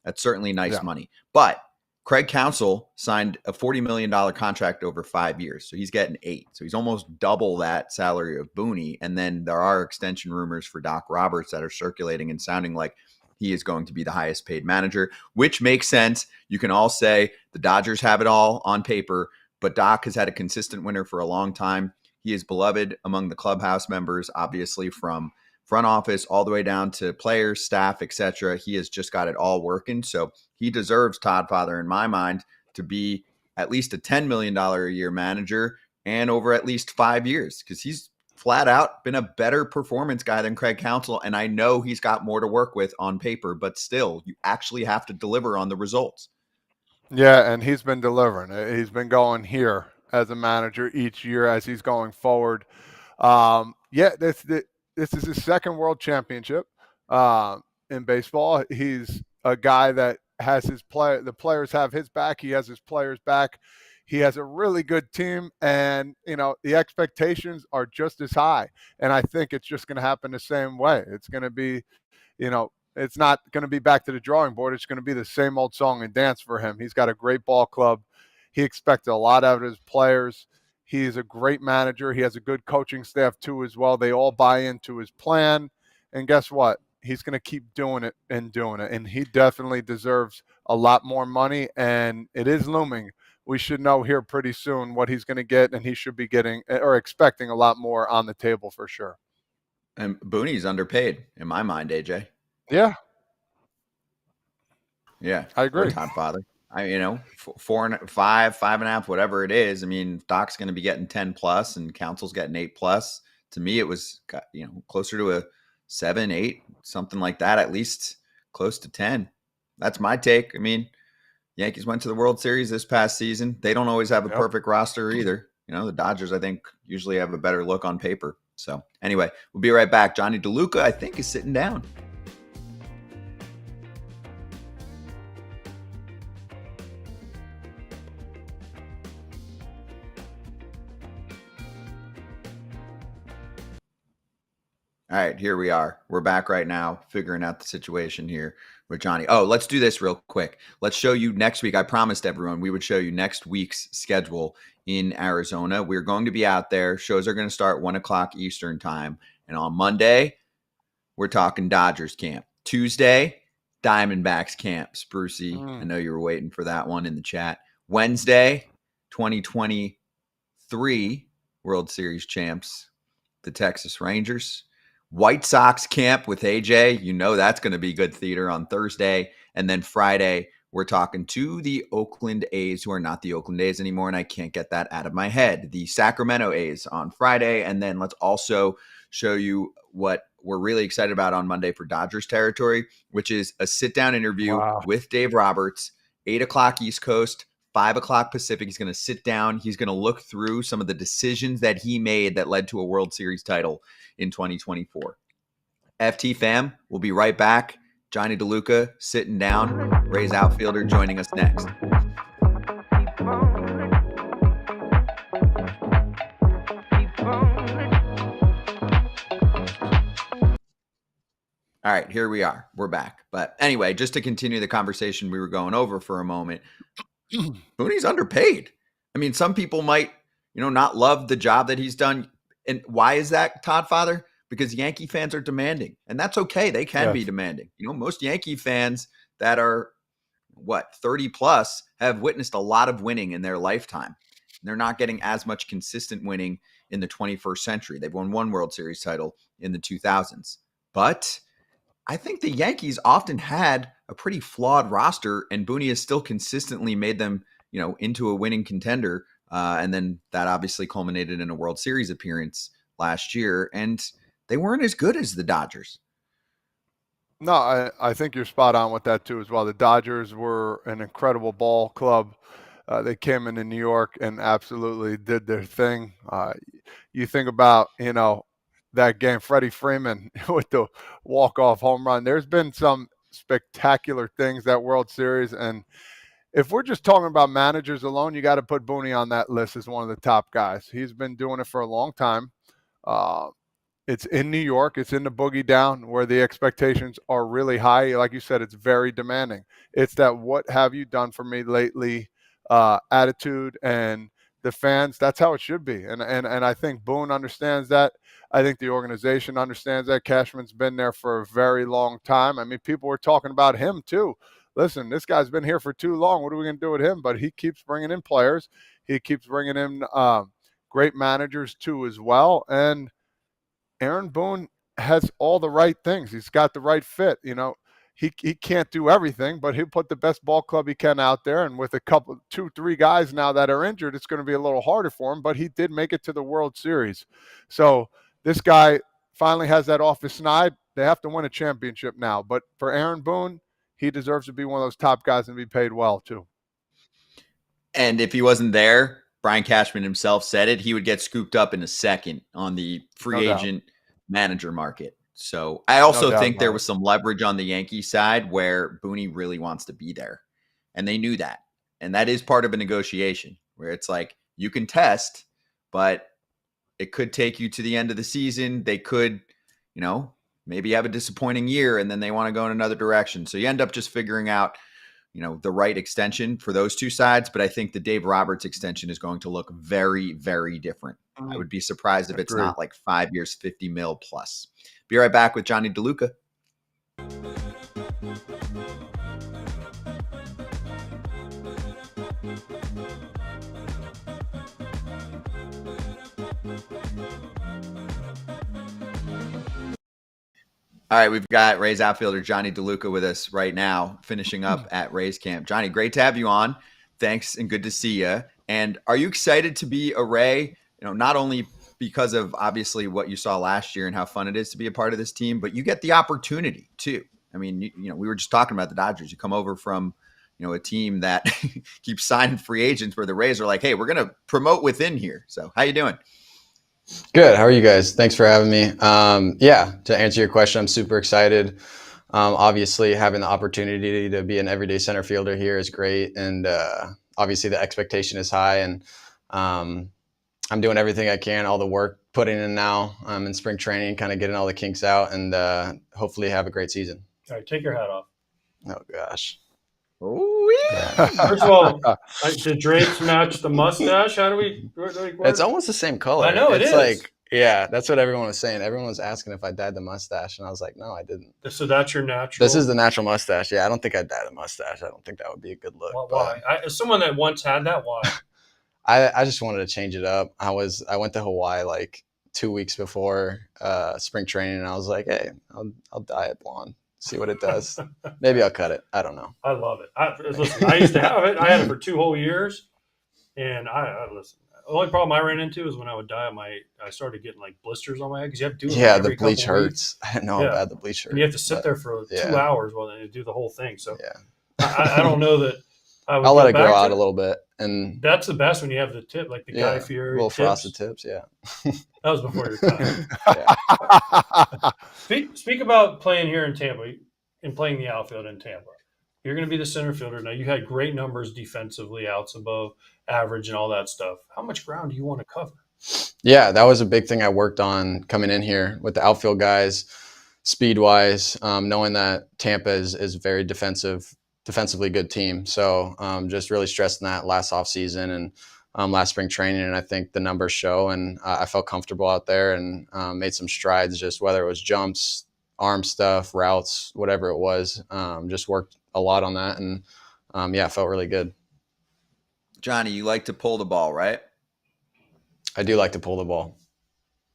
That's certainly nice money. But Craig Counsell signed a $40 million contract over 5 years. So he's getting $8 million. So he's almost double that salary of Boone. And then there are extension rumors for Doc Roberts that are circulating and sounding like he is going to be the highest paid manager, which makes sense. You can all say the Dodgers have it all on paper, but Doc has had a consistent winner for a long time. He is beloved among the clubhouse members, obviously from front office all the way down to players, staff, etc. He has just got it all working. So he deserves, Todd Father, in my mind, to be at least a $10 million a year manager and over at least 5 years, because he's flat out been a better performance guy than Craig Counsell. And I know he's got more to work with on paper, but still, you actually have to deliver on the results. Yeah, and he's been delivering. He's been going here as a manager each year as he's going forward. This is his second world championship in baseball. He's a guy that has the players have his back. He has his players back. He has a really good team, and the expectations are just as high. And I think it's just going to happen the same way. It's going to be, it's not going to be back to the drawing board. It's going to be the same old song and dance for him. He's got a great ball club. He expected a lot out of his players. He's a great manager. He has a good coaching staff too as well. They all buy into his plan. And guess what? He's going to keep doing it. And he definitely deserves a lot more money. And it is looming. We should know here pretty soon what he's going to get. And he should be getting or expecting a lot more on the table for sure. And Boone's underpaid in my mind, AJ. Yeah. Yeah. I agree. Todd Father. 4, 5, 5.5, whatever it is. I mean, Doc's going to be getting 10 plus and Counsell's getting 8 plus. To me, it was, closer to a 7, 8, something like that, at least close to 10. That's my take. I mean, Yankees went to the World Series this past season. They don't always have a perfect roster either. The Dodgers, I think, usually have a better look on paper. So anyway, we'll be right back. Jonny DeLuca, I think, is sitting down. All right, here we are. We're back right now, figuring out the situation here with Jonny. Oh, let's do this real quick. Let's show you next week. I promised everyone we would show you next week's schedule in Arizona. We're going to be out there. Shows are going to start 1 o'clock Eastern time. And on Monday, we're talking Dodgers camp. Tuesday, Diamondbacks camp. Sprucey, I know you were waiting for that one in the chat. Wednesday, 2023 World Series champs, the Texas Rangers. White Sox camp with AJ. That's going to be good theater on Thursday. And then Friday, we're talking to the Oakland A's, who are not the Oakland A's anymore, and I can't get that out of my head. The Sacramento A's on Friday. And then let's also show you what we're really excited about on Monday for Dodgers territory, which is a sit-down interview with Dave Roberts, 8 o'clock East Coast, 5 o'clock Pacific. He's going to sit down. He's going to look through some of the decisions that he made that led to a World Series title in 2024. FT fam, we'll be right back. Jonny DeLuca sitting down. Rays outfielder joining us next. All right, here we are. We're back. But anyway, just to continue the conversation we were going over for a moment, Boone's underpaid. I mean, some people might, not love the job that he's done. And why is that, Todd Father? Because Yankee fans are demanding. And that's okay. They can be demanding. Most Yankee fans that are, 30 plus have witnessed a lot of winning in their lifetime. They're not getting as much consistent winning in the 21st century. They've won one World Series title in the 2000s. But I think the Yankees often had a pretty flawed roster, and Boone has still consistently made them, into a winning contender. And then that obviously culminated in a World Series appearance last year, and they weren't as good as the Dodgers. No, I think you're spot on with that too as well. The Dodgers were an incredible ball club. They came into New York and absolutely did their thing. You think about, that game, Freddie Freeman with the walk-off home run. There's been some spectacular things that World Series. And if we're just talking about managers alone, you got to put Boone on that list as one of the top guys. He's been doing it for a long time. It's in New York. It's in the boogie down where the expectations are really high. Like you said, it's very demanding. It's that what have you done for me lately attitude, and the fans, that's how it should be. And I think Boone understands that. I think the organization understands that. Cashman's been there for a very long time. I mean, people were talking about him too. Listen, this guy's been here for too long. What are we going to do with him? But he keeps bringing in players. He keeps bringing in great managers too as well. And Aaron Boone has all the right things. He's got the right fit. He can't do everything, but he'll put the best ball club he can out there. And with a couple, 2-3 guys now that are injured, it's going to be a little harder for him, but he did make it to the World Series. So this guy finally has that off his snide. They have to win a championship now. But for Aaron Boone, he deserves to be one of those top guys and be paid well too. And if he wasn't there, Brian Cashman himself said it, he would get scooped up in a second on the free agent manager market. So I also think there was some leverage on the Yankee side where Boone really wants to be there. And they knew that. And that is part of a negotiation where it's like, you can test, but it could take you to the end of the season. They could, maybe have a disappointing year and then they want to go in another direction. So you end up just figuring out, the right extension for those two sides. But I think the Dave Roberts extension is going to look very, very different. I would be surprised if it's not like 5 years, 50 mil plus. Be right back with Jonny DeLuca. All right, we've got Rays outfielder Jonny DeLuca with us right now, finishing up at Rays camp. Jonny, great to have you on. Thanks and good to see you. And are you excited to be a Ray? Not only because of obviously what you saw last year and how fun it is to be a part of this team, but you get the opportunity too. I mean, we were just talking about the Dodgers. You come over from, a team that keeps signing free agents where the Rays are like, hey, we're going to promote within here. So how you doing? Good. How are you guys? Thanks for having me. To answer your question, I'm super excited. Obviously, having the opportunity to be an everyday center fielder here is great. And obviously, the expectation is high. And I'm doing everything I can, all the work putting in now in spring training, kind of getting all the kinks out, and hopefully have a great season. All right, take your hat off. Oh, gosh. First of all, the drapes match the mustache. How do we? It's almost the same color. I know it's is. Like, yeah, that's what everyone was saying. Everyone was asking if I dyed the mustache, and I was like, no, I didn't. So that's your natural. This is the natural mustache. Yeah, I don't think I'd dye the mustache. I don't think that would be a good look. Why? As someone that once had that, why? I just wanted to change it up. I went to Hawaii like 2 weeks before spring training, and I was like, hey, I'll dye it blonde. See what it does. Maybe I'll cut it. I don't know. I love it. Listen, I used to have it. I had it for 2 whole years, and I listen. The only problem I ran into is when I would dye I started getting like blisters on my head because you have to do it. Yeah, the bleach hurts. I didn't know how bad the bleach hurts. And you have to sit there for 2 hours while they do the whole thing. So yeah, I don't know that. I'll let it grow out a little bit, and that's the best when you have the tip, like the Guy Fieri little tips. frosted tips. Yeah, that was before your time. Speak about playing here in Tampa and playing the outfield in Tampa. You're going to be the center fielder now. You had great numbers defensively, outs above average, and all that stuff. How much ground do you want to cover? Yeah, that was a big thing I worked on coming in here with the outfield guys. speed wise, knowing that Tampa is very defensively good team. So just really stressing that last off season and last spring training. And I think the numbers show, and I felt comfortable out there and made some strides, just whether it was jumps, arm stuff, routes, whatever it was, just worked a lot on that. And yeah, felt really good. Jonny, you like to pull the ball, right? I do like to pull the ball.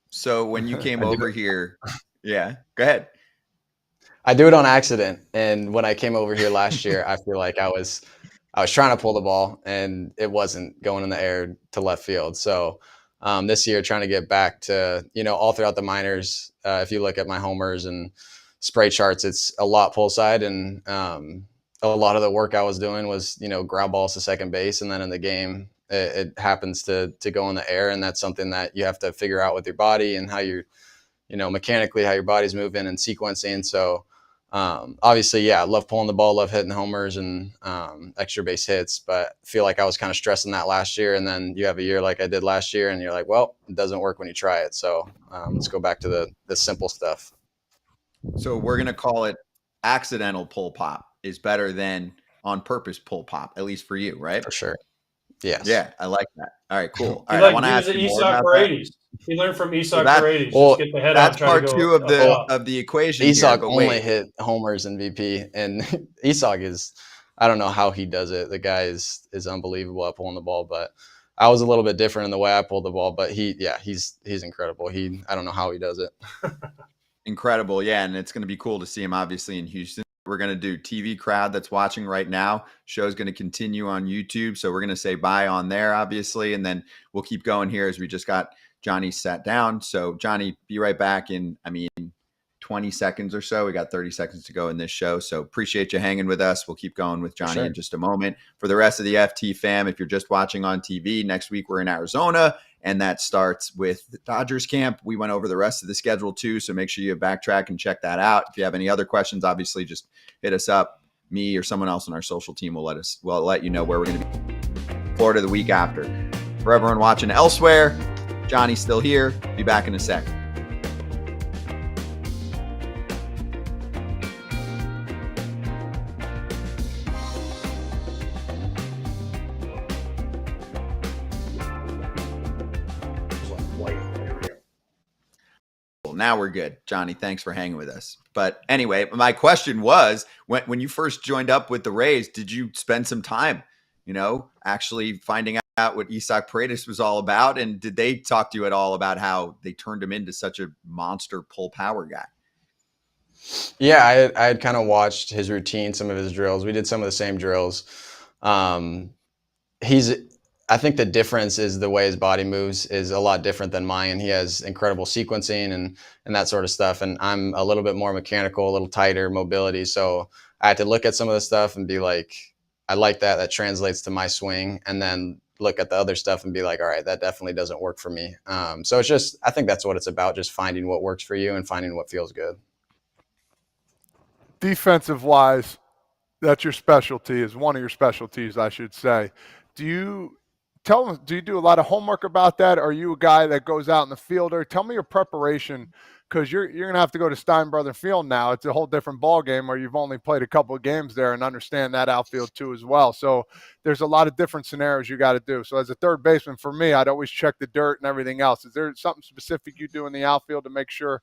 So when you came over here, yeah, go ahead. I do it on accident. And when I came over here last year, I feel like I was trying to pull the ball and it wasn't going in the air to left field. So this year, trying to get back to, all throughout the minors, if you look at my homers and spray charts, it's a lot pull side. And a lot of the work I was doing was, ground balls to second base. And then in the game, it happens to go in the air. And that's something that you have to figure out with your body and how you're, mechanically how your body's moving and sequencing. So obviously, yeah, I love pulling the ball, love hitting homers and extra base hits, but I feel like I was kind of stressing that last year. And then you have a year like I did last year and you're like, well, it doesn't work when you try it. So let's go back to the simple stuff. So we're going to call it accidental pull pop is better than on purpose pull pop, at least for you, right? For sure. Yes. Yeah, I like that. All right, cool. All He right, I want to ask was you at more Esoc about for that. 80s. He learned from Esoc So that- for 80s. well, Just get the head That's out. Try part to go two of up. the equation. here, Esoc but only wait. hit homers in VP, and Esoc is, I don't know how he does it. The guy is unbelievable at pulling the ball, but I was a little bit different in the way I pulled the ball, but he's incredible. I don't know how he does it. Incredible, yeah, and it's going to be cool to see him obviously in Houston. We're going to do TV crowd that's watching right now. Show's going to continue on YouTube, so we're going to say bye on there, obviously, and then we'll keep going here as we just got Jonny sat down. So, Jonny, be right back in, 20 seconds or so. We got 30 seconds to go in this show, so appreciate you hanging with us. We'll keep going with Jonny in just a moment. For the rest of the FT fam, if you're just watching on TV, next week we're in Arizona, and that starts with the Dodgers camp. We went over the rest of the schedule too, so make sure you backtrack and check that out. If you have any other questions, obviously just hit us up. Me or someone else on our social team will let you know where we're going to be. Florida the week after. For everyone watching elsewhere, Jonny's still here. Be back in a sec. Now we're good. Jonny, thanks for hanging with us. But anyway, my question was, when you first joined up with the Rays, did you spend some time, actually finding out what Isaac Paredes was all about? And did they talk to you at all about how they turned him into such a monster pull power guy? Yeah, I had kind of watched his routine, some of his drills. We did some of the same drills. I think the difference is the way his body moves is a lot different than mine. He has incredible sequencing and that sort of stuff. And I'm a little bit more mechanical, a little tighter mobility. So I had to look at some of the stuff and be like, I like that. That translates to my swing. And then look at the other stuff and be like, all right, that definitely doesn't work for me. So it's just, I think that's what it's about. Just finding what works for you and finding what feels good. Defensive wise, that's your specialty, is one of your specialties, I should say. Do you do a lot of homework about that? Are you a guy that goes out in the fielder? Tell me your preparation, because you're going to have to go to Steinbrother Field now. It's a whole different ball game, or you've only played a couple of games there and understand that outfield too as well. So there's a lot of different scenarios you got to do. So as a third baseman, for me, I'd always check the dirt and everything else. Is there something specific you do in the outfield to make sure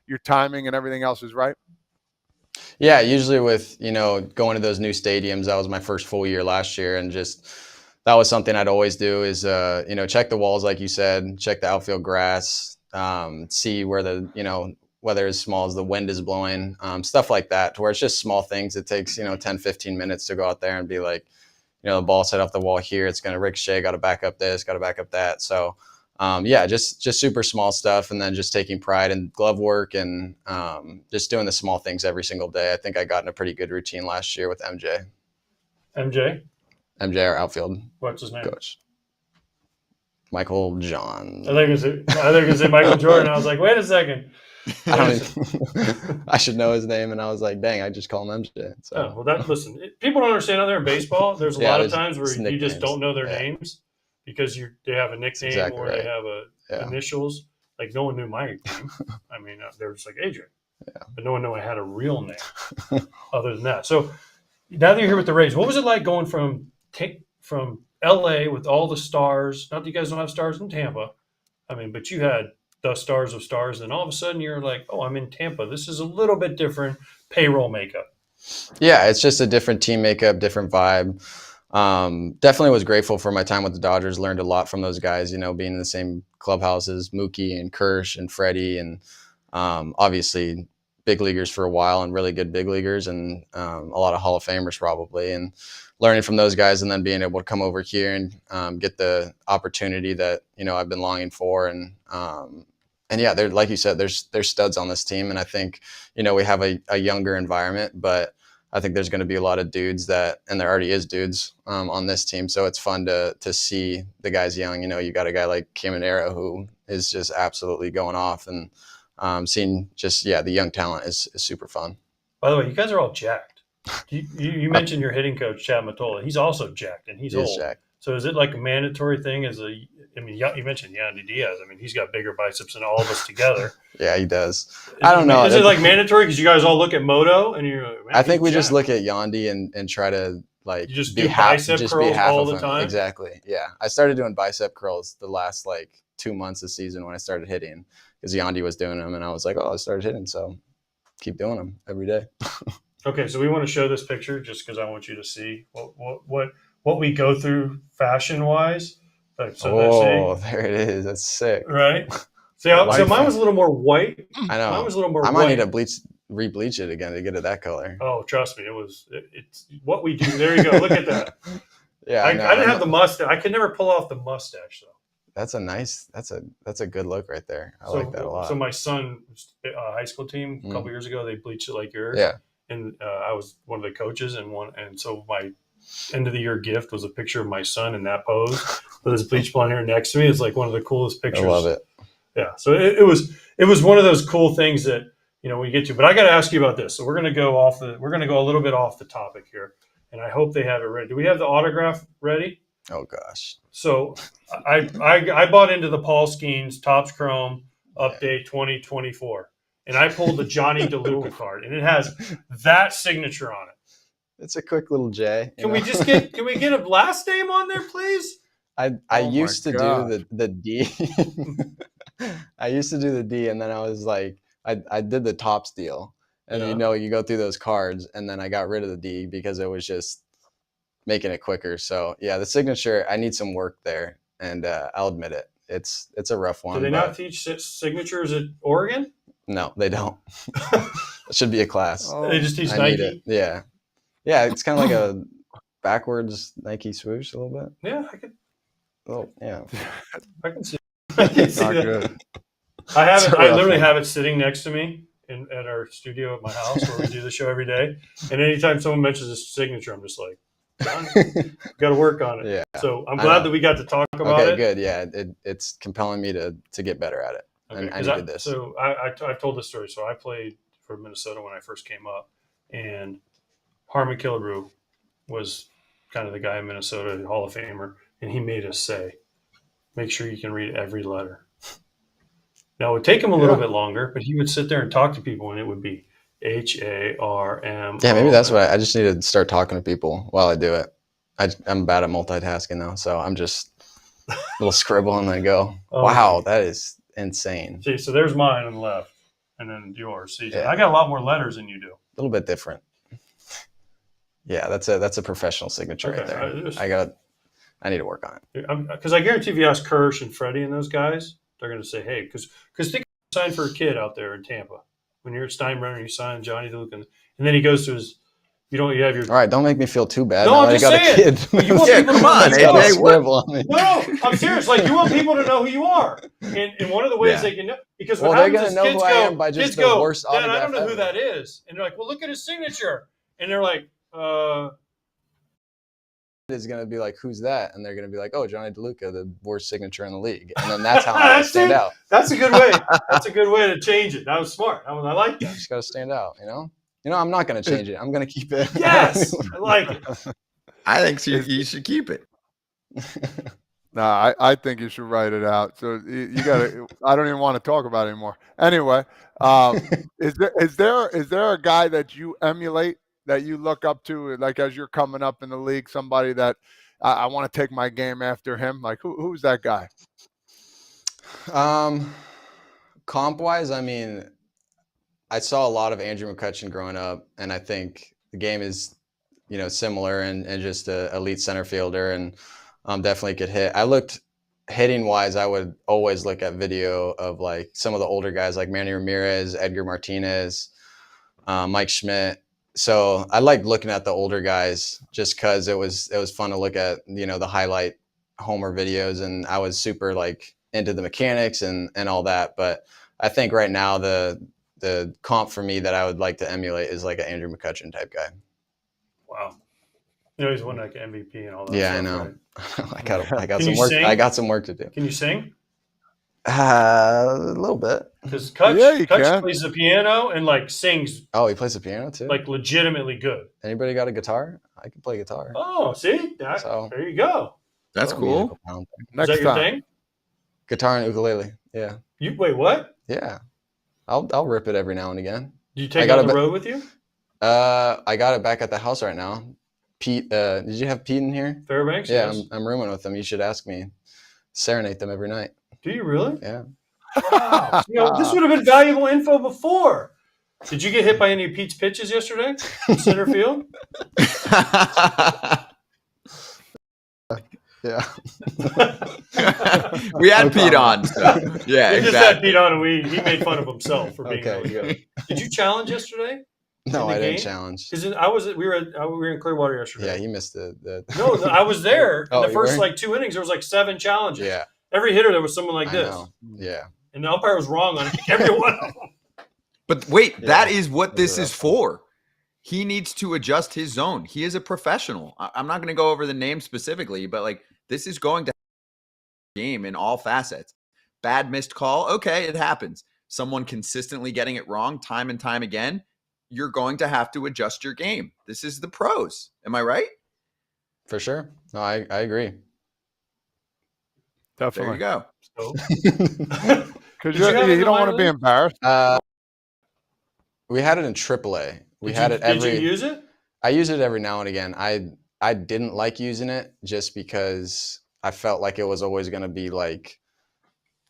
your timing and everything else is right? Yeah, usually with, going to those new stadiums, that was my first full year last year, and just that was something I'd always do is, check the walls, like you said, check the outfield grass, see where whether as small as the wind is blowing, stuff like that, to where it's just small things. It takes, 10, 15 minutes to go out there and be like, the ball's set off the wall here. It's going to ricochet, got to back up this, got to back up that. So, just super small stuff. And then just taking pride in glove work and just doing the small things every single day. I think I got in a pretty good routine last year with MJ. MJ, our outfield What's his name? coach. Michael John. I think it was Michael Jordan. I was like, wait a second. I should know his name, and I was like, dang, I just call him MJ. So. Listen, people don't understand out there in baseball. There's a lot of times where you just don't know their names because they have a nickname exactly or right. they have initials. Like no one knew my name. They were just like AJ. but no one knew I had a real name other than that. So now that you're here with the Rays, what was it like going from LA with all the stars? Not that you guys don't have stars in Tampa. I mean, but you had the stars of stars, and all of a sudden you're like, oh, I'm in Tampa. This is a little bit different payroll makeup. Yeah, it's just a different team makeup, different vibe. Definitely was grateful for my time with the Dodgers. Learned a lot from those guys, you know, being in the same clubhouses, Mookie and Kirsch and Freddie, and obviously big leaguers for a while and really good big leaguers, and a lot of Hall of Famers probably. And learning from those guys, and then being able to come over here and get the opportunity that, you know, I've been longing for. And yeah, they're, like you said, there's studs on this team. And I think, you know, we have a younger environment, but I think there's going to be a lot of dudes that, and there already is dudes on this team. So it's fun to see the guys young. You know, you got a guy like Caminero who is just absolutely going off, and seeing just, the young talent is super fun. By the way, you guys are all jacked. You mentioned your hitting coach, Chad Mottola. He's also jacked, and he's old. Jacked. So is it like a mandatory thing? You mentioned Yandy Diaz. I mean, he's got bigger biceps than all of us together. Yeah, he does. I don't know. Is it like mandatory because you guys all look at Moto and you're like, man, I think we just look at Yandy and try to like you just do bicep curls all the time. Exactly. Yeah, I started doing bicep curls the last like 2 months of season when I started hitting, because Yandy was doing them, and I was like, oh, I started hitting, so keep doing them every day. Okay, so we want to show this picture just because I want you to see what we go through fashion wise. So there it is. That's sick. Right. So mine was a little more white. I know. Mine was a little more I white. might need to re-bleach it again to get it that color. Oh, trust me, it's what we do. There you go. Look at that. Yeah, I didn't have the mustache. I could never pull off the mustache though. That's a good look right there. I like that a lot. So my son's high school team a couple years ago, they bleached it like yours. Yeah. And I was one of the coaches, and so my end of the year gift was a picture of my son in that pose with his bleach blonde hair next to me. It's like one of the coolest pictures. I love it. Yeah. So it was one of those cool things that, you know, we get to. But I got to ask you about this. So we're going to go a little bit off the topic here, and I hope they have it ready. Do we have the autograph ready? Oh gosh. So I bought into the Paul Skeens Topps Chrome Update 2024, and I pulled the Jonny DeLuca card, and it has that signature on it. It's a quick little J. Can we get a last name on there, please? I used to do the D. I used to do the D, and then I was like, I did the Topps deal, and you know, you go through those cards, and then I got rid of the D because it was just making it quicker. So yeah, the signature, I need some work there, and I'll admit it. It's a rough one. Do they not teach signatures at Oregon? No, they don't. It should be a class. They just teach Nike. Need it. Yeah. Yeah, it's kind of like a backwards Nike swoosh a little bit. Yeah, I could. Oh, yeah. I can see. I can see that. Good. I literally have it sitting next to me at our studio at my house where we do the show every day. And anytime someone mentions his signature, I'm just like, got to work on it. Yeah. So I'm glad that we got to talk about it. Okay, good. Yeah, it's compelling me to get better at it. Okay, I needed this. So I've told this story. So I played for Minnesota when I first came up, and Harmon Killebrew was kind of the guy in Minnesota, the Hall of Famer, and he made us say, make sure you can read every letter. Now, it would take him a little bit longer, but he would sit there and talk to people, and it would be HARM. Yeah, maybe that's what I just need to start talking to people while I do it. I'm bad at multitasking though, so I'm just a little scribble and then go, wow, that is insane. See, so there's mine on the left, and then yours. See, I got a lot more letters than you do. A little bit different. Yeah, that's a professional signature right there. I need to work on it. Because I guarantee if you ask Kirsch and Freddie and those guys, they're going to say, hey, because think you sign for a kid out there in Tampa. When you're at Steinbrenner, you sign Jonny DeLuca, and then he goes to his, you have your. All right, don't make me feel too bad. No, I'm just saying. You want people to know No, I'm serious. Like, you want people to know who you are. And one of the ways they can know, because what happens is kids go, kids go, Dad, I don't know who that is. And they're like, well, look at his signature. And they're like, is going to be like, who's that? And they're going to be like, oh, Jonny DeLuca, the worst signature in the league. And then that's how I stand out. That's a good way. That's a good way to change it. That was smart. I like that. You just got to stand out, you know? I'm not going to change it. I'm going to keep it. Yes, I like it. I think you should keep it. Nah, I think you should write it out. So you got to. I don't even want to talk about it anymore. Anyway, is there a guy that you emulate, that you look up to, like as you're coming up in the league? Somebody that I want to take my game after him. Like who's that guy? Comp wise, I mean, I saw a lot of Andrew McCutchen growing up, and I think the game is, similar and just a elite center fielder, and definitely could hit. Hitting wise, I would always look at video of like some of the older guys like Manny Ramirez, Edgar Martinez, Mike Schmidt. So I liked looking at the older guys just because it was fun to look at, the highlight homer videos, and I was super like into the mechanics and all that. But I think right now the comp for me that I would like to emulate is like an Andrew McCutchen type guy. Wow. He's won like MVP and all that. Yeah, stuff, I know. Right? I got Can some you work. sing? I got some work to do. Can you sing? A little bit. Because Yeah, you Kutch can. plays the piano and like sings Oh, he plays the piano too. like legitimately good. Anybody got a guitar? I can play guitar. Oh, see? So- There you go. That's Little cool. musical talent there. Is Next that your time. thing? Guitar and ukulele. Yeah, You wait, what? yeah. I'll rip it every now and again. Do you I take it got on a the bit- road with you? I got it back at the house right now. Pete, did you have Pete in here? Fairbanks? Yeah, Yes. I'm rooming with them. You should ask me. Serenade them every night. Do you really? Yeah. Wow. This would have been valuable info before. Did you get hit by any of Pete's pitches yesterday? Center field? Yeah. We had No Pete comment. on. So. Yeah, We just had exactly. Pete on and he made fun of himself for being Okay, really good. good. Did you challenge yesterday? No, In the I didn't game? challenge. Because we were in Clearwater yesterday. Yeah, he missed the No, I was there. In Oh, the you first were? like 2 innings, there was like 7 challenges. Yeah, Every hitter, there was someone like I this. know. Yeah. And the umpire was wrong on every one of them. But wait, Yeah. that is what Those this are is rough. for. He needs to adjust his zone. He is a professional. I'm not going to go over the name specifically, but like this is going to game in all facets. Bad missed call. Okay, it happens. Someone consistently getting it wrong time and time again. You're going to have to adjust your game. This is the pros. Am I right? For sure. No, I agree. There Definitely. you go. So, Because Did you have it in you the don't want minor to be league? embarrassed. We had it in AAA. We did had you, it every. Did you use it? I use it every now and again. I didn't like using it just because I felt like it was always going to be like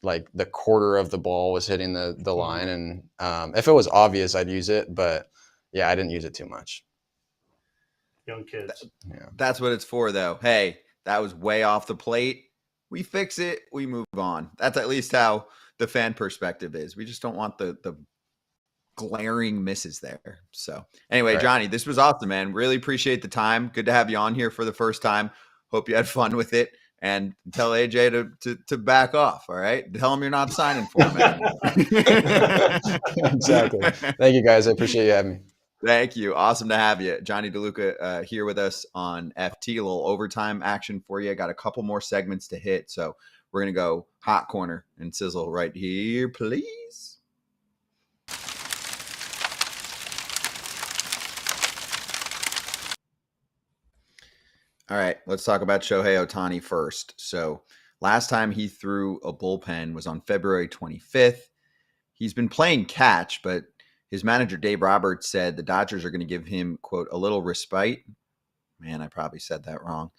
the quarter of the ball was hitting the line, and if it was obvious, I'd use it. But yeah, I didn't use it too much. Young kids. That's what it's for, though. Hey, that was way off the plate. We fix it. We move on. That's at least how the fan perspective is. We just don't want the glaring misses there. So anyway, Right. Jonny, this was awesome, man. Really appreciate the time. Good to have you on here for the first time. Hope you had fun with it. And tell AJ to back off. All right. Tell him you're not signing for him anymore. Exactly. Thank you, guys. I appreciate you having me. Thank you. Awesome to have you. Jonny DeLuca here with us on FT. A little overtime action for you. Got a couple more segments to hit. So we're going to go hot corner and sizzle right here, please. All right, let's talk about Shohei Ohtani first. So last time he threw a bullpen was on February 25th. He's been playing catch, but his manager, Dave Roberts, said the Dodgers are going to give him, quote, a little respite. Man, I probably said that wrong.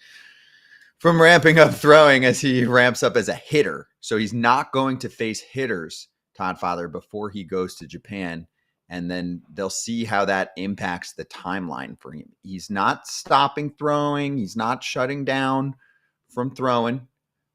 From ramping up throwing as he ramps up as a hitter. So he's not going to face hitters, Todd Father, before he goes to Japan. And then they'll see how that impacts the timeline for him. He's not stopping throwing. He's not shutting down from throwing.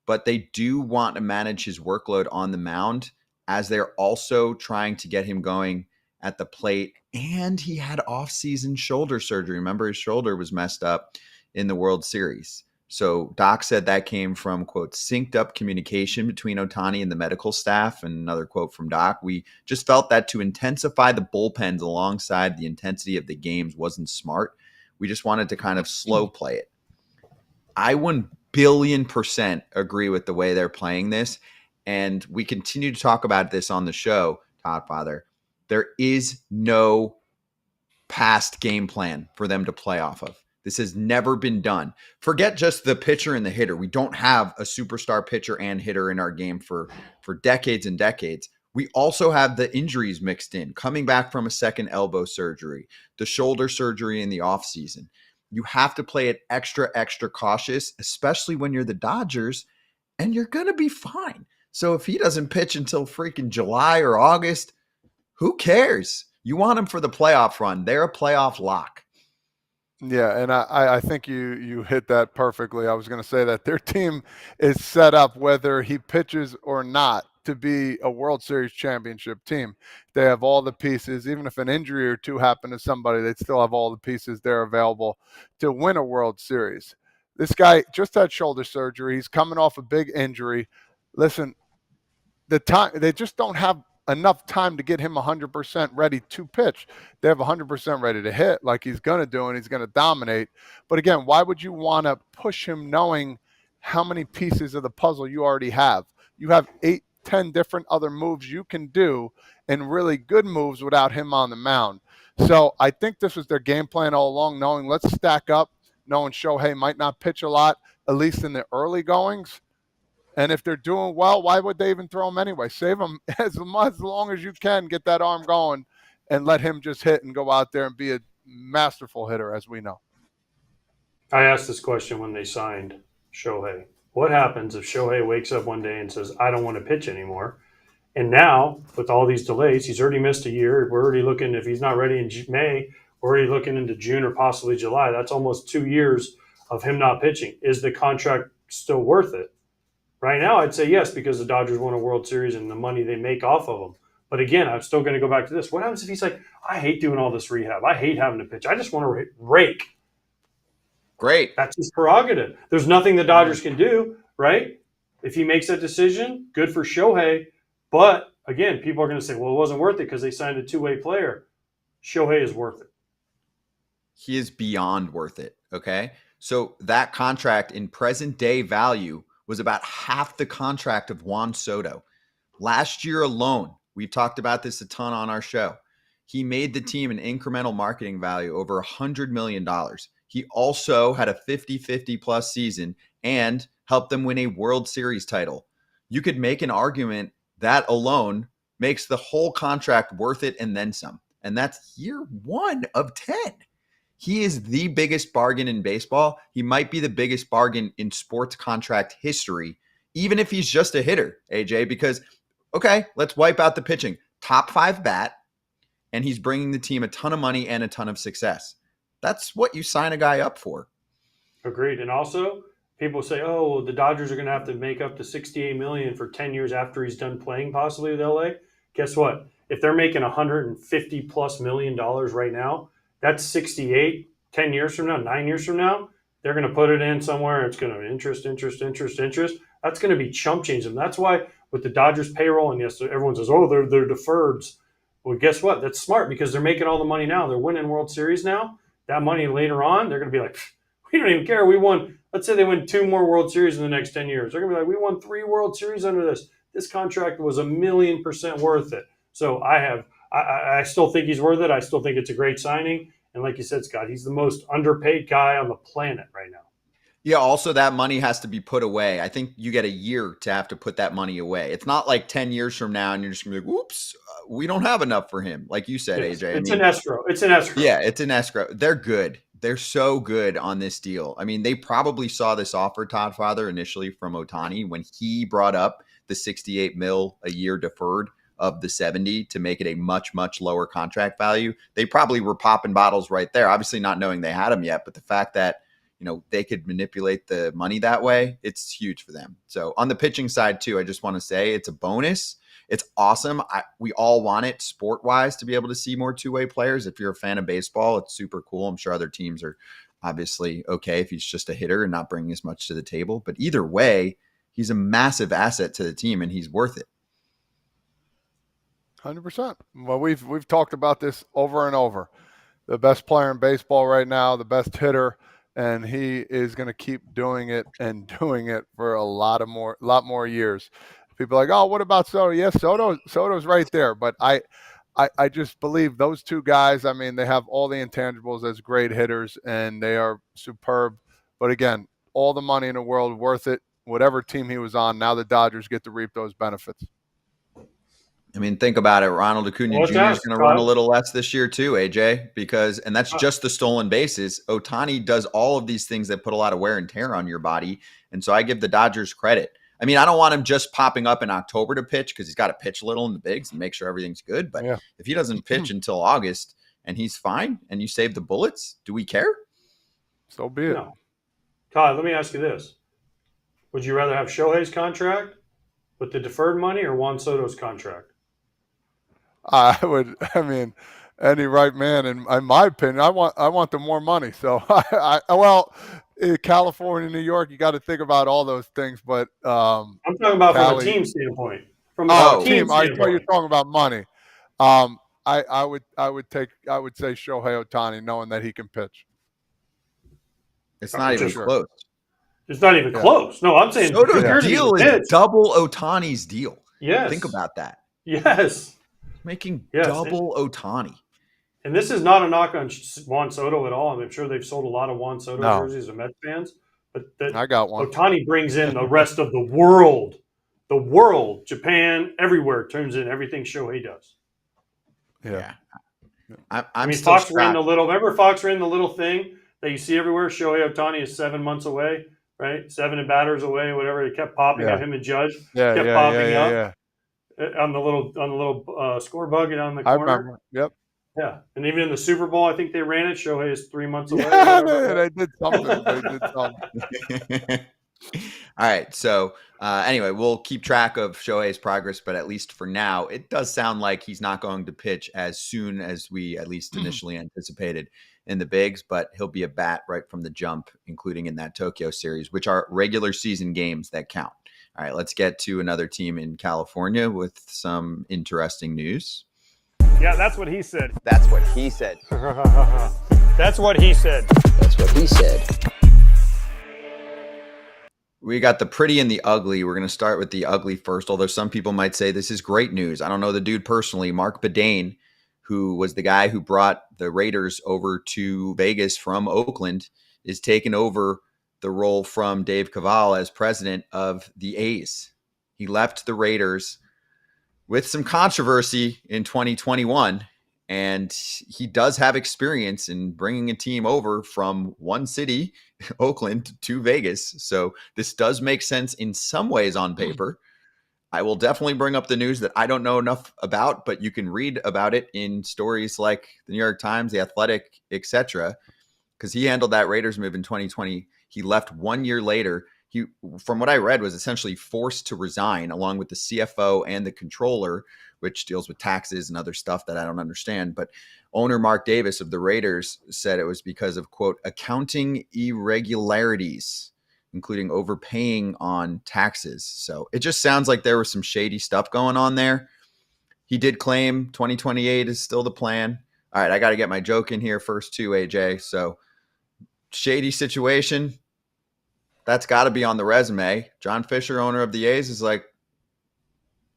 But they do want to manage his workload on the mound as they're also trying to get him going at the plate. And he had off-season shoulder surgery. Remember, his shoulder was messed up in the World Series. So Doc said that came from, quote, synced up communication between Ohtani and the medical staff. And another quote from Doc, we just felt that to intensify the bullpens alongside the intensity of the games wasn't smart. We just wanted to kind of slow play it. I 1,000,000,000% agree with the way they're playing this. And we continue to talk about this on the show, Todd Father. There is no past game plan for them to play off of. This has never been done. Forget just the pitcher and the hitter. We don't have a superstar pitcher and hitter in our game for decades and decades. We also have the injuries mixed in, coming back from a second elbow surgery, the shoulder surgery in the offseason. You have to play it extra, extra cautious, especially when you're the Dodgers, and you're going to be fine. So if he doesn't pitch until freaking July or August, who cares? You want him for the playoff run. They're a playoff lock. Yeah, and I think you hit that perfectly. I was going to say that their team is set up, whether he pitches or not, to be a World Series championship team. They have all the pieces. Even if an injury or two happen to somebody, they'd still have all the pieces there available to win a World Series. This guy just had shoulder surgery. He's coming off a big injury. Listen, they just don't have enough time to get him 100% ready to pitch. They have 100% ready to hit like he's going to do, and he's going to dominate. But again, why would you want to push him knowing how many pieces of the puzzle you already have? You have 8-10 different other moves you can do, and really good moves without him on the mound. So I think this was their game plan all along, knowing let's stack up, knowing Shohei might not pitch a lot, at least in the early goings. And if they're doing well, why would they even throw him anyway? Save him as long as you can, get that arm going, and let him just hit and go out there and be a masterful hitter, as we know. I asked this question when they signed Shohei. What happens if Shohei wakes up one day and says, I don't want to pitch anymore? And now, with all these delays, he's already missed a year. We're already looking, if he's not ready in May, we're already looking into June or possibly July. That's almost 2 years of him not pitching. Is the contract still worth it? Right now, I'd say yes, because the Dodgers won a World Series and the money they make off of them. But again, I'm still going to go back to this. What happens if he's like, I hate doing all this rehab. I hate having to pitch. I just want to rake. Great. That's his prerogative. There's nothing the Dodgers can do, right? If he makes that decision, good for Shohei. But again, people are going to say, well, it wasn't worth it because they signed a two-way player. Shohei is worth it. He is beyond worth it, okay? So that contract in present day value was about half the contract of Juan Soto. Last year alone, we've talked about this a ton on our show. He made the team an incremental marketing value over $100 million. He also had a 50-50 plus season and helped them win a World Series title. You could make an argument that alone makes the whole contract worth it and then some. And that's year 1 of 10. He is the biggest bargain in baseball. He might be the biggest bargain in sports contract history, even if he's just a hitter, AJ, because, okay, let's wipe out the pitching. Top 5 bat, and he's bringing the team a ton of money and a ton of success. That's what you sign a guy up for. Agreed. And also, people say, oh, well, the Dodgers are going to have to make up to $68 million for 10 years after he's done playing possibly with LA. Guess what? If they're making $150+ million right now, that's 68, 10 years from now, 9 years from now, they're going to put it in somewhere. It's going to interest. That's going to be chump change. And that's why with the Dodgers payroll, and yes, everyone says, oh, they're deferreds. Well, guess what? That's smart because they're making all the money now. They're winning World Series now. That money later on, they're going to be like, we don't even care. We won. Let's say they win 2 more World Series in the next 10 years. They're going to be like, we won 3 World Series under this. This contract was 1,000,000% worth it. So I still think he's worth it. I still think it's a great signing. And like you said, Scott, he's the most underpaid guy on the planet right now. Yeah, also that money has to be put away. I think you get a year to have to put that money away. It's not like 10 years from now and you're just going to be like, whoops, we don't have enough for him. Like you said, AJ. It's an escrow. It's an escrow. Yeah, it's an escrow. They're good. They're so good on this deal. I mean, they probably saw this offer, Todd Father, initially from Ohtani when he brought up the $68 million a year deferred of the 70 to make it a much, much lower contract value. They probably were popping bottles right there, obviously not knowing they had him yet, but the fact that, you know, they could manipulate the money that way, it's huge for them. So on the pitching side too, I just want to say it's a bonus. It's awesome. We all want it sport-wise to be able to see more two-way players. If you're a fan of baseball, it's super cool. I'm sure other teams are obviously okay if he's just a hitter and not bringing as much to the table. But either way, he's a massive asset to the team and he's worth it. 100%. Well, we've talked about this over and over. The best player in baseball right now, the best hitter, and he is going to keep doing it and doing it for a lot more years. People are like, oh, what about Soto? Yes, Soto's right there, but I just believe those two guys, I mean, they have all the intangibles as great hitters, and they are superb. But again, all the money in the world, worth it. Whatever team he was on, now the Dodgers get to reap those benefits. I mean, think about it. Ronald Acuna Let's Jr. is ask, going to run a Todd. little less this year too, AJ, and that's just the stolen bases. Ohtani does all of these things that put a lot of wear and tear on your body. And so I give the Dodgers credit. I mean, I don't want him just popping up in October to pitch because he's got to pitch a little in the bigs and make sure everything's good. But if he doesn't pitch until August and he's fine and you save the bullets, do we care? So be it. No. Todd, let me ask you this. Would you rather have Shohei's contract with the deferred money or Juan Soto's contract? I would. I mean, any right man, in my opinion, I want the more money. So, in California, New York, you got to think about all those things. But I'm talking about from a team standpoint. From a team I standpoint. thought you were talking about money. I would say Shohei Ohtani, knowing that he can pitch. It's not even close. It's not even close. No, I'm saying Soto's deal is double Ohtani's deal. Yes. Think about that. Yes. Making double Ohtani. And this is not a knock on Juan Soto at all. I'm sure they've sold a lot of Juan Soto jerseys to Mets fans. But I got one. Ohtani brings in the rest of the world. The world, Japan, everywhere turns in everything Shohei does. Yeah. I mean, Fox ran the little. Remember, Fox ran the little thing that you see everywhere. Shohei Ohtani is 7 months away, right? 7 batters away, whatever. It kept popping at him and Judge. Kept popping up on the little score bug on the corner. I remember. Yep. Yeah, and even in the Super Bowl, I think they ran it. Shohei is 3 months away. Yeah, they did something. All right. So anyway, we'll keep track of Shohei's progress, but at least for now, it does sound like he's not going to pitch as soon as we at least initially anticipated in the bigs, but he'll be a bat right from the jump, including in that Tokyo series, which are regular season games that count. All right, let's get to another team in California with some interesting news. Yeah, that's what he said. That's what he said. That's what he said. That's what he said. We got the pretty and the ugly. We're going to start with the ugly first, although some people might say this is great news. I don't know the dude personally. Marc Badain, who was the guy who brought the Raiders over to Vegas from Oakland, is taking over the role from Dave Cavall as president of the A's. He left the Raiders with some controversy in 2021, and he does have experience in bringing a team over from one city, Oakland, to Vegas. So this does make sense in some ways on paper. I will definitely bring up the news that I don't know enough about, but you can read about it in stories like the New York Times, The Athletic, etc. Because he handled that Raiders move in 2020. He left 1 year later. He, from what I read, was essentially forced to resign along with the CFO and the controller, which deals with taxes and other stuff that I don't understand. But owner Mark Davis of the Raiders said it was because of, quote, accounting irregularities, including overpaying on taxes. So it just sounds like there was some shady stuff going on there. He did claim 2028 is still the plan. All right, I got to get my joke in here first too, AJ. So shady situation. That's got to be on the resume. John Fisher, owner of the A's, is like,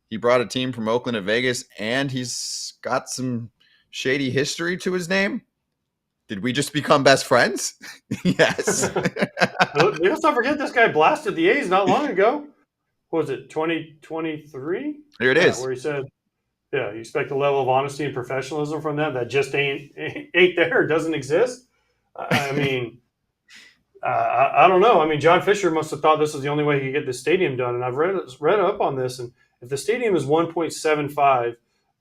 he brought a team from Oakland to Vegas, and he's got some shady history to his name. Did we just become best friends? Yes. Let's not forget this guy blasted the A's not long ago. What was it, 2023? Here it is. Where he said, you expect a level of honesty and professionalism from them that just ain't there, doesn't exist. I mean... I don't know. I mean, John Fisher must have thought this was the only way he could get the stadium done. And I've read up on this. And if the stadium is $1.75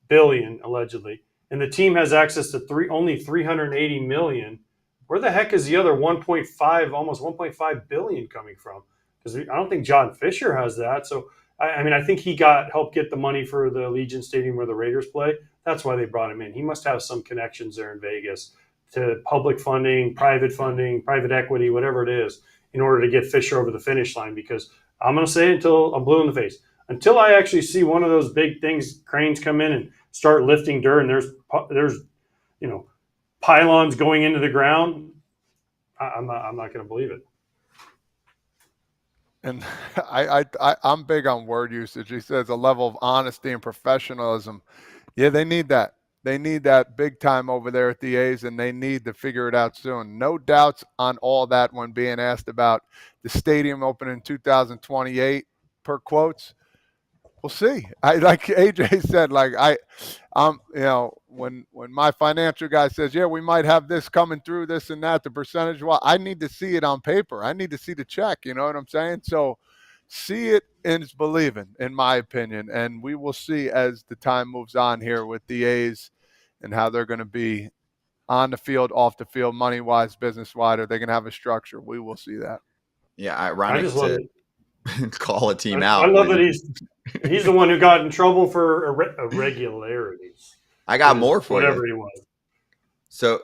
billion, allegedly, and the team has access to only $380 million, where the heck is the other 1.5, almost $1.5 billion coming from? Because I don't think John Fisher has that. So, I mean, I think he helped get the money for the Allegiant Stadium where the Raiders play. That's why they brought him in. He must have some connections there in Vegas to public funding, private equity, whatever it is, in order to get Fisher over the finish line. Because I'm going to say it until I'm blue in the face. Until I actually see one of those big things, cranes come in and start lifting dirt, and there's pylons going into the ground, I'm not going to believe it. And I'm big on word usage. He says a level of honesty and professionalism. Yeah, they need that. They need that big time over there at the A's, and they need to figure it out soon. No doubts on all that when being asked about the stadium opening in 2028 per quotes. We'll see. Like AJ said, when my financial guy says, yeah, we might have this coming through, this and that, the percentage, well, I need to see it on paper. I need to see the check. You know what I'm saying? So see it and it's believing, in my opinion. And we will see as the time moves on here with the A's and how they're going to be on the field, off the field, money-wise, business-wise. Are they going to have a structure? We will see that. Yeah, I ironic just love to it. call a team I out. love that he's the one who got in trouble for irregularities. I got more for whatever you. he was.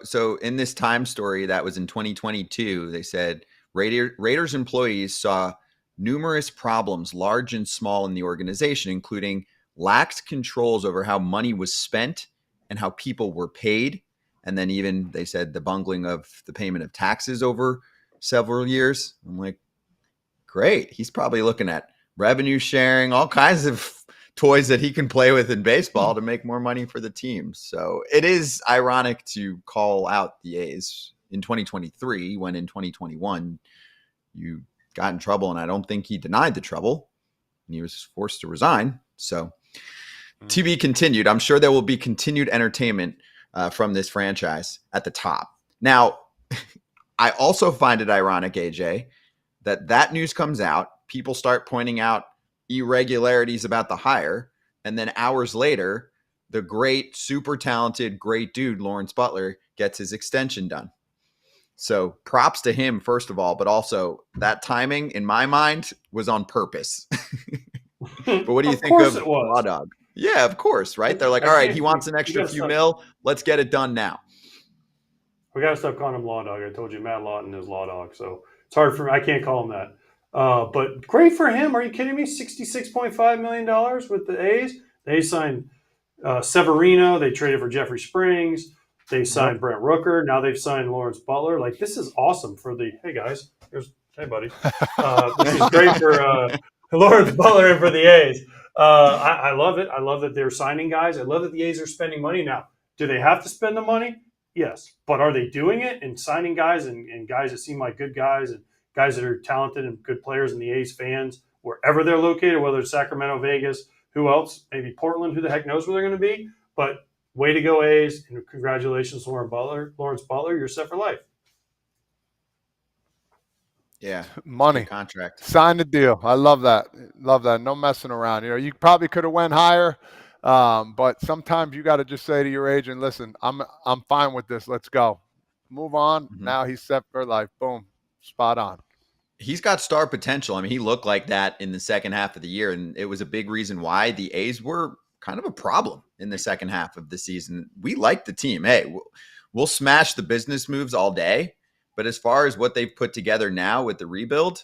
So in this Time story that was in 2022, they said Raiders employees saw numerous problems, large and small, in the organization, including lax controls over how money was spent and how people were paid. And then even they said the bungling of the payment of taxes over several years. I'm like, great. He's probably looking at revenue sharing, all kinds of toys that he can play with in baseball to make more money for the team. So it is ironic to call out the A's in 2023 when in 2021 you got in trouble, and I don't think he denied the trouble, and he was forced to resign. So to be continued. I'm sure there will be continued entertainment from this franchise at the top. Now, I also find it ironic, AJ, that news comes out, people start pointing out irregularities about the hire, and then hours later, the great, super talented, great dude, Lawrence Butler, gets his extension done. So props to him, first of all, but also that timing, in my mind, was on purpose. But what do you think of Law Dog? Yeah, of course, right? They're like, all right, he wants an extra few mil. Let's get it done now. We got to stop calling him Law Dog. I told you Matt Lawton is Law Dog, so it's hard for me. I can't call him that. But great for him. Are you kidding me? $66.5 million with the A's. They signed Severino. They traded for Jeffrey Springs. They signed Brent Rooker. Now they've signed Lawrence Butler. Like, this is awesome for the – hey, guys. Hey, buddy. This is great for Lawrence Butler and for the A's. I love it. I love that they're signing guys. I love that the A's are spending money now. Do they have to spend the money? Yes. But are they doing it and signing guys and guys that seem like good guys and guys that are talented and good players, and the A's fans, wherever they're located, whether it's Sacramento, Vegas, who else? Maybe Portland, who the heck knows where they're going to be. But way to go, A's, and congratulations, Lawrence Butler. You're set for life. Yeah. Money. Contract. Sign the deal. I love that. Love that. No messing around. You know, you probably could have went higher, but sometimes you got to just say to your agent, listen, I'm fine with this. Let's go. Move on. Mm-hmm. Now he's set for life. Boom. Spot on. He's got star potential. I mean, he looked like that in the second half of the year, and it was a big reason why the A's were kind of a problem in the second half of the season. We like the team. Hey, we'll smash the business moves all day, but as far as what they've put together now with the rebuild,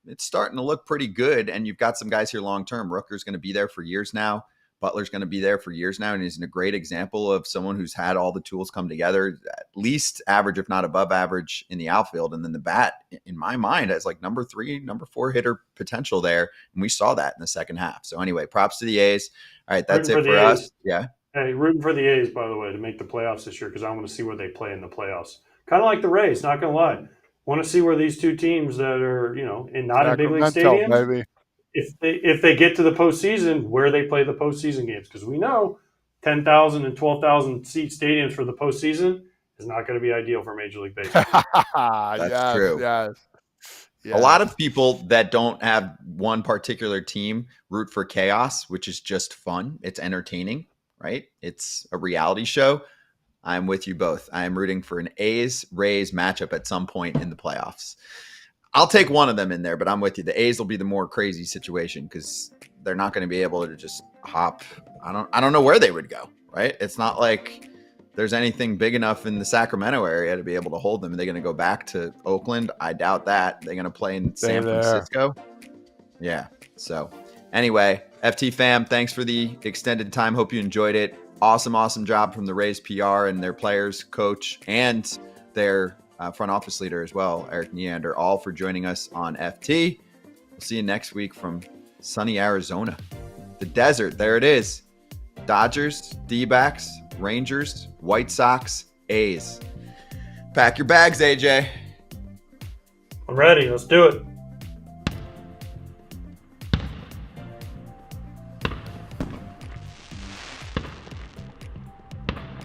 it's starting to look pretty good, and you've got some guys here long-term. Rooker's going to be there for years now. Butler's going to be there for years now, and he's a great example of someone who's had all the tools come together, at least average, if not above average, in the outfield. And then the bat, in my mind, has like number 3, number 4 hitter potential there, and we saw that in the second half. So anyway, props to the A's. All right, that's it for us. Yeah. Hey, rooting for the A's, by the way, to make the playoffs this year, because I want to see where they play in the playoffs. Kind of like the Rays, not going to lie. Want to see where these two teams that are, in not in big league stadiums, maybe. If they get to the postseason, where they play the postseason games, because we know 10,000 and 12,000 seat stadiums for the postseason is not going to be ideal for Major League Baseball. That's true. Yes. A lot of people that don't have one particular team root for chaos, which is just fun. It's entertaining, right? It's a reality show. I'm with you both. I am rooting for an A's-Rays matchup at some point in the playoffs. I'll take one of them in there, but I'm with you. The A's will be the more crazy situation because they're not going to be able to just hop. I don't know where they would go, right? It's not like there's anything big enough in the Sacramento area to be able to hold them. Are they going to go back to Oakland? I doubt that. They're going to play in San Francisco. Yeah. So anyway, FT fam, thanks for the extended time. Hope you enjoyed it. Awesome job from the Rays PR and their players, coach, and their front office leader as well, Erik Neander, all for joining us on FT. We'll see you next week from sunny Arizona. The desert, there it is. Dodgers, D-backs, Rangers, White Sox, A's. Pack your bags, AJ. I'm ready. Let's do it.